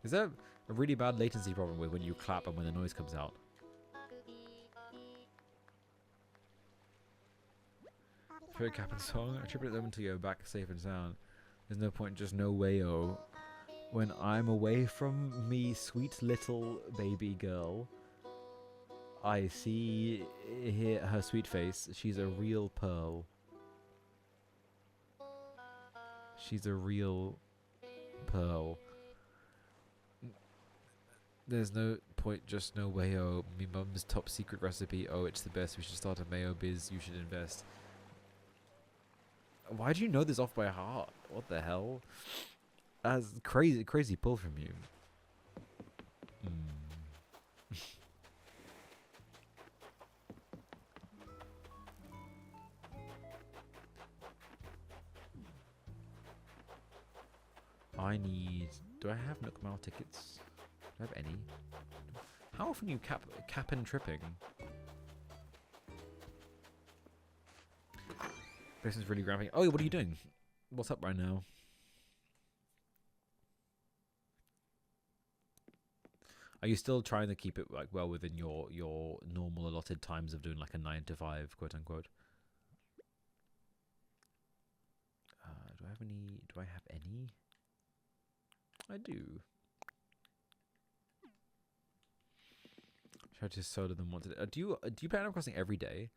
Is there a really bad latency problem with when you clap and when the noise comes out? Favorite cap and song? Attribute them until you're back safe and sound. There's no point, just no way-o. When I'm away from me, sweet little baby girl, I see her sweet face. She's a real pearl. She's a real pearl. There's no point, just no way. Oh, me mum's top secret recipe. Oh, it's the best. We should start a mayo biz. You should invest. Why do you know this off by heart? What the hell? That's crazy pull from you. I need. Do I have Nook Mile tickets? Do I have any? How often are you cap and tripping? This is really grabbing. Oh, what are you doing? What's up right now? Are you still trying to keep it like well within your normal allotted times of doing like a 9 to 5, quote unquote? Do I have any? Do I have any? I do. Try to soda them once. Do you play Animal Crossing every day?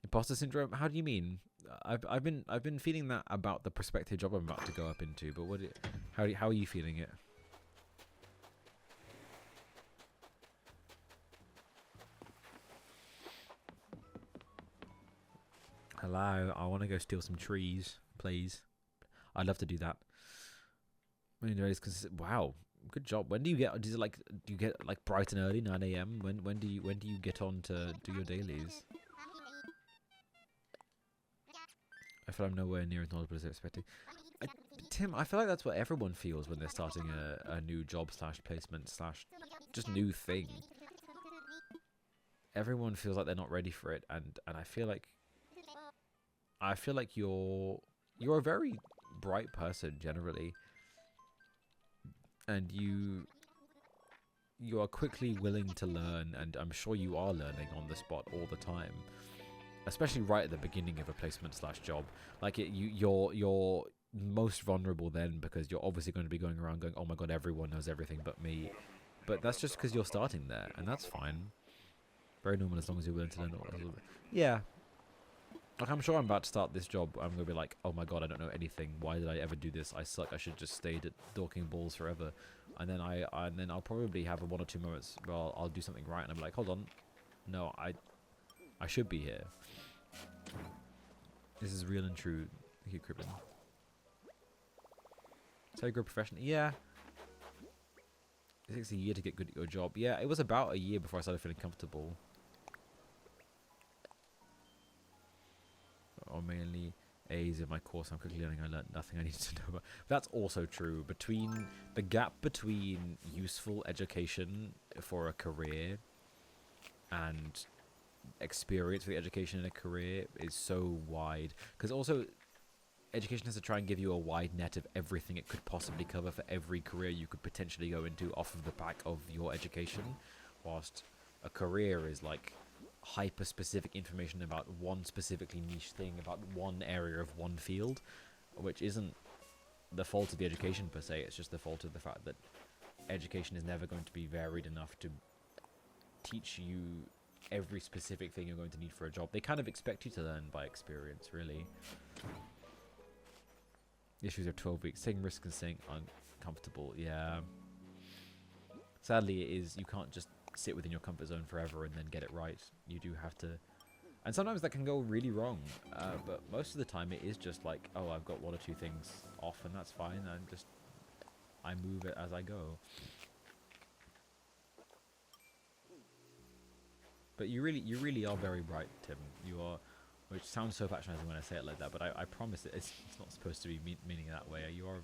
Imposter syndrome? How do you mean? I've been feeling that about the prospective job I'm about to go up into. But how are you feeling it? Hello, I want to go steal some trees, please. I'd love to do that. Wow, good job. When do you get? Do you get like bright and early, 9 a.m.? When do you get on to do your dailies? I feel I'm nowhere near as knowledgeable as I expected. Tim, I feel like that's what everyone feels when they're starting a new job / placement / just new thing. Everyone feels like they're not ready for it, and I feel like you're a very bright person generally, and you are quickly willing to learn, and I'm sure you are learning on the spot all the time, especially right at the beginning of a placement / job. Like you're most vulnerable then, because you're obviously going to be going around going, oh my god, everyone knows everything but me. But that's just because you're starting there, and that's fine. Very normal as long as you're willing to learn a little bit. Yeah. Like, I'm sure I'm about to start this job. I'm going to be like, oh my god, I don't know anything. Why did I ever do this? I suck. I should just stayed at dorking balls forever. And then I'll probably have 1 or 2 moments where I'll do something right, and I'm like, hold on. No, I should be here. This is real and true. Thank you, Cribbin. So you grow professionally? Yeah. It takes a year to get good at your job. Yeah, it was about a year before I started feeling comfortable. Or mainly A's in my course. I'm quickly learning. I learned nothing I needed to know about. That's also true. Between the gap between useful education for a career and experience for the education in a career is so wide. Because also, education has to try and give you a wide net of everything it could possibly cover for every career you could potentially go into off of the back of your education, whilst a career is like hyper specific information about one specifically niche thing, about one area of one field, which isn't the fault of the education per se. It's just the fault of the fact that education is never going to be varied enough to teach you every specific thing you're going to need for a job. They kind of expect you to learn by experience, really. The issues are 12 weeks. Taking risks and staying uncomfortable. Yeah. Sadly, it is. You can't just sit within your comfort zone forever and then get it right. You do have to. And sometimes that can go really wrong. But most of the time, it is just like, oh, I've got 1 or 2 things off, and that's fine. I move it as I go. But you really are very bright, Tim. You are, which sounds so patronizing when I say it like that, but I promise it's not supposed to be meaning that way. You are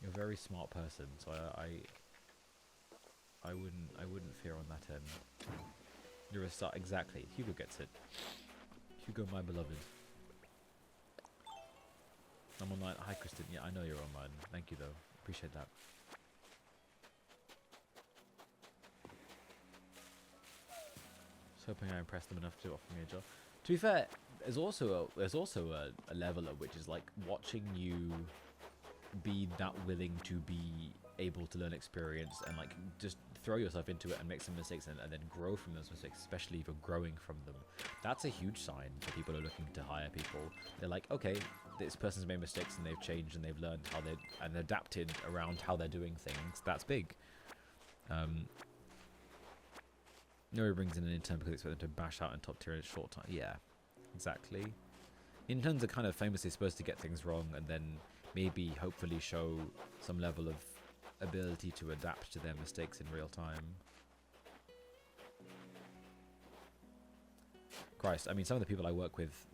you're a very smart person, so I wouldn't fear on that end. You're a star, exactly. Hugo gets it. Hugo, my beloved. I'm online. Hi, Kristen. Yeah, I know you're online. Thank you, though. Appreciate that. Just hoping I impressed them enough to offer me a job. To be fair, there's also a level at which is like watching you be that willing to be able to learn experience and like just throw yourself into it and make some mistakes and then grow from those mistakes, especially if you're growing from them. That's a huge sign for people who are looking to hire people. They're like, okay, this person's made mistakes and they've changed and they've learned how they and adapted around how they're doing things. That's big. Nobody brings in an intern because they expect them to bash out in top tier in a short time. Yeah, exactly. Interns are kind of famously supposed to get things wrong and then maybe hopefully show some level of ability to adapt to their mistakes in real time. Christ, I mean, some of the people I work with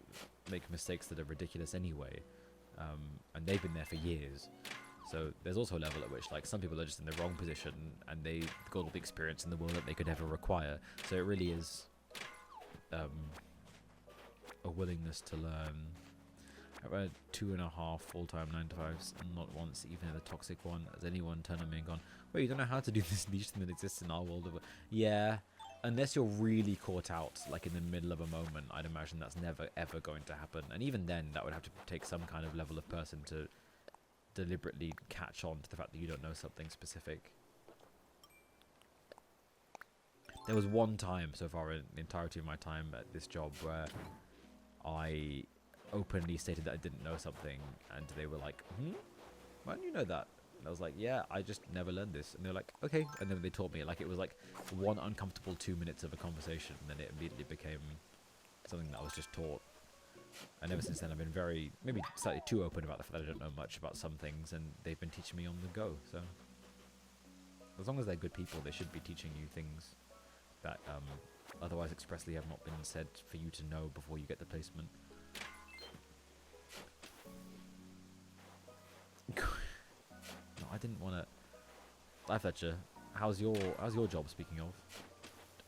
make mistakes that are ridiculous anyway, and they've been there for years. So there's also a level at which, like, some people are just in the wrong position and they've got all the experience in the world that they could ever require. So it really is a willingness to learn. I've had 2.5 full-time 9-to-5s, and not once, even in the toxic one, has anyone turned on me and gone, "Wait, you don't know how to do this niche thing that exists in our world?" Yeah, unless you're really caught out, like in the middle of a moment, I'd imagine that's never ever going to happen. And even then, that would have to take some kind of level of person to deliberately catch on to the fact that you don't know something specific. There was one time so far in the entirety of my time at this job where I openly stated that I didn't know something, and they were like, "Why don't you know that?" And I was like, "Yeah, I just never learned this." And they were like, "Okay." And then they taught me. Like, it was like one uncomfortable 2 minutes of a conversation, and then it immediately became something that I was just taught. And ever since then, I've been very, maybe slightly too open about the fact that I don't know much about some things, and they've been teaching me on the go. So as long as they're good people, they should be teaching you things that otherwise expressly have not been said for you to know before you get the placement. No, I didn't want to. Life Fletcher, how's your job? Speaking of,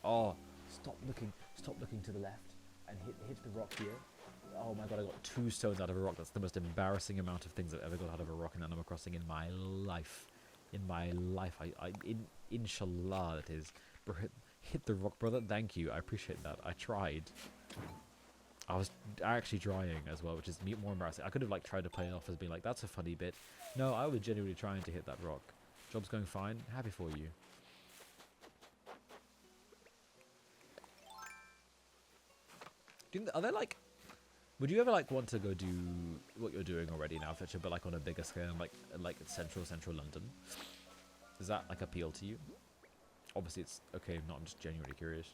oh, stop looking to the left and hit the rock here. Oh my god, I got 2 stones out of a rock. That's the most embarrassing amount of things I've ever got out of a rock in Animal Crossing in my life. Inshallah, that is. Bro, hit the rock, brother. Thank you. I appreciate that. I tried. I was actually trying as well, which is more embarrassing. I could have like tried to play it off as being like, that's a funny bit. No, I was genuinely trying to hit that rock. Job's going fine. Happy for you. Are there like... Would you ever like want to go do what you're doing already now, Fletcher, but like on a bigger scale, like central London? Does that like appeal to you? Obviously it's okay if not, I'm just genuinely curious.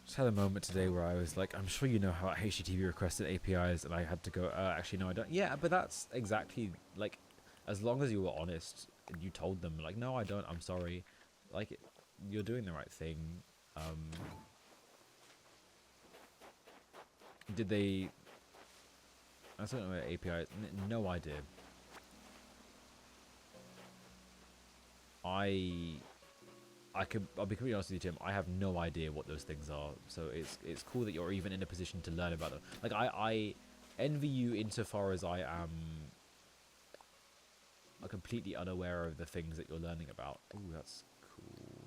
Just had a moment today where I was like, I'm sure you know how HTTP requested APIs, and I had to go, actually no I don't. Yeah, but that's exactly, like, as long as you were honest and you told them, like, no I don't, I'm sorry, like, you're doing the right thing. Did they... I don't know about APIs. No idea. I'll be completely honest with you, Tim. I have no idea what those things are. So it's cool that you're even in a position to learn about them. Like, I envy you insofar as I am completely unaware of the things that you're learning about. Ooh, that's cool.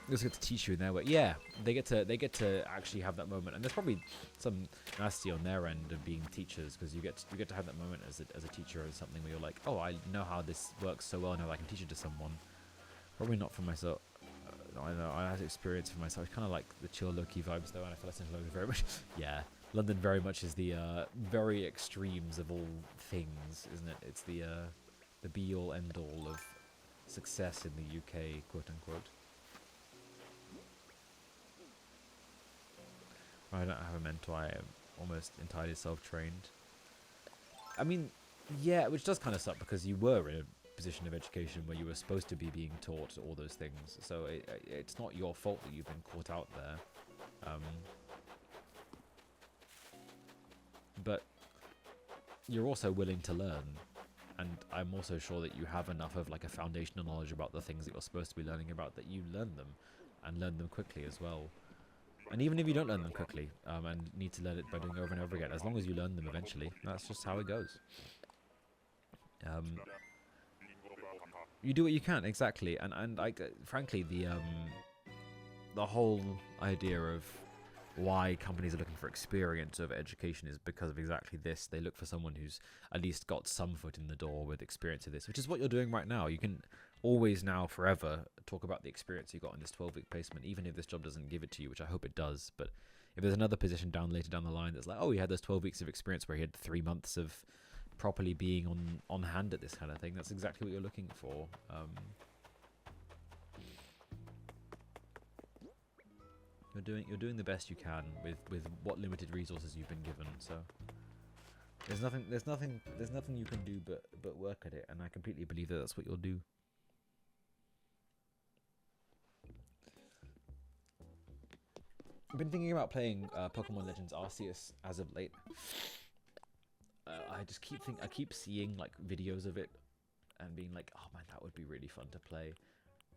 Just get to teach you in their way. Yeah, they get to actually have that moment, and there's probably some nasty on their end of being teachers, because you get to have that moment as a teacher or something where you're like, oh, I know how this works so well now I can teach it to someone. Probably not for myself. I know I had experience for myself. It's kind of like the chill low-key vibes though, and I feel like Central London very much. Yeah, London very much is the very extremes of all things, isn't it? It's the be-all end-all of success in the UK, quote unquote. I don't have a mentor. I am almost entirely self-trained. I mean, yeah, which does kind of suck because you were in a position of education where you were supposed to be being taught all those things. So it's not your fault that you've been caught out there. But you're also willing to learn. And I'm also sure that you have enough of like a foundational knowledge about the things that you're supposed to be learning about that you learn them, and learn them quickly as well. And even if you don't learn them quickly, and need to learn it by doing it over and over again, as long as you learn them eventually, that's just how it goes. You do what you can, exactly. And frankly, the whole idea of why companies are looking for experience over education is because of exactly this. They look for someone who's at least got some foot in the door with experience of this, which is what you're doing right now. You can always now forever talk about the experience you got in this 12-week placement, even if this job doesn't give it to you, which I hope it does. But if there's another position later down the line that's like, oh, he had those 12 weeks of experience where he had 3 months of properly being on hand at this kind of thing, that's exactly what you're looking for. You're doing the best you can with what limited resources you've been given. So there's nothing you can do but work at it, and I completely believe that that's what you'll do. I've been thinking about playing Pokemon Legends Arceus as of late. I just keep seeing like videos of it and being like, oh man, that would be really fun to play,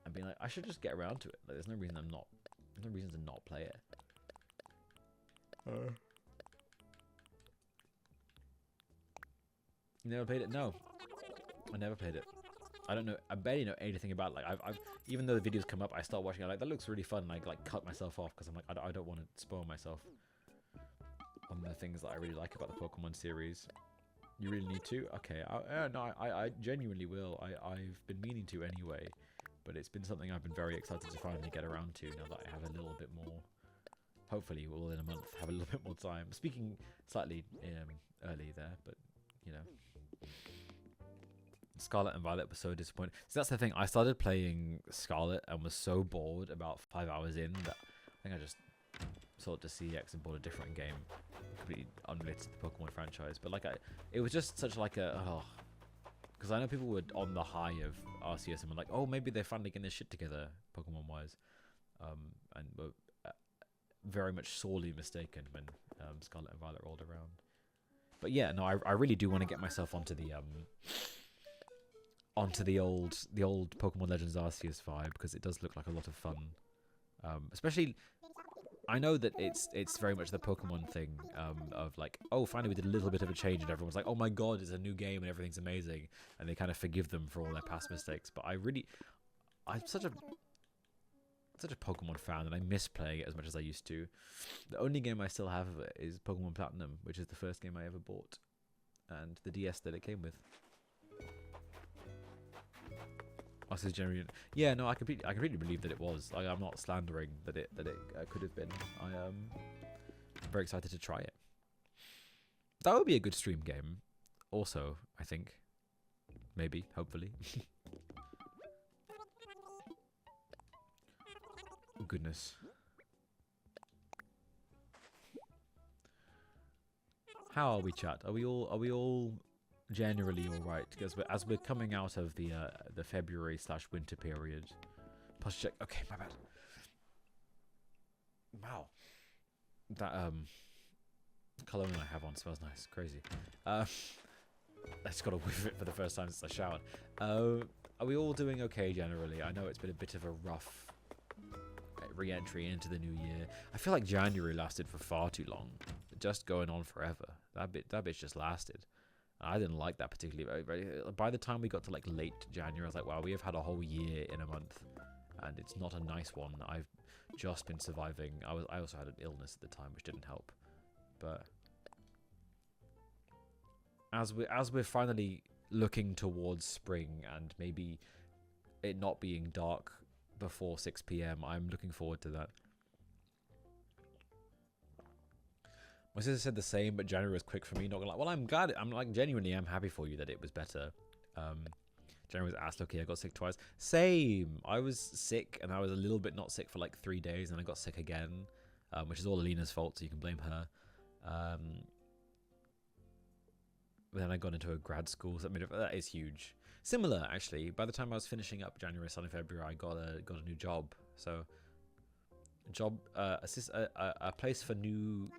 and being like, I should just get around to it. Like, there's no reason to not play it. You never played it? No, I never played it. I don't know. I barely know anything about it. Like I've even though the videos come up, I start watching. I'm like, that looks really fun. And I like cut myself off because I'm like, I don't want to spoil myself on the things that I really like about the Pokemon series. You really need to? Okay. I genuinely will. I've been meaning to anyway, but it's been something I've been very excited to finally get around to now that I have a little bit more. Hopefully, we'll in a month have a little bit more time. Speaking slightly early there, but you know. Scarlet and Violet was so disappointing. So that's the thing. I started playing Scarlet and was so bored about 5 hours in that I think I just sold to CX and bought a different game, completely unrelated to the Pokemon franchise. But like, it was just such like a because I know people were on the high of Arceus and were like, oh, maybe they're finally getting their shit together, Pokemon wise, and were very much sorely mistaken when Scarlet and Violet rolled around. But yeah, no, I really do want to get myself onto the old Pokemon Legends Arceus vibe, because it does look like a lot of fun. Especially, I know that it's very much the Pokemon thing of like, oh, finally we did a little bit of a change and everyone's like, oh my god, it's a new game and everything's amazing, and they kind of forgive them for all their past mistakes. But I'm such a Pokemon fan, and I miss playing it as much as I used to. The only game I still have of it is Pokemon Platinum, which is the first game I ever bought, and the DS that it came with. Yeah, no, I completely believe that it was. Like, I'm not slandering that it could have been. I'm very excited to try it. That would be a good stream game. Also, I think, maybe, hopefully. Goodness. How are we, chat? Are we all generally all right? Because as we're coming out of the February/winter period. Plus check. Okay, my bad. Wow. That cologne I have on smells nice. Crazy. I just got to whiff it for the first time since I showered. Are we all doing okay generally? I know it's been a bit of a rough re-entry into the new year. I feel like January lasted for far too long. Just going on forever. That bitch just lasted. I didn't like that particularly. By the time we got to like late January, I was like, wow, we have had a whole year in a month, and it's not a nice one. I've just been surviving. I also had an illness at the time, which didn't help. But as we're finally looking towards spring and maybe it not being dark before 6 p.m, I'm looking forward to that. My sister said the same, but January was quick for me. Not gonna lie. Well, I'm glad. I'm like genuinely, I'm happy for you that it was better. January was ass lucky. I got sick twice. Same. I was sick, and I was a little bit not sick for like 3 days, and I got sick again, which is all Alina's fault, so you can blame her. Then I got into a grad school. So that is huge. Similar, actually. By the time I was finishing up January, starting February, I got a new job. So. A place for new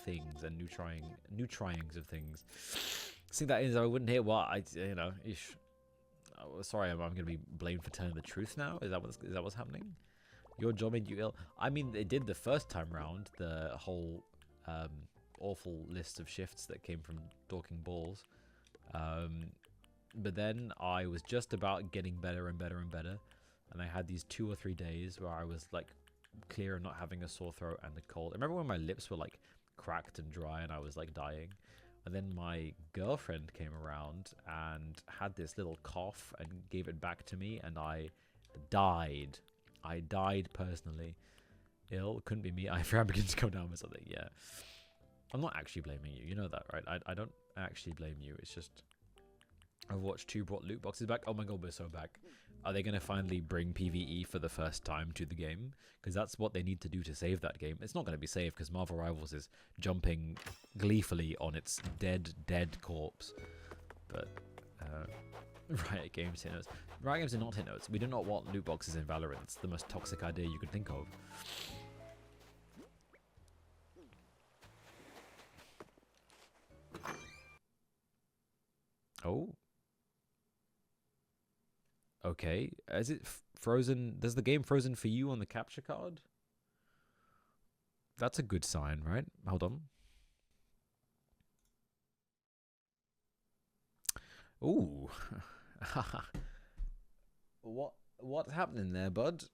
things and new tryings of things. I think that is, I wouldn't hear what sorry, I'm gonna be blamed for telling the truth now. Is that what's happening? Your job made you ill. I mean, they did the first time round. The whole awful list of shifts that came from dorking balls. But then I was just about getting better and better and better, and I had these 2 or 3 days where I was like clear and not having a sore throat and a cold. I remember when my lips were like cracked and dry and I was like dying. And then my girlfriend came around and had this little cough and gave it back to me, and I died. I died personally. Ill, couldn't be me. I fear I'm beginning to go down with something. Yeah, I'm not actually blaming you. You know that, right? I don't actually blame you. It's just Overwatch 2 brought loot boxes back. Oh my god, we're so back. Are they going to finally bring PvE for the first time to the game? Because that's what they need to do to save that game. It's not going to be saved because Marvel Rivals is jumping gleefully on its dead corpse. But Riot Games hit notes. Riot Games did not hit notes. We do not want loot boxes in Valorant. It's the most toxic idea you could think of. Oh. Okay. Is it frozen? Does the game frozen for you on the capture card? That's a good sign, right? Hold on. Ooh. What's happening there, bud?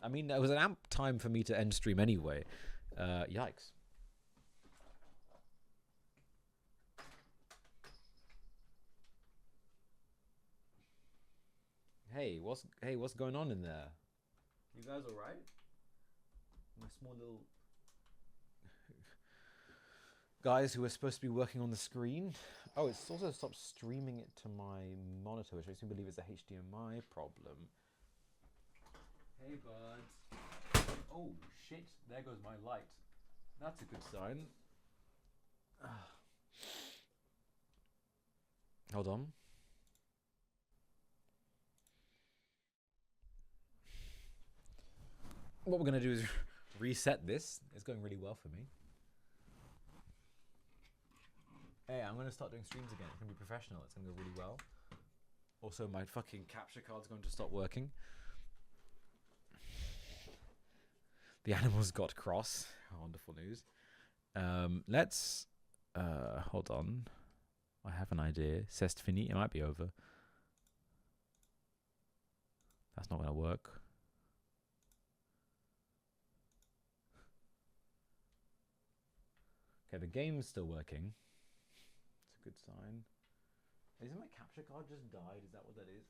I mean, it was an amp time for me to end stream anyway. Yikes. Hey, what's going on in there? You guys all right? My small little guys who are supposed to be working on the screen. Oh, it's also stopped streaming it to my monitor, which makes me believe it's a HDMI problem. Hey, bud. Oh, shit. There goes my light. That's a good sign. Hold on. What we're going to do is reset this. It's going really well for me. Hey, I'm going to start doing streams again. It's going to be professional. It's going to go really well. Also, my fucking capture card's going to stop working. The animals got cross. Wonderful news. Let's... hold on. I have an idea. C'est fini. It might be over. That's not going to work. Okay, the game's still working. It's a good sign. Isn't my capture card just died? Is that what that is?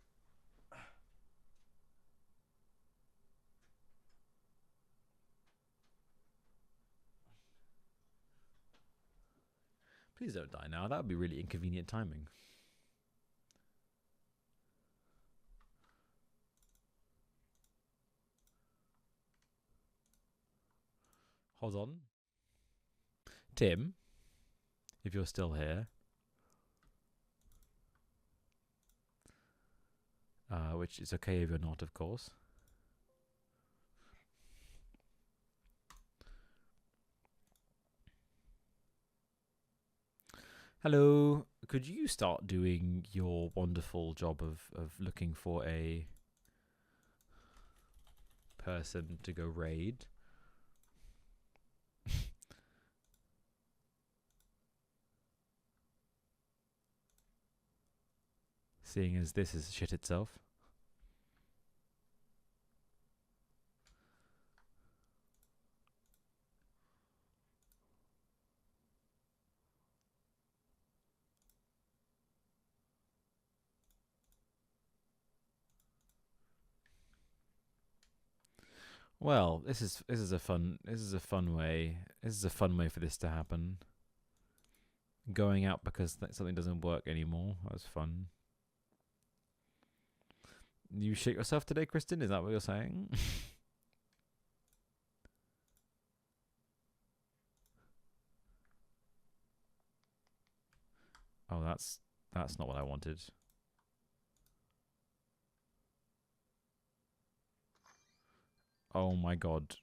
Please don't die now. That would be really inconvenient timing. Hold on. Tim, if you're still here. Which is okay if you're not, of course. Hello. Could you start doing your wonderful job of looking for a person to go raid? Seeing as this is shit itself. Well, this is a fun way for this to happen. Going out because something doesn't work anymore. That was fun. You shit yourself today, Kristen? Is that what you're saying? Oh, that's not what I wanted. Oh my god.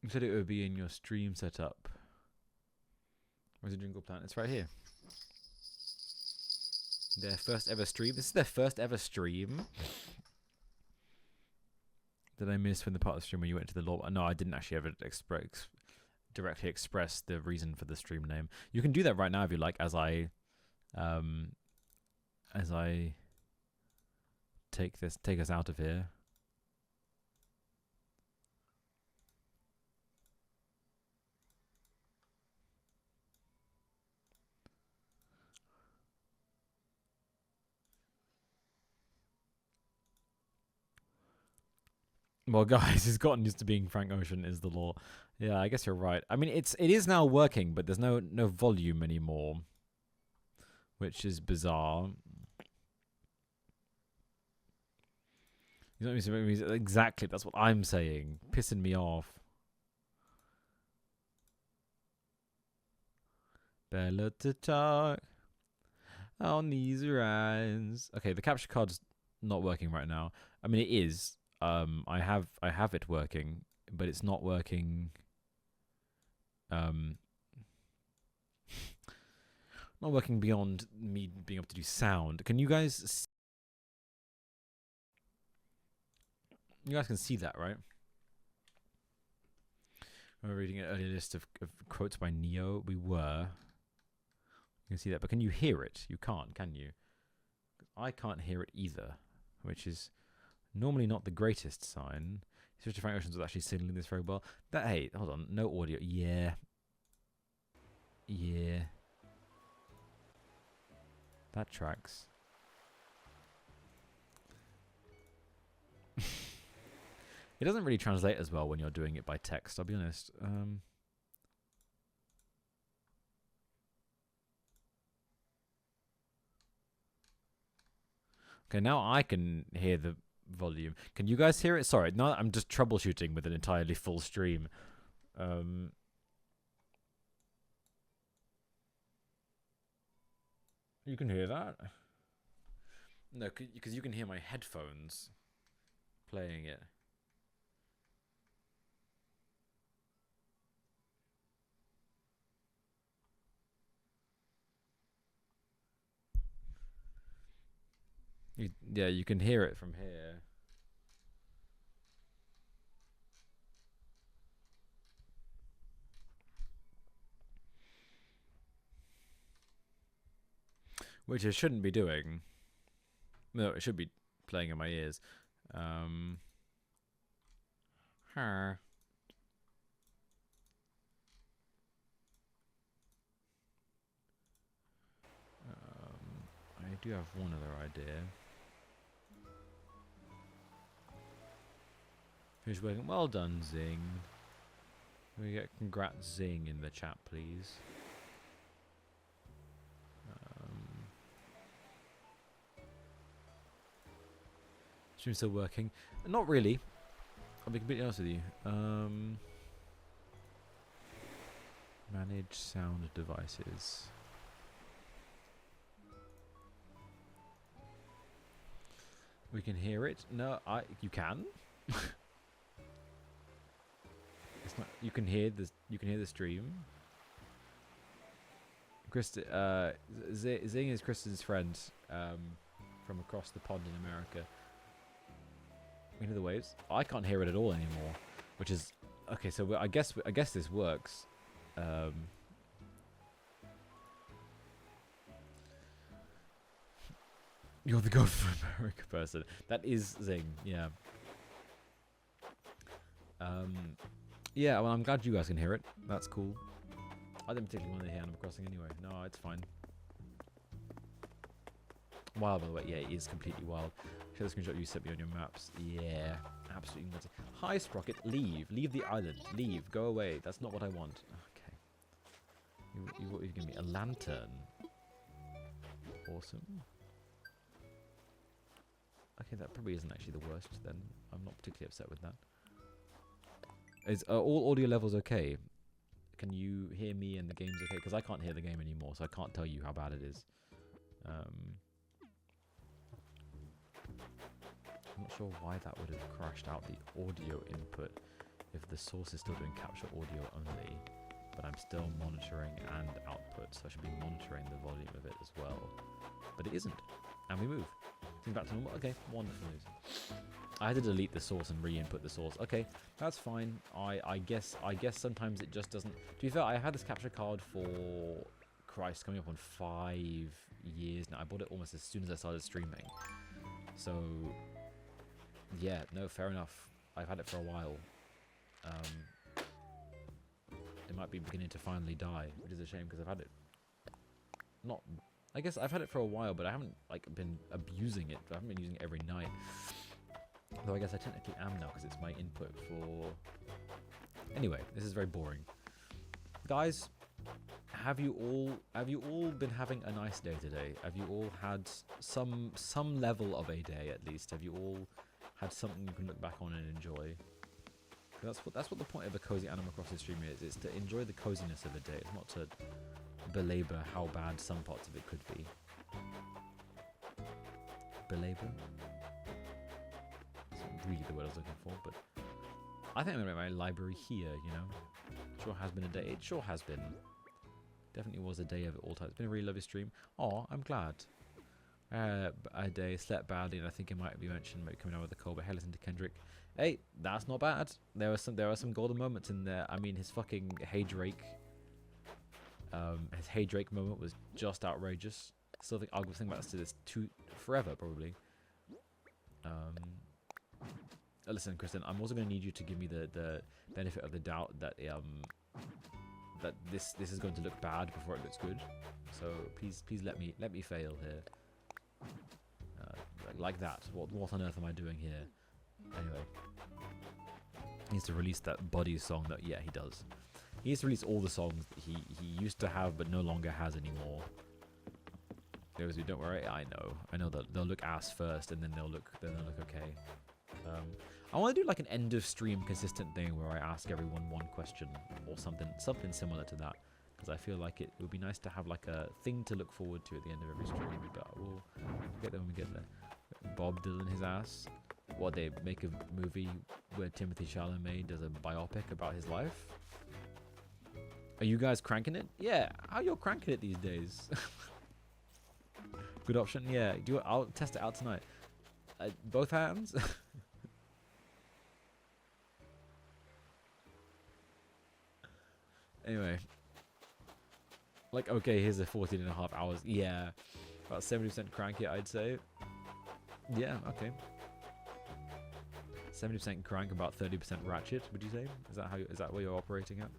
You said it would be in your stream setup. Where's the jingle plant? It's right here. Their first ever stream. This is their first ever stream. Did I miss when the part of the stream where you went to the law? No, I didn't actually ever express. directly express the reason for the stream name. You can do that right now if you like, as I take us out of here. Well, guys, it's gotten used to being Frank Ocean is the law. Yeah, I guess you're right. I mean, it is now working, but there's no volume anymore, which is bizarre. You know what I mean? Exactly, that's what I'm saying. Pissing me off. Better to talk on these rides. Okay, the capture card's not working right now. I mean, it is. I have it working, but it's not working. Not working beyond me being able to do sound. Can you guys? You guys can see that, right? We're reading an earlier list of quotes by Neo. We were. You can see that, but can you hear it? You can't, can you? I can't hear it either, which is normally not the greatest sign. Especially Frank Oceans was actually signaling this very well. That, hey, hold on, no audio. Yeah. Yeah. That tracks. It doesn't really translate as well when you're doing it by text, I'll be honest. Okay, now I can hear the volume. Can you guys hear it? Sorry, no, I'm just troubleshooting with an entirely full stream. You can hear that? No, because you can hear my headphones playing it. Yeah, you can hear it from here. Which it shouldn't be doing. No, it should be playing in my ears. I do have one other idea. Who's working? Well done, Zing. Can we get congrats Zing in the chat, please? Stream's still working. Not really. I'll be completely honest with you. Manage sound devices. We can hear it. No, you can. It's not. You can hear this. You can hear the stream. Zing is Kristen's friend from across the pond in America. We hear the waves. I can't hear it at all anymore, which is okay. So I guess this works. You're the God for America person. That is Zing. Yeah. Yeah. Well, I'm glad you guys can hear it. That's cool. I didn't particularly want to hear Animal Crossing anyway. No, it's fine. Wild, by the way. Yeah, it is completely wild. Show the screenshot you sent me on your maps. Yeah, absolutely nutty. Hi, Sprocket. Leave. Leave the island. Leave. Go away. That's not what I want. Okay. What are you giving me? A lantern. Awesome. Okay, that probably isn't actually the worst then. I'm not particularly upset with that. Are all audio levels okay? Can you hear me and the game's okay? Because I can't hear the game anymore, so I can't tell you how bad it is. I'm not sure why that would have crashed out the audio input if the source is still doing capture audio only, but I'm still monitoring and output, so I should be monitoring the volume of it as well. But it isn't, and we move. Things back to normal. Okay, wonderful news. I had to delete the source and re-input the source. Okay, that's fine. I guess sometimes it just doesn't. To be fair, I had this capture card for Christ coming up on 5 years now. I bought it almost as soon as I started streaming. So yeah, no, fair enough. I've had it for a while. It might be beginning to finally die, which is a shame because I've had it. Not, I guess I've had it for a while, but I haven't like been abusing it. I haven't been using it every night. Though I guess I technically am now because it's my input for. Anyway, this is very boring, guys. Have you all been having a nice day today? Have you all had some level of a day at least? Have you all had something you can look back on and enjoy? That's what the point of a cozy Animal Crossing stream is. It's to enjoy the coziness of a day. It's not to belabor how bad some parts of it could be. Belabor? That's not really the word I was looking for, but I think I'm gonna make my library here. You know, sure has been a day. It sure has been. Definitely was a day of it all time. It's been a really lovely stream. Oh, I'm glad. A day, slept badly, and I think it might be mentioned about coming out with a cold. But hey, listen to Kendrick. Hey, that's not bad. There are some golden moments in there. I mean, his fucking Hey Drake. His Hey Drake moment was just outrageous. Still think I'll think about this forever probably. Listen, Kristen, I'm also going to need you to give me the benefit of the doubt that that this is going to look bad before it looks good. So please let me fail here. Like that. What on earth am I doing here? Anyway, he needs to release that Buddy song. That he does. He needs to release all the songs that he used to have but no longer has anymore. Those who don't worry, I know that they'll look ass first and then they'll look okay. I want to do like an end of stream consistent thing where I ask everyone one question or something similar to that, because I feel like it would be nice to have like a thing to look forward to at the end of every stream. But we'll get there when we get there. Bob Dylan his ass. What, they make a movie where Timothy Chalamet does a biopic about his life? Are you guys cranking it? Yeah, how you cranking it these days? Good option. Yeah, do it. I'll test it out tonight. Both hands. Anyway, like, okay, here's a 14.5 hours. Yeah, about 70% crank it, I'd say. Yeah, okay. 70% crank, about 30% ratchet. Would you say? Is that where you're operating at?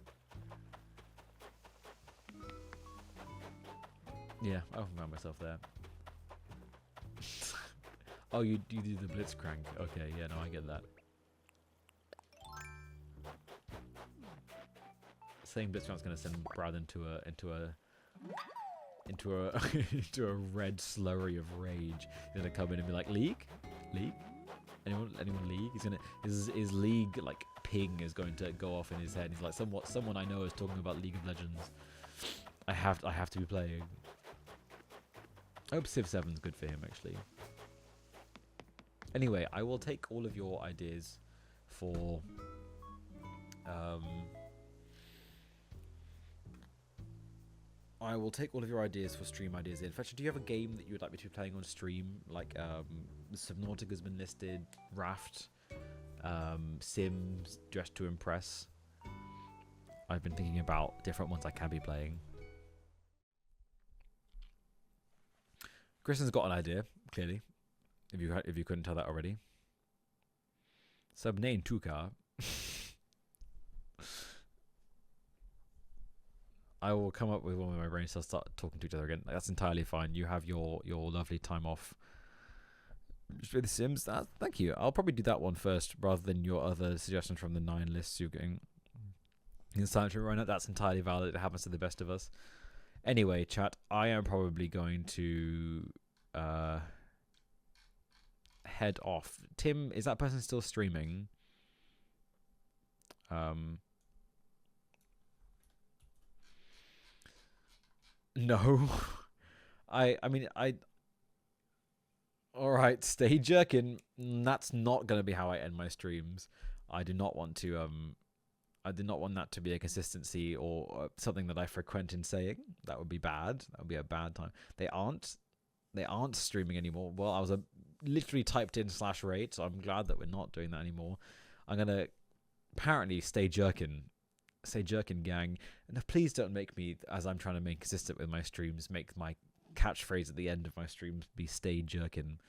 Yeah, I found myself there. Oh, you do the blitz crank. Okay, yeah, no, I get that. Saying Blitzcrank's gonna send Brad into a into a red slurry of rage. He's gonna come in and be like, League? Anyone League? He's gonna his League like ping is going to go off in his head. He's like, someone I know is talking about League of Legends. I have to be playing. I hope Civ 7's good for him actually. Anyway, I will take all of your ideas for stream ideas in. Fetcher, do you have a game that you would like me to be playing on stream? Like Subnautica's been listed, Raft, Sims, Dress to Impress. I've been thinking about different ones I can be playing. Kristen's got an idea, clearly. If you couldn't tell that already. Subname Tuka. I will come up with one with my brain, so I'll start talking to each other again. That's entirely fine. You have your lovely time off. Just with The Sims. Thank you. I'll probably do that one first, rather than your other suggestions from the 9 lists you're getting. In Silent Run Out, that's entirely valid. It happens to the best of us. Anyway, chat, I am probably going to head off. Tim, is that person still streaming? No. I mean, alright, stay jerking. That's not going to be how I end my streams. I do not want to, I did not want that to be a consistency or something that I frequent in saying. That would be bad. That would be a bad time. They aren't streaming anymore. Well, I was literally typed in /rate, so I'm glad that we're not doing that anymore. I'm gonna apparently stay jerkin gang. And please don't make me, as I'm trying to make consistent with my streams, make my catchphrase at the end of my streams be stay jerkin.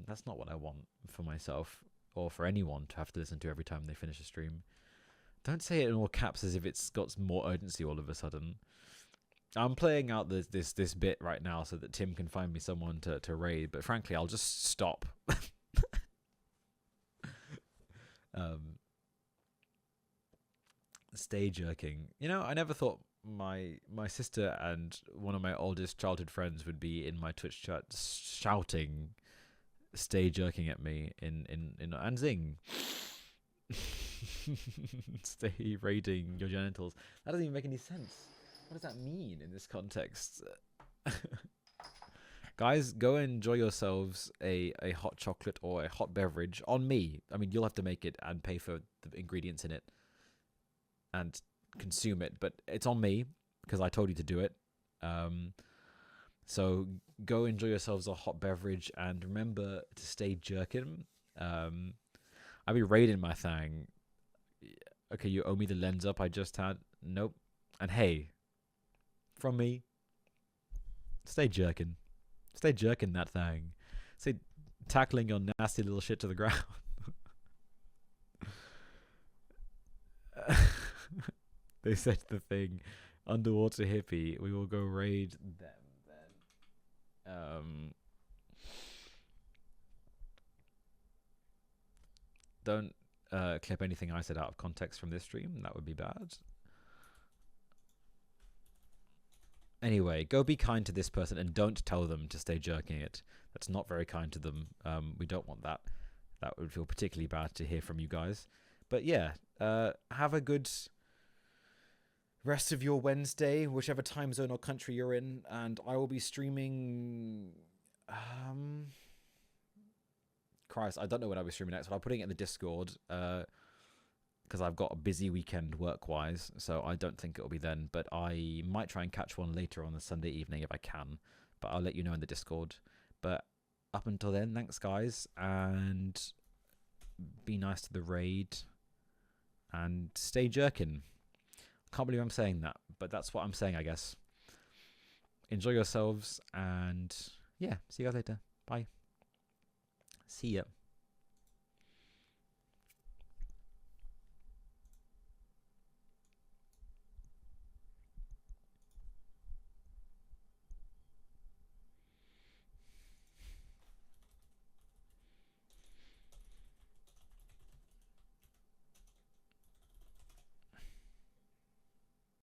That's not what I want for myself or for anyone to have to listen to every time they finish a stream. Don't say it in all caps as if it's got more urgency all of a sudden. I'm playing out this bit right now so that Tim can find me someone to raid, but frankly, I'll just stop. Stay jerking. You know, I never thought my sister and one of my oldest childhood friends would be in my Twitch chat shouting "stay jerking" at me in and zing. Stay raiding your genitals. That doesn't even make any sense. What does that mean in this context? Guys, go enjoy yourselves a hot chocolate or a hot beverage on me. I mean, you'll have to make it and pay for the ingredients in it and consume it, but it's on me because I told you to do it. So go enjoy yourselves a hot beverage and remember to stay jerkin. I'll be raiding my thing. Okay, you owe me the lens up I just had. Nope. And hey, from me, stay jerkin. Stay jerking that thing. Stay tackling your nasty little shit to the ground. They said the thing, underwater hippie. We will go raid them then. Don't clip anything I said out of context from this stream. That would be bad. Anyway, go be kind to this person and don't tell them to stay jerking it. That's not very kind to them. We don't want that. That would feel particularly bad to hear from you guys. But yeah, have a good rest of your Wednesday, whichever time zone or country you're in, and I will be streaming. Christ, I don't know when I'll be streaming next, but I'm putting it in the Discord because I've got a busy weekend work-wise, so I don't think it'll be then, but I might try and catch one later on the Sunday evening if I can, but I'll let you know in the Discord. But up until then, thanks guys, and be nice to the raid, and stay jerkin. Can't believe I'm saying that, but that's what I'm saying, I guess. Enjoy yourselves, and yeah, see you guys later. Bye. See ya.